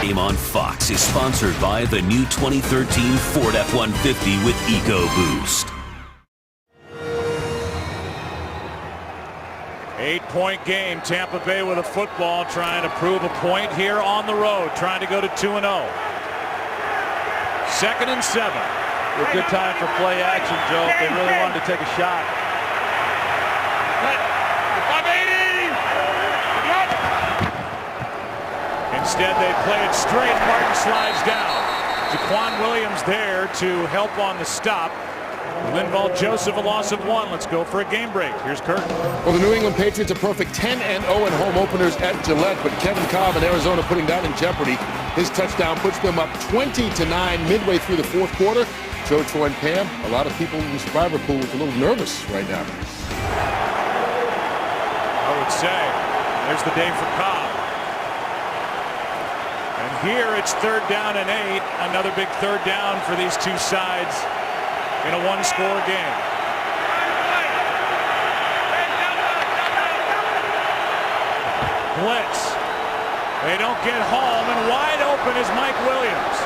Speaker 1: Game on Fox is sponsored by the new 2013 Ford F-150 with EcoBoost.
Speaker 2: 8-point game. Tampa Bay with a football, trying to prove a point here on the road, trying to go to 2-0. 2nd and 7.
Speaker 4: A good time for play action, Joe. If they really wanted to take a shot.
Speaker 2: Instead, they play it straight. Martin slides down. Jaquan Williams there to help on the stop. Linval Joseph, a loss of 1. Let's go for a game break. Here's Kurt.
Speaker 5: Well, the New England Patriots a perfect 10-0 in home openers at Gillette, but Kevin Cobb in Arizona putting that in jeopardy. His touchdown puts them up 20-9 midway through the fourth quarter. Joe, Troy, and Pam, a lot of people in the survivor pool are a little nervous right now.
Speaker 2: I would say there's the day for Cobb. And here it's 3rd down and 8. Another big 3rd down for these two sides in a one-score game. Blitz. They don't get home, and wide open is Mike Williams.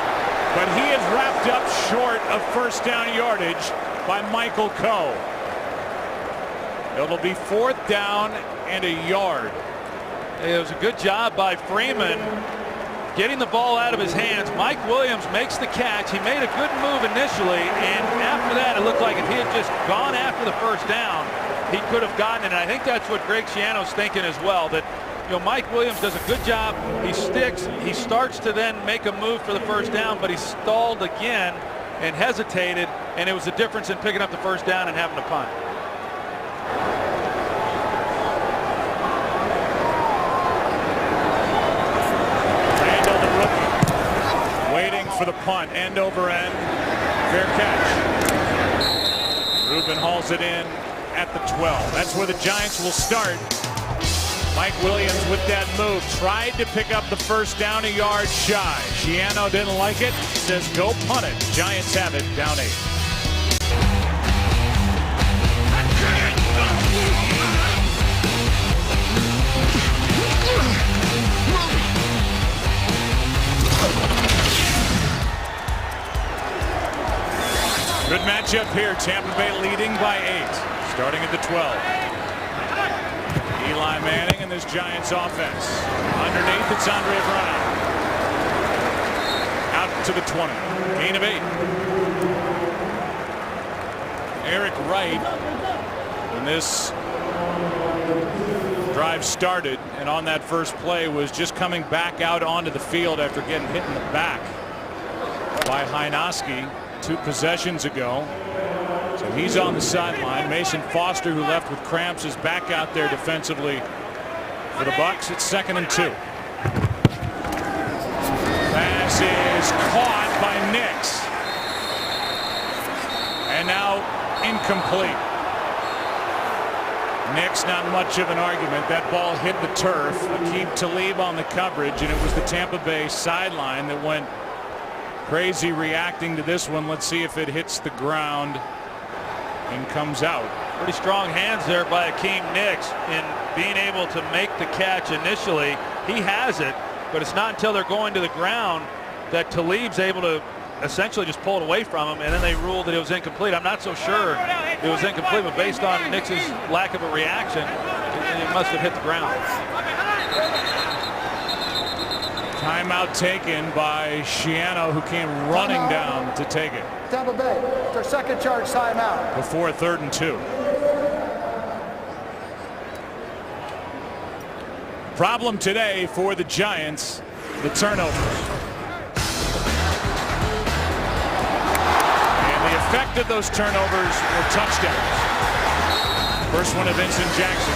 Speaker 2: But he is wrapped up short of first down yardage by Michael Coe. It'll be 4th down and a yard.
Speaker 4: It was a good job by Freeman getting the ball out of his hands. Mike Williams makes the catch. He made a good move initially, and after that, it looked like if he had just gone after the first down, he could have gotten it. And I think that's what Greg Schiano's thinking as well, that Mike Williams does a good job. He sticks. He starts to then make a move for the first down, but he stalled again and hesitated, and it was the difference in picking up the first down and having to punt.
Speaker 2: For the punt, end over end, fair catch. Reuben hauls it in at the 12. That's where the Giants will start. Mike Williams with that move tried to pick up the first down, a yard shy. Schiano didn't like it, says go punt it. Giants have it, down 8. Good matchup here. Tampa Bay leading by 8. Starting at the 12. Eli Manning and this Giants offense. Underneath, it's Andre Brown. Out to the 20. Gain of 8. Eric Wright, when this drive started and on that first play, was just coming back out onto the field after getting hit in the back by Hynoski 2 possessions ago. So he's on the sideline. Mason Foster, who left with cramps, is back out there defensively for the Bucs. It's 2nd and 2. Pass is caught by Nix. And now incomplete. Nix, not much of an argument. That ball hit the turf. Aqib Talib on the coverage, and it was the Tampa Bay sideline that went crazy reacting to this one. Let's see if it hits the ground and comes out.
Speaker 4: Pretty strong hands there by Aqib Nix in being able to make the catch initially. He has it, but it's not until they're going to the ground that Talib's able to essentially just pull it away from him, and then they ruled that it was incomplete. I'm not so sure it was incomplete, but based on Nix's lack of a reaction, it must have hit the ground.
Speaker 2: Timeout taken by Schiano, who came running down to take it.
Speaker 6: Tampa Bay, their second charge timeout.
Speaker 2: Before 3rd and 2. Problem today for the Giants, the turnovers. And the effect of those turnovers were touchdowns. First one to Vincent Jackson.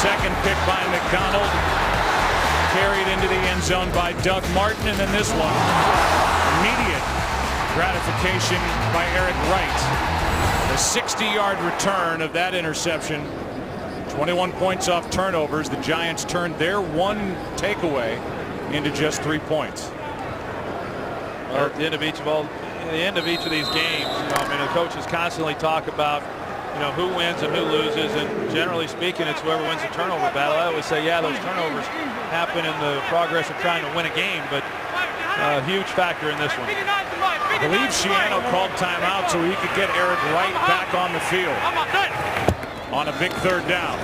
Speaker 2: Second pick by McDonald. Carried into the end zone by Doug Martin, and then this one, immediate gratification by Eric Wright. The 60-yard return of that interception 21 points off turnovers. The Giants turned their one takeaway into just 3 points.
Speaker 4: Well, at the end of each of these games, I mean, the coaches constantly talk about, who wins and who loses, and generally speaking, it's whoever wins the turnover battle. I always say, yeah, those turnovers happen in the progress of trying to win a game, but a huge factor in this one.
Speaker 2: I believe Shiano called timeout so he could get Eric Wright back on the field on a big third down.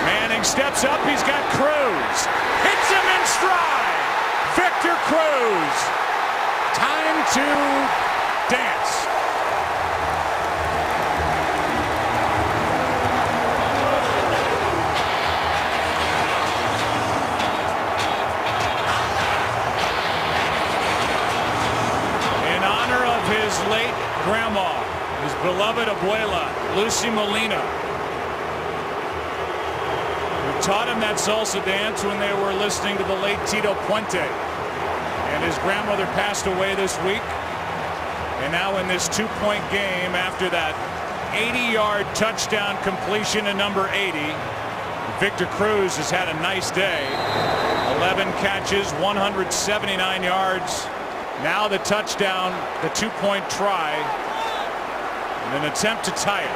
Speaker 2: Manning steps up. He's got Cruz. Hits him in stride. Victor Cruz. Time to dance. His late grandma, his beloved abuela, Lucy Molina, who taught him that salsa dance when they were listening to the late Tito Puente. And his grandmother passed away this week. And now in this 2-point game, after that 80-yard touchdown completion to number 80, Victor Cruz has had a nice day. 11 catches, 179 yards. Now the touchdown, the 2-point try, and an attempt to tie it.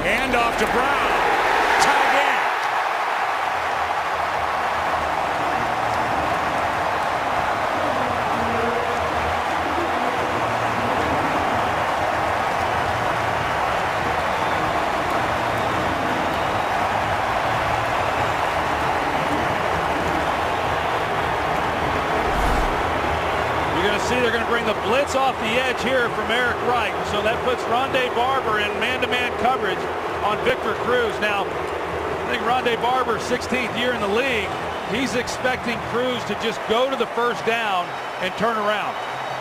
Speaker 2: Hand off to Brown. Tie game.
Speaker 4: They're going to bring the blitz off the edge here from Eric Wright. So that puts Rondé Barber in man-to-man coverage on Victor Cruz. Now, I think Rondé Barber, 16th year in the league, he's expecting Cruz to just go to the first down and turn around.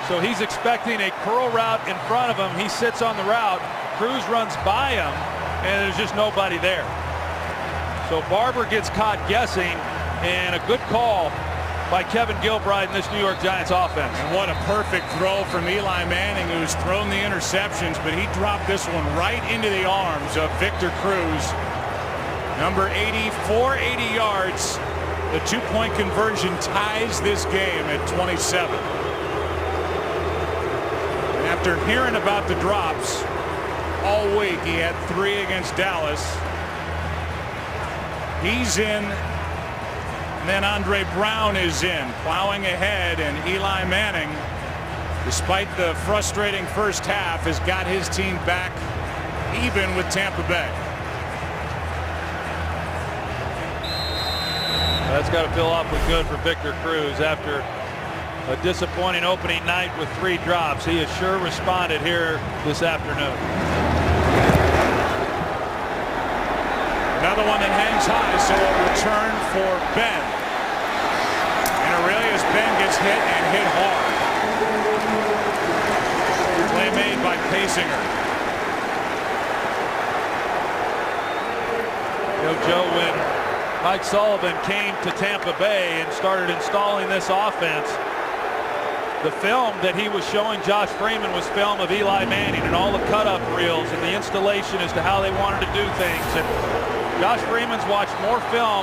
Speaker 4: So he's expecting a curl route in front of him. He sits on the route. Cruz runs by him, and there's just nobody there. So Barber gets caught guessing, and a good call by Kevin Gilbride in this New York Giants offense.
Speaker 2: And what a perfect throw from Eli Manning, who's thrown the interceptions, but he dropped this one right into the arms of Victor Cruz. Number 80, 480 yards. The 2-point conversion ties this game at 27. And after hearing about the drops all week, he had 3 against Dallas. He's in. And then Andre Brown is in, plowing ahead, and Eli Manning, despite the frustrating first half, has got his team back even with Tampa Bay.
Speaker 4: That's got to feel awfully good for Victor Cruz after a disappointing opening night with 3 drops. He has sure responded here this afternoon.
Speaker 2: Another one that hangs high, so a return for Ben. And Aurelius Ben gets hit and hit hard. Play made by Paysinger.
Speaker 4: Joe, when Mike Sullivan came to Tampa Bay and started installing this offense, the film that he was showing Josh Freeman was film of Eli Manning and all the cut-up reels and the installation as to how they wanted to do things. And Josh Freeman's watched more film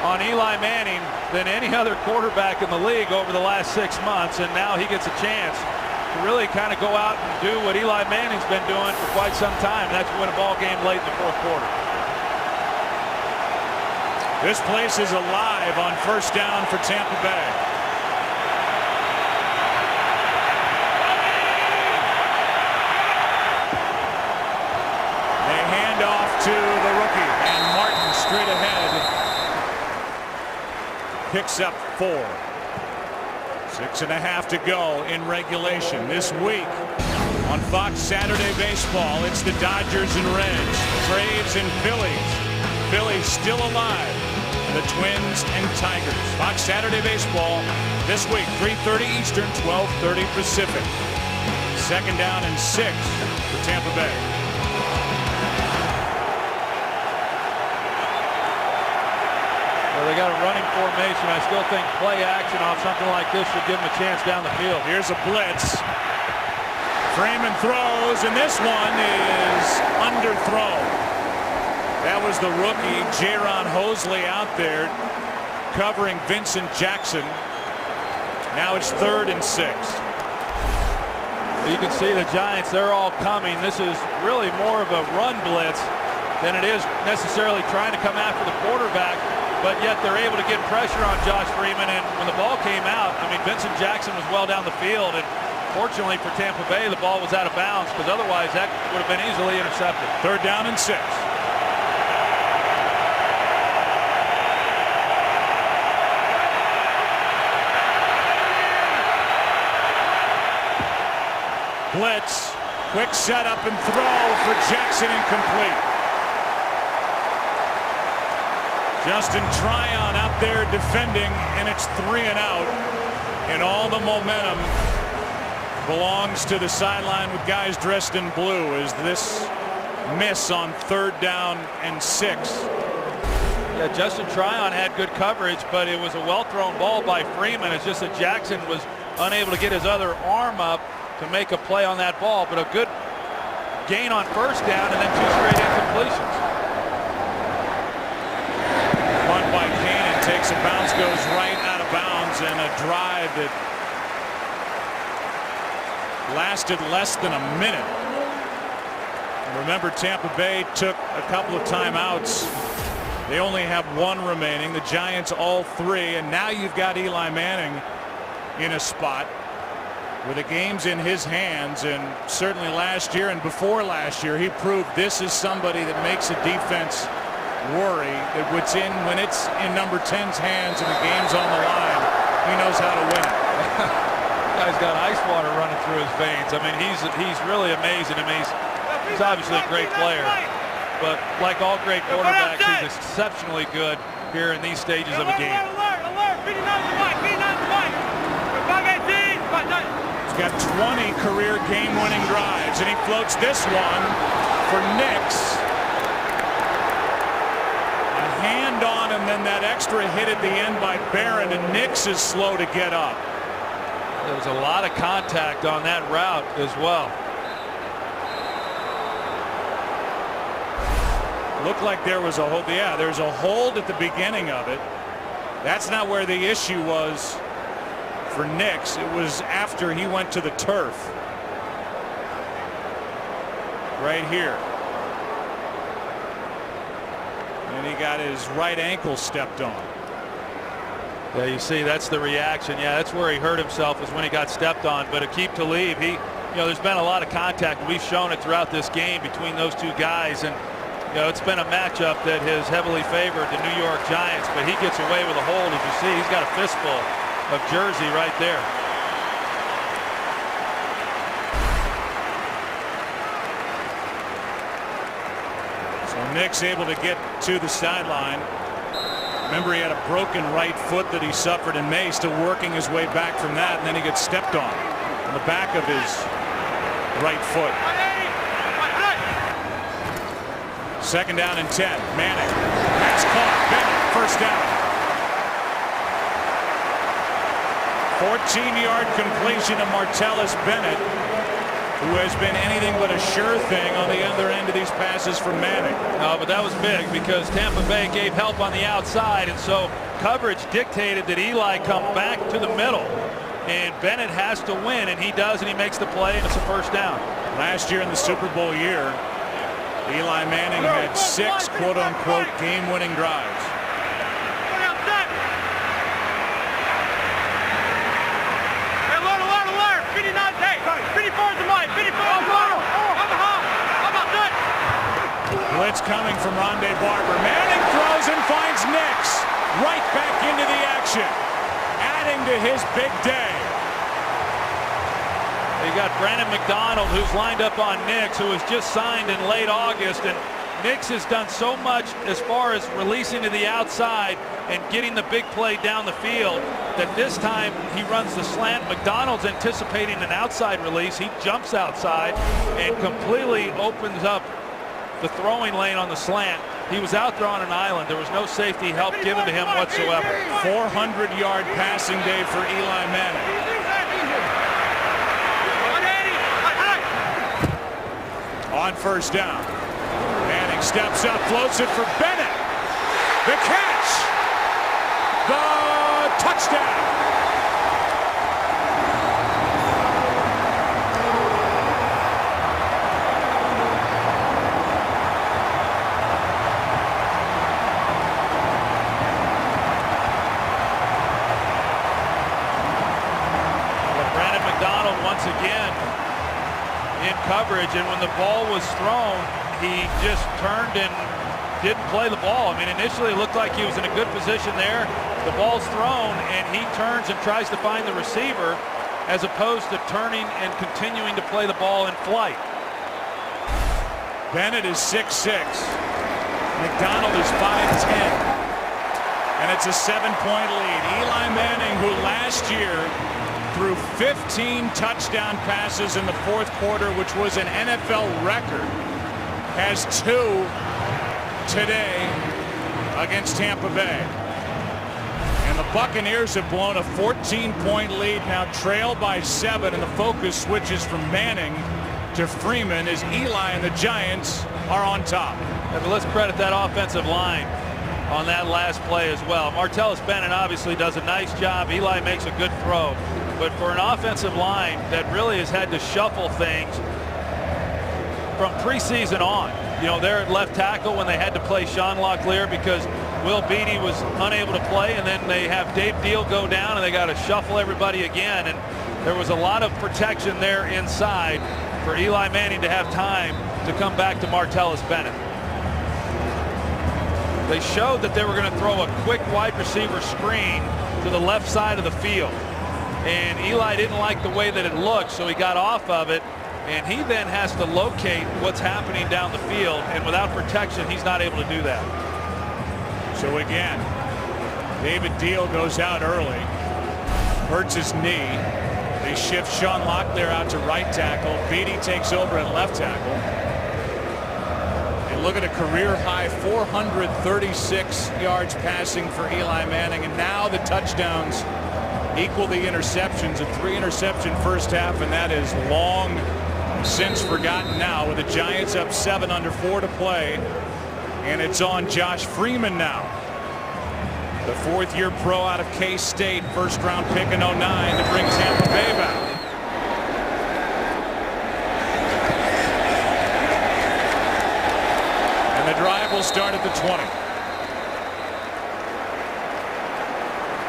Speaker 4: on Eli Manning than any other quarterback in the league over the last 6 months, and now he gets a chance to really kind of go out and do what Eli Manning's been doing for quite some time. That's win a ball game late in the 4th quarter.
Speaker 2: This place is alive on first down for Tampa Bay. They hand off to the rookie, and Martin straight ahead picks up 4. 6.5 to go in regulation. This week on Fox Saturday Baseball, it's the Dodgers and Reds, Braves and Phillies. Phillies still alive, and the Twins and Tigers. Fox Saturday Baseball this week, 3:30 Eastern, 12:30 Pacific. 2nd down and 6 for Tampa Bay.
Speaker 4: So they got a running formation. I still think play action off something like this should give them a chance down the field.
Speaker 2: Here's a blitz. Freeman throws, and this one is underthrown. That was the rookie, Jaron Hosley, out there covering Vincent Jackson. Now it's 3rd and 6.
Speaker 4: You can see the Giants, they're all coming. This is really more of a run blitz than it is necessarily trying to come after the quarterback, but yet they're able to get pressure on Josh Freeman. And when the ball came out, I mean, Vincent Jackson was well down the field, and fortunately for Tampa Bay, the ball was out of bounds, because otherwise that would have been easily intercepted.
Speaker 2: 3rd down and 6. Blitz, quick setup and throw for Jackson, incomplete. Justin Tryon out there defending, and it's 3 and out. And all the momentum belongs to the sideline with guys dressed in blue as this miss on 3rd down and 6.
Speaker 4: Yeah, Justin Tryon had good coverage, but it was a well-thrown ball by Freeman. It's just that Jackson was unable to get his other arm up to make a play on that ball, but a good gain on 1st down and then 2 straight incompletions.
Speaker 2: Punt by Cannon takes a bounce, goes right out of bounds, and a drive that lasted less than a minute. Remember, Tampa Bay took a couple of timeouts. They only have 1 remaining. The Giants all 3, and now you've got Eli Manning in a spot where the game's in his hands. And certainly last year and before last year, he proved this is somebody that makes a defense worry. That when it's in number 10's hands and the game's on the line, he knows how to win it.
Speaker 4: Guy's got ice water running through his veins. I mean, he's really amazing. I mean, he's obviously a great player, but like all great quarterbacks, he's exceptionally good here in these stages of a game.
Speaker 2: He's got 20 career game-winning drives, and he floats this one for Nix. A hand on him, then that extra hit at the end by Barron, and Nix is slow to get up.
Speaker 4: There was a lot of contact on that route as well.
Speaker 2: Looked like there was a hold. Yeah, there's a hold at the beginning of it. That's not where the issue was for Nix. It was after he went to the turf. Right here. And he got his right ankle stepped on.
Speaker 4: Yeah, you see, that's the reaction. Yeah, that's where he hurt himself, was when he got stepped on. But Aqib Talib, there's been a lot of contact. We've shown it throughout this game between those 2 guys, and it's been a matchup that has heavily favored the New York Giants. But he gets away with a hold, as you see. He's got a fistful of jersey right there.
Speaker 2: So Nix able to get to the sideline. Remember, he had a broken right foot that he suffered in May, still working his way back from that, and then he gets stepped on the back of his right foot. 2nd down and 10. Manning. Pass caught. Bennett. 1st down. 14-yard completion to Martellus Bennett, who has been anything but a sure thing on the other end of these passes from Manning.
Speaker 4: No, but that was big because Tampa Bay gave help on the outside, and so coverage dictated that Eli come back to the middle, and Bennett has to win, and he does, and he makes the play, and it's a 1st down.
Speaker 2: Last year in the Super Bowl year, Eli Manning had 6 quote-unquote game-winning drives. Blitz coming from Rondé Barber. Manning throws and finds Nix right back into the action, adding to his big day.
Speaker 4: You got Brandon McDonald, who's lined up on Nix, who was just signed in late August, and Nix has done so much as far as releasing to the outside and getting the big play down the field that this time he runs the slant. McDonald's anticipating an outside release. He jumps outside and completely opens up the throwing lane on the slant. He was out there on an island. There was no safety help given to him whatsoever.
Speaker 2: 400-yard passing day for Eli Manning. On first down. Manning steps up, floats it for Bennett. The catch. The touchdown.
Speaker 4: Once again in coverage, and when the ball was thrown, he just turned and didn't play the ball. I mean, initially it looked like he was in a good position there. The ball's thrown and he turns and tries to find the receiver as opposed to turning and continuing to play the ball in flight.
Speaker 2: Bennett is 6'6". McDonald is 5'10". And it's a 7-point lead. Eli Manning, who last year threw 15 touchdown passes in the fourth quarter, which was an NFL record, has 2 today against Tampa Bay. And the Buccaneers have blown a 14-point lead, now trailed by 7, and the focus switches from Manning to Freeman as Eli and the Giants are on top.
Speaker 4: Yeah, but let's credit that offensive line on that last play as well. Martellus Bennett obviously does a nice job. Eli makes a good throw. But for an offensive line that really has had to shuffle things from preseason on, you know, they're at left tackle when they had to play Sean Locklear because Will Beatty was unable to play, and then they have Dave Deal go down and they got to shuffle everybody again, and there was a lot of protection there inside for Eli Manning to have time to come back to Martellus Bennett. They showed that they were going to throw a quick wide receiver screen to the left side of the field. And Eli didn't like the way that it looked, so he got off of it, and he then has to locate what's happening down the field, and without protection, he's not able to do that.
Speaker 2: So again, David Deal goes out early, hurts his knee. They shift Sean Locklear out to right tackle. Beatty takes over at left tackle. And look at a career-high 436 yards passing for Eli Manning, and now the touchdowns equal the interceptions. A 3-interception first half, and that is long since forgotten now, with the Giants up 7 under 4 to play, and it's on Josh Freeman now, the 4th-year pro out of K-State, first-round pick in 09 to bring Tampa Bay back. And the drive will start at the 20.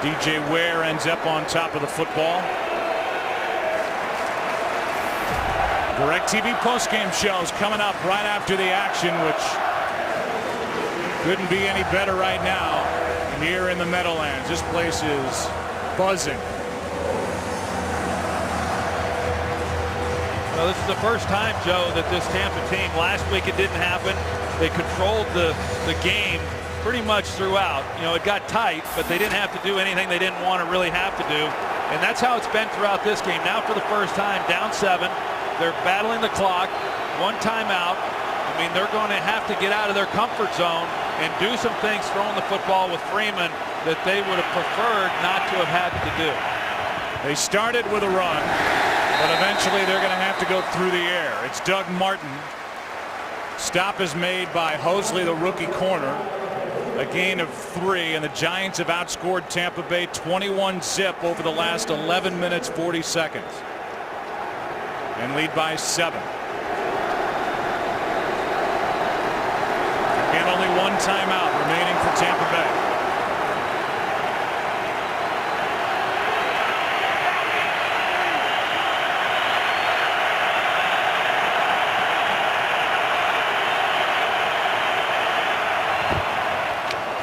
Speaker 2: DJ Ware ends up on top of the football. DirecTV postgame shows coming up right after the action, which couldn't be any better right now here in the Meadowlands. This place is buzzing.
Speaker 4: Well, this is the first time, Joe, that this Tampa team, last week it didn't happen. They controlled the game pretty much throughout. You know, it got tight, but they didn't have to do anything they didn't want to really have to do. And that's how it's been throughout this game. Now for the first time, down 7. They're battling the clock. 1 timeout. I mean, they're going to have to get out of their comfort zone and do some things throwing the football with Freeman that they would have preferred not to have had to do.
Speaker 2: They started with a run, but eventually they're going to have to go through the air. It's Doug Martin. Stop is made by Hosley, the rookie corner. A gain of 3, and the Giants have outscored Tampa Bay 21-zip over the last 11 minutes 40 seconds and lead by 7. And only 1 timeout remaining for Tampa Bay.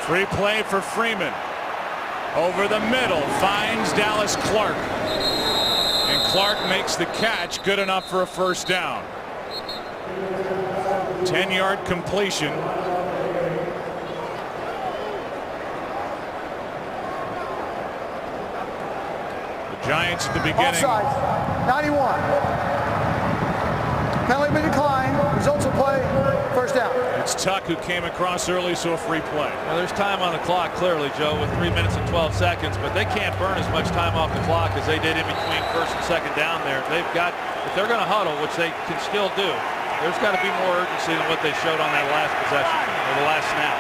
Speaker 2: Free play for Freeman. Over the middle, finds Dallas Clark. And Clark makes the catch, good enough for a first down. 10-yard completion. The Giants at the beginning.
Speaker 6: Offside, 91. Penalty been declined. Results of play, first down.
Speaker 2: It's Tuck, who came across early, so a free play.
Speaker 4: Well, there's time on the clock, clearly, Joe, with 3 minutes and 12 seconds, but they can't burn as much time off the clock as they did in between first and second down there. They've got, if they're going to huddle, which they can still do, there's got to be more urgency than what they showed on that last possession, or the last snap.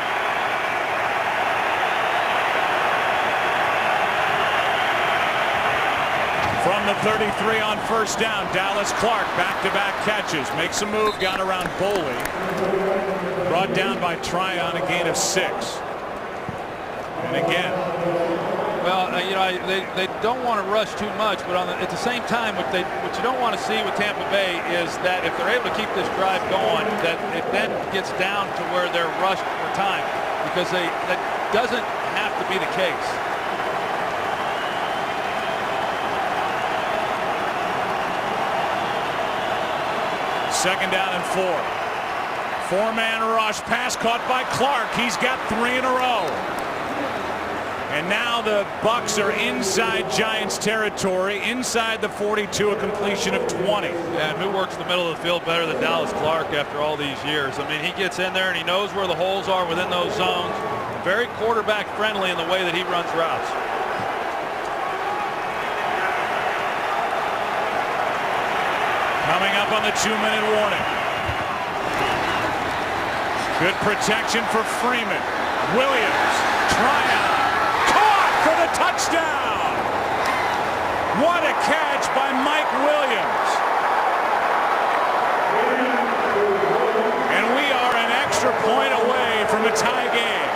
Speaker 2: From the 33 on first down, Dallas Clark, back-to-back catches, makes a move, got around Boley. Brought down by Tryon, a gain of 6. And again.
Speaker 4: Well, you know, they don't want to rush too much, but at the same time, what you don't want to see with Tampa Bay is that if they're able to keep this drive going, that it then gets down to where they're rushed for time, because that doesn't have to be the case.
Speaker 2: Second down and 4. Four-man rush, pass caught by Clark. He's got 3 in a row. And now the Bucs are inside Giants territory, inside the 42, a completion of 20.
Speaker 4: Yeah, and who works the middle of the field better than Dallas Clark after all these years? I mean, he gets in there and he knows where the holes are within those zones. Very quarterback friendly in the way that he runs routes.
Speaker 2: Coming up on the 2-minute warning. Good protection for Freeman. Williams, Tryon, caught for the touchdown. What a catch by Mike Williams. And we are an extra point away from a tie game.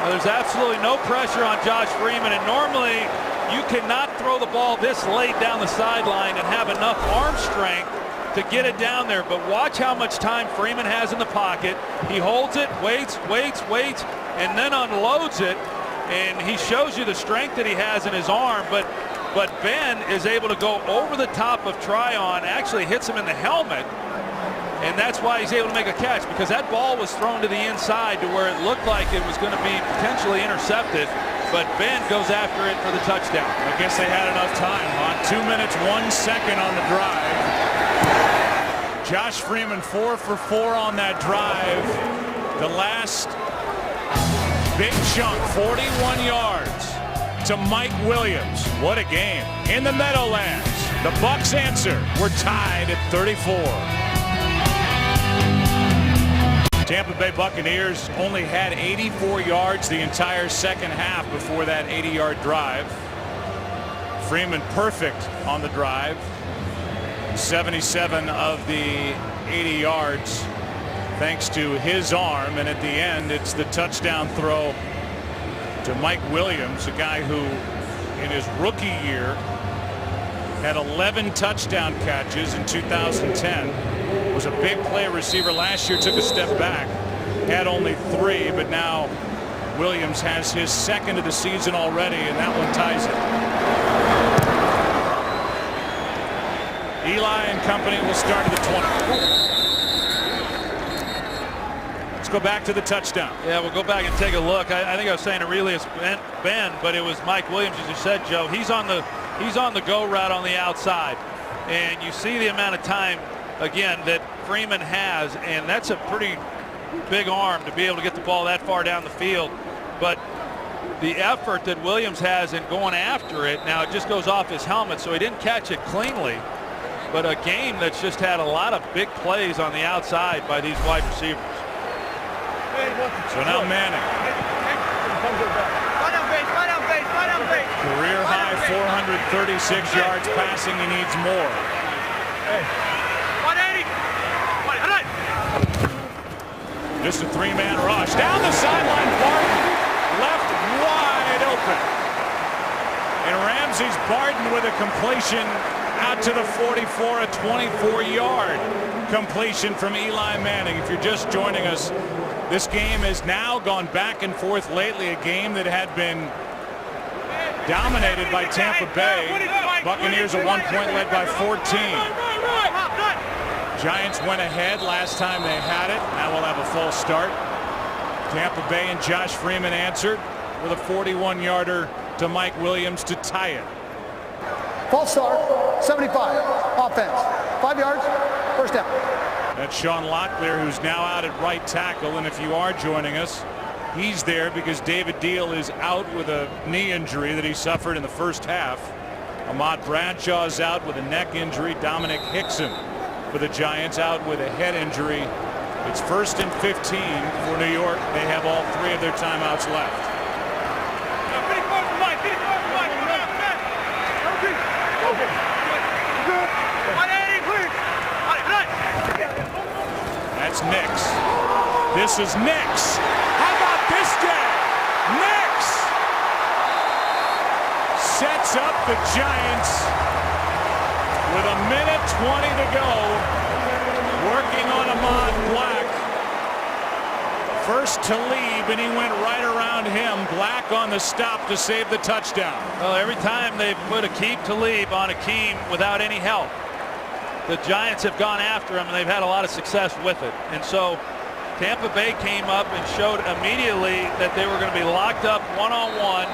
Speaker 4: Well, there's absolutely no pressure on Josh Freeman, and normally you cannot throw the ball this late down the sideline and have enough arm strength to get it down there. But watch how much time Freeman has in the pocket. He holds it, waits, and then unloads it. And he shows you the strength that he has in his arm. But Ben is able to go over the top of Tryon, actually hits him in the helmet. And that's why he's able to make a catch, because that ball was thrown to the inside to where it looked like it was going to be potentially intercepted. But Ben goes after it for the touchdown.
Speaker 2: I guess they had enough time, huh? 2 minutes, 1 second on the drive. Josh Freeman 4 for 4 on that drive. The last big chunk, 41 yards to Mike Williams. What a game. In the Meadowlands, the Bucs answer. We're tied at 34. Tampa Bay Buccaneers only had 84 yards the entire second half before that 80-yard drive. Freeman perfect on the drive. 77 of the 80 yards thanks to his arm, and at the end it's the touchdown throw to Mike Williams, a guy who in his rookie year had 11 touchdown catches in 2010. Was a big play receiver last year, took a step back, had only 3, but now Williams has his second of the season already, and that one ties it. Eli and company will start at the 20. Let's go back to the touchdown.
Speaker 4: Yeah, we'll go back and take a look. I think I was saying Aurelius Ben, but it was Mike Williams, as you said, Joe. He's on the go route on the outside, and you see the amount of time again that Freeman has, and that's a pretty big arm to be able to get the ball that far down the field. But the effort that Williams has in going after it, now it just goes off his helmet, so he didn't catch it cleanly. But a game that's just had a lot of big plays on the outside by these wide receivers.
Speaker 2: So now Manning. Career high 436 yards passing. He needs more. Just a 3-man rush. Down the sideline, Barton left wide open. And Ramsey's Barton with a completion out to the 44, a 24-yard completion from Eli Manning. If you're just joining us, this game has now gone back and forth lately, a game that had been dominated by Tampa Bay. Buccaneers at one point led by 14. Giants went ahead last time they had it. Now we'll have a false start. Tampa Bay and Josh Freeman answered with a 41-yarder to Mike Williams to tie it.
Speaker 6: False start, 75, offense. 5 yards, first down.
Speaker 2: That's Sean Locklear, who's now out at right tackle. And if you are joining us, he's there because David Deal is out with a knee injury that he suffered in the first half. Ahmad Bradshaw is out with a neck injury. Dominic Hickson for the Giants out with a head injury. It's 1st and 15 for New York. They have all 3 of their timeouts left. That's Nix. This is Nix. How about this guy? Nix sets up the Giants with 1:20 to go. Working on Ahmad Black. First Talib, and he went right around him. Black on the stop to save the touchdown.
Speaker 4: Well, every time they've put Aqib Talib on Akeem without any help, the Giants have gone after him, and they've had a lot of success with it. And so Tampa Bay came up and showed immediately that they were going to be locked up one-on-one,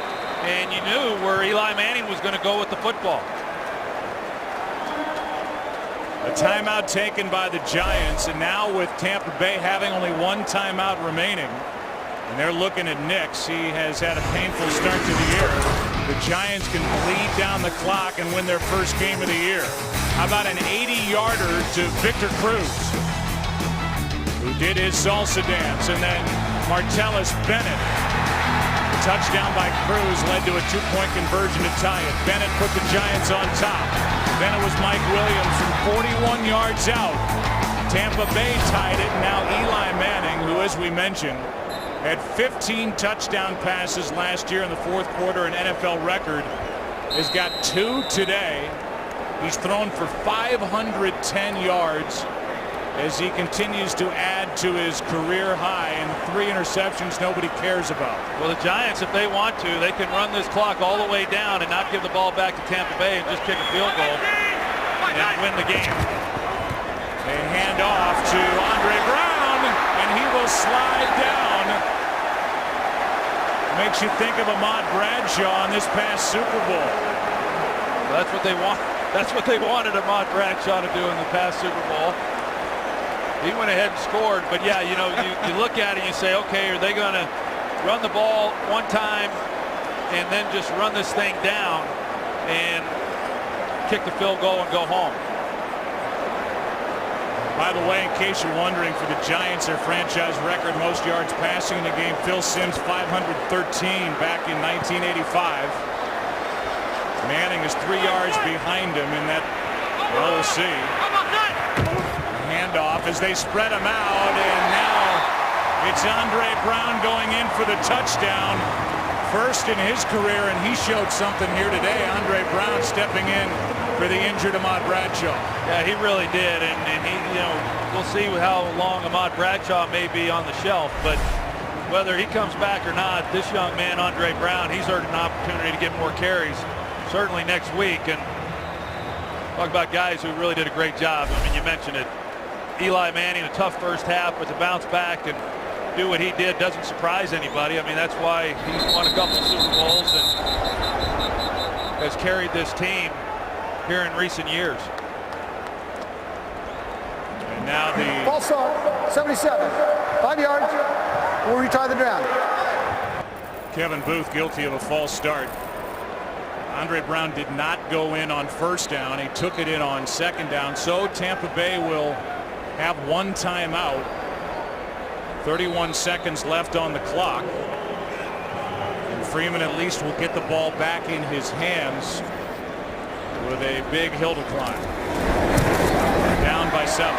Speaker 4: and you knew where Eli Manning was going to go with the football.
Speaker 2: A timeout taken by the Giants, and now with Tampa Bay having only 1 timeout remaining, and they're looking at Nix. He has had a painful start to the year. The Giants can bleed down the clock and win their first game of the year. How about an 80-yarder to Victor Cruz, who did his salsa dance, and then Martellus Bennett. The touchdown by Cruz led to a 2-point conversion to tie it. Bennett put the Giants on top. Then it was Mike Williams from 41 yards out. Tampa Bay tied it. Now Eli Manning, who, as we mentioned, had 15 touchdown passes last year in the fourth quarter, an NFL record, has got 2 today. He's thrown for 510 yards as he continues to add to his career high, and 3 interceptions nobody cares about.
Speaker 4: Well, the Giants, if they want to, they can run this clock all the way down and not give the ball back to Tampa Bay and just kick a field goal and win the game.
Speaker 2: They hand off to Andre Brown, and he will slide down. Makes you think of Ahmad Bradshaw in this past Super Bowl.
Speaker 4: Well, that's what they want. That's what they wanted Ahmad Bradshaw to do in the past Super Bowl. He went ahead and scored, but yeah, you know, you look at it and you say, okay, are they going to run the ball one time and then just run this thing down and kick the field goal and go home?
Speaker 2: By the way, in case you're wondering, for the Giants, their franchise record most yards passing in the game, Phil Simms 513 back in 1985. Manning is 3 yards behind him in that. Well, we'll see. Handoff as they spread him out, and now it's Andre Brown going in for the touchdown. First in his career, and he showed something here today. Andre Brown stepping in for the injured Ahmad Bradshaw.
Speaker 4: Yeah, he really did, and he, you know, we'll see how long Ahmad Bradshaw may be on the shelf, but whether he comes back or not, this young man, Andre Brown, he's earned an opportunity to get more carries, certainly next week. And talk about guys who really did a great job. I mean, you mentioned it. Eli Manning, a tough first half, but to bounce back and do what he did doesn't surprise anybody. I mean, that's why he's won a couple Super Bowls and has carried this team here in recent years.
Speaker 2: And now the
Speaker 6: False start, 77. 5 yards. We'll retry the down.
Speaker 2: Kevin Booth guilty of a false start. Andre Brown did not go in on first down. He took it in on second down. So Tampa Bay will have 1 timeout. 31 seconds left on the clock. And Freeman at least will get the ball back in his hands with a big hill to climb. Down by 7.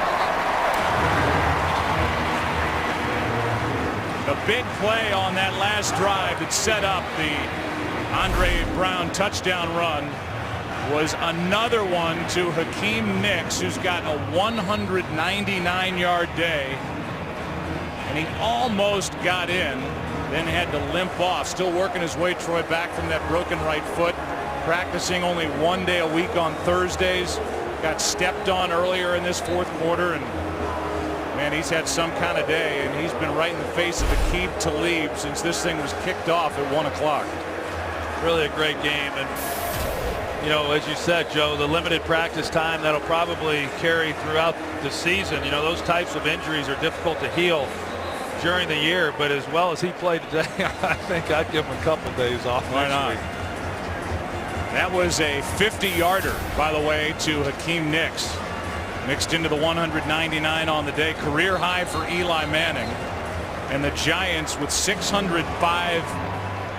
Speaker 2: The big play on that last drive that set up the Andre Brown touchdown run was another one to Hakeem Nicks, who's got a 199-yard day. And he almost got in, then had to limp off. Still working his way, Troy, back from that broken right foot. Practicing only 1 day a week on Thursdays. Got stepped on earlier in this fourth quarter, and man, he's had some kind of day, and he's been right in the face of Aqib Talib since this thing was kicked off at 1 o'clock.
Speaker 4: Really a great game, and you know, as you said, Joe, the limited practice time that'll probably carry throughout the season. You know, those types of injuries are difficult to heal during the year, but as well as he played today, I think I'd give him a couple days off.
Speaker 2: Why not? That was a 50-yarder, by the way, to Hakeem Nicks. Mixed into the 199 on the day. Career high for Eli Manning. And the Giants with 605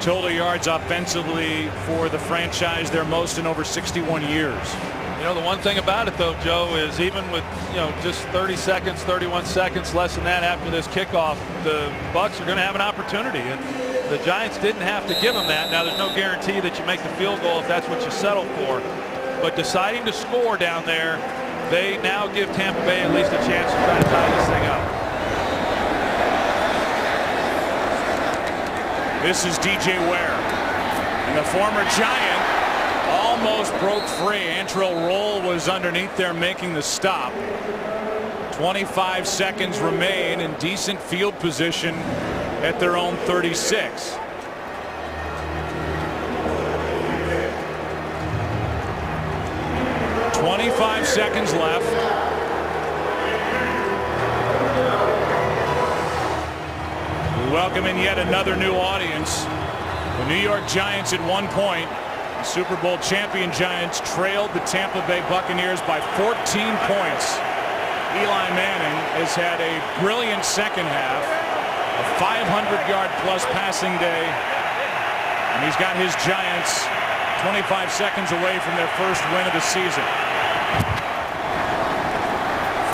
Speaker 2: total yards offensively for the franchise, their most in over 61 years.
Speaker 4: You know, the one thing about it, though, Joe, is even with, you know, just 30 seconds, 31 seconds, less than that after this kickoff, the Bucs are going to have an opportunity. And the Giants didn't have to give them that. Now, there's no guarantee that you make the field goal if that's what you settle for. But deciding to score down there, they now give Tampa Bay at least a chance to try to tie this thing up.
Speaker 2: This is DJ Ware. And the former Giant almost broke free. Antrell Roll was underneath there making the stop. 25 seconds remain in decent field position at their own 36. .25 seconds left. We welcome in yet another new audience. The New York Giants at one point, the Super Bowl champion Giants, trailed the Tampa Bay Buccaneers by 14 points. Eli Manning has had a brilliant second half, a 500-yard plus passing day, and he's got his Giants 25 seconds away from their first win of the season.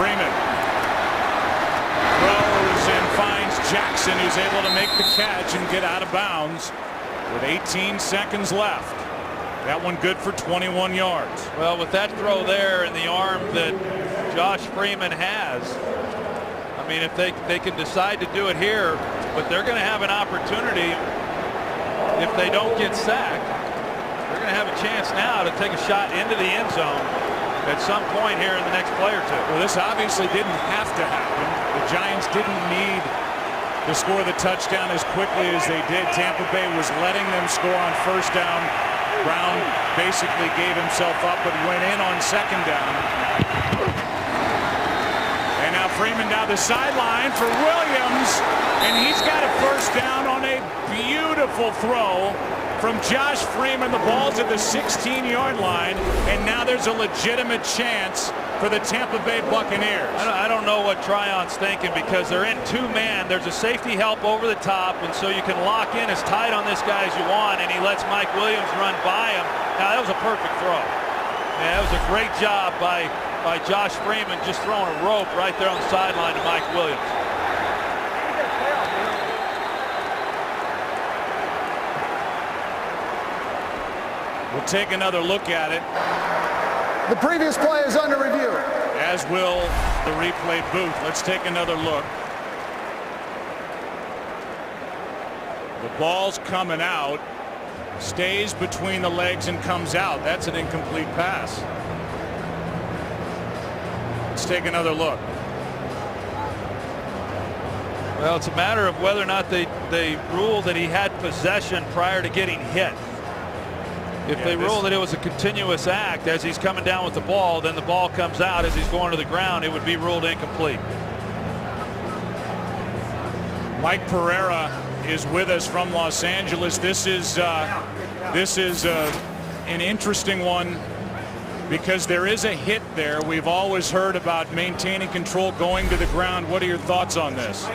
Speaker 2: Freeman throws and finds Jackson, who's able to make the catch and get out of bounds with 18 seconds left. That one good for 21 yards.
Speaker 4: Well, with that throw there and the arm that Josh Freeman has, I mean, if they can decide to do it here, but they're going to have an opportunity if they don't get sacked. They're going to have a chance now to take a shot into the end zone at some point here in the next play or two.
Speaker 2: Well, this obviously didn't have to happen. The Giants didn't need to score the touchdown as quickly as they did. Tampa Bay was letting them score on first down. Brown basically gave himself up but went in on second down. And now Freeman down the sideline for Williams, and he's got a first down on a beautiful throw from Josh Freeman. The ball's at the 16-yard line, and now there's a legitimate chance for the Tampa Bay Buccaneers.
Speaker 4: I don't know what Tryon's thinking, because they're in two-man. There's a safety help over the top, and so you can lock in as tight on this guy as you want, and he lets Mike Williams run by him. Now, that was a perfect throw. Yeah, that was a great job by Josh Freeman, just throwing a rope right there on the sideline to Mike Williams.
Speaker 2: We'll take another look at it.
Speaker 6: The previous play is under review.
Speaker 2: As will the replay booth. Let's take another look. The ball's coming out, stays between the legs and comes out. That's an incomplete pass. Let's take another look.
Speaker 4: Well, it's a matter of whether or not they rule that he had possession prior to getting hit. If they rule that it was a continuous act as he's coming down with the ball, then the ball comes out as he's going to the ground. It would be ruled incomplete.
Speaker 2: Mike Pereira is with us from Los Angeles. This is an interesting one because there is a hit there. We've always heard about maintaining control going to the ground. What are your thoughts on this?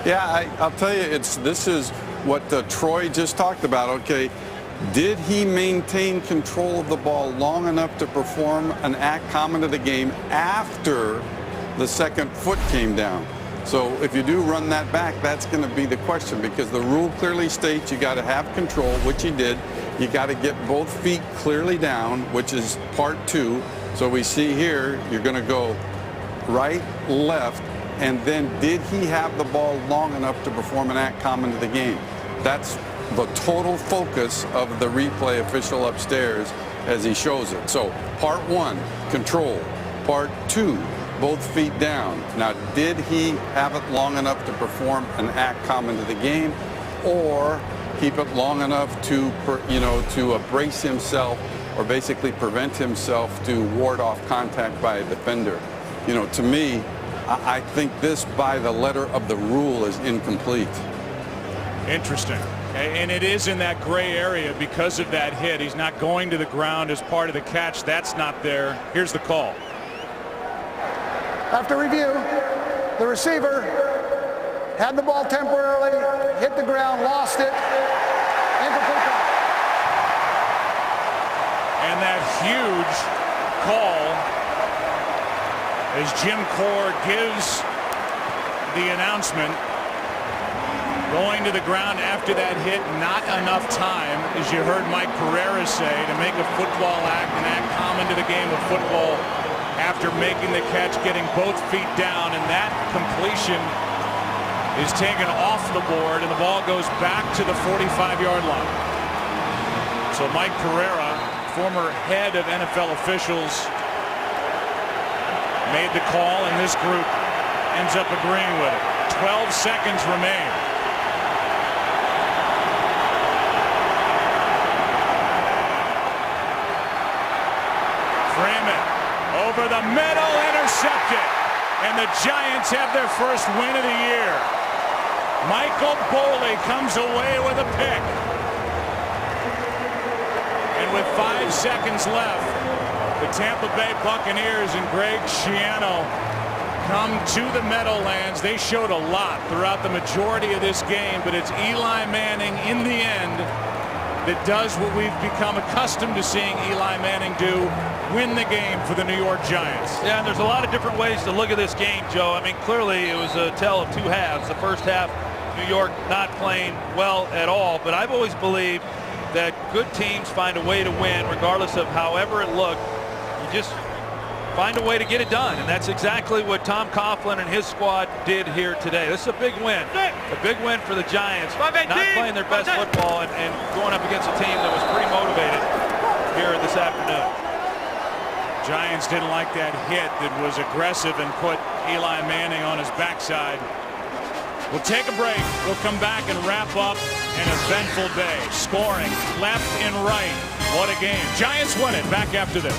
Speaker 9: Yeah, I'll tell you, this is what Troy just talked about. Okay, did he maintain control of the ball long enough to perform an act common to the game after the second foot came down? So if you do run that back, that's going to be the question, because the rule clearly states you got to have control, which he did. You got to get both feet clearly down, which is part 2. So we see here you're going to go right, left, and then did he have the ball long enough to perform an act common to the game? That's the total focus of the replay official upstairs as he shows it. So part 1, control. Part 2, both feet down. Now, did he have it long enough to perform an act common to the game, or keep it long enough to, to brace himself or basically prevent himself to ward off contact by a defender. To me, I think this by the letter of the rule is incomplete.
Speaker 2: Interesting. And it is in that gray area because of that hit. He's not going to the ground as part of the catch. That's not there. Here's the call.
Speaker 6: After review, the receiver had the ball temporarily, hit the ground, lost it. Incomplete pass.
Speaker 2: And that huge call as Jim Core gives the announcement. Going to the ground after that hit, not enough time, as you heard Mike Pereira say, to make a football act, an act common to the game of football after making the catch, getting both feet down, and that completion is taken off the board, and the ball goes back to the 45-yard line. So Mike Pereira, former head of NFL officials, made the call, and this group ends up agreeing with it. 12 seconds remain. Over the middle, intercepted, and the Giants have their first win of the year. Michael Boley comes away with a pick. And with 5 seconds left, the Tampa Bay Buccaneers and Greg Schiano come to the Meadowlands. They showed a lot throughout the majority of this game, but it's Eli Manning in the end that does what we've become accustomed to seeing Eli Manning do, win the game for the New York Giants.
Speaker 4: Yeah, and there's a lot of different ways to look at this game, Joe. I mean, clearly it was a tale of two halves. The first half, New York not playing well at all, but I've always believed that good teams find a way to win regardless of however it looked. You just find a way to get it done, and that's exactly what Tom Coughlin and his squad did here today. This is a big win. A big win for the Giants, not playing their best football and going up against a team that was pretty motivated here this afternoon.
Speaker 2: Giants didn't like that hit that was aggressive and put Eli Manning on his backside. We'll take a break. We'll come back and wrap up an eventful day. Scoring left and right. What a game. Giants won it. Back after this.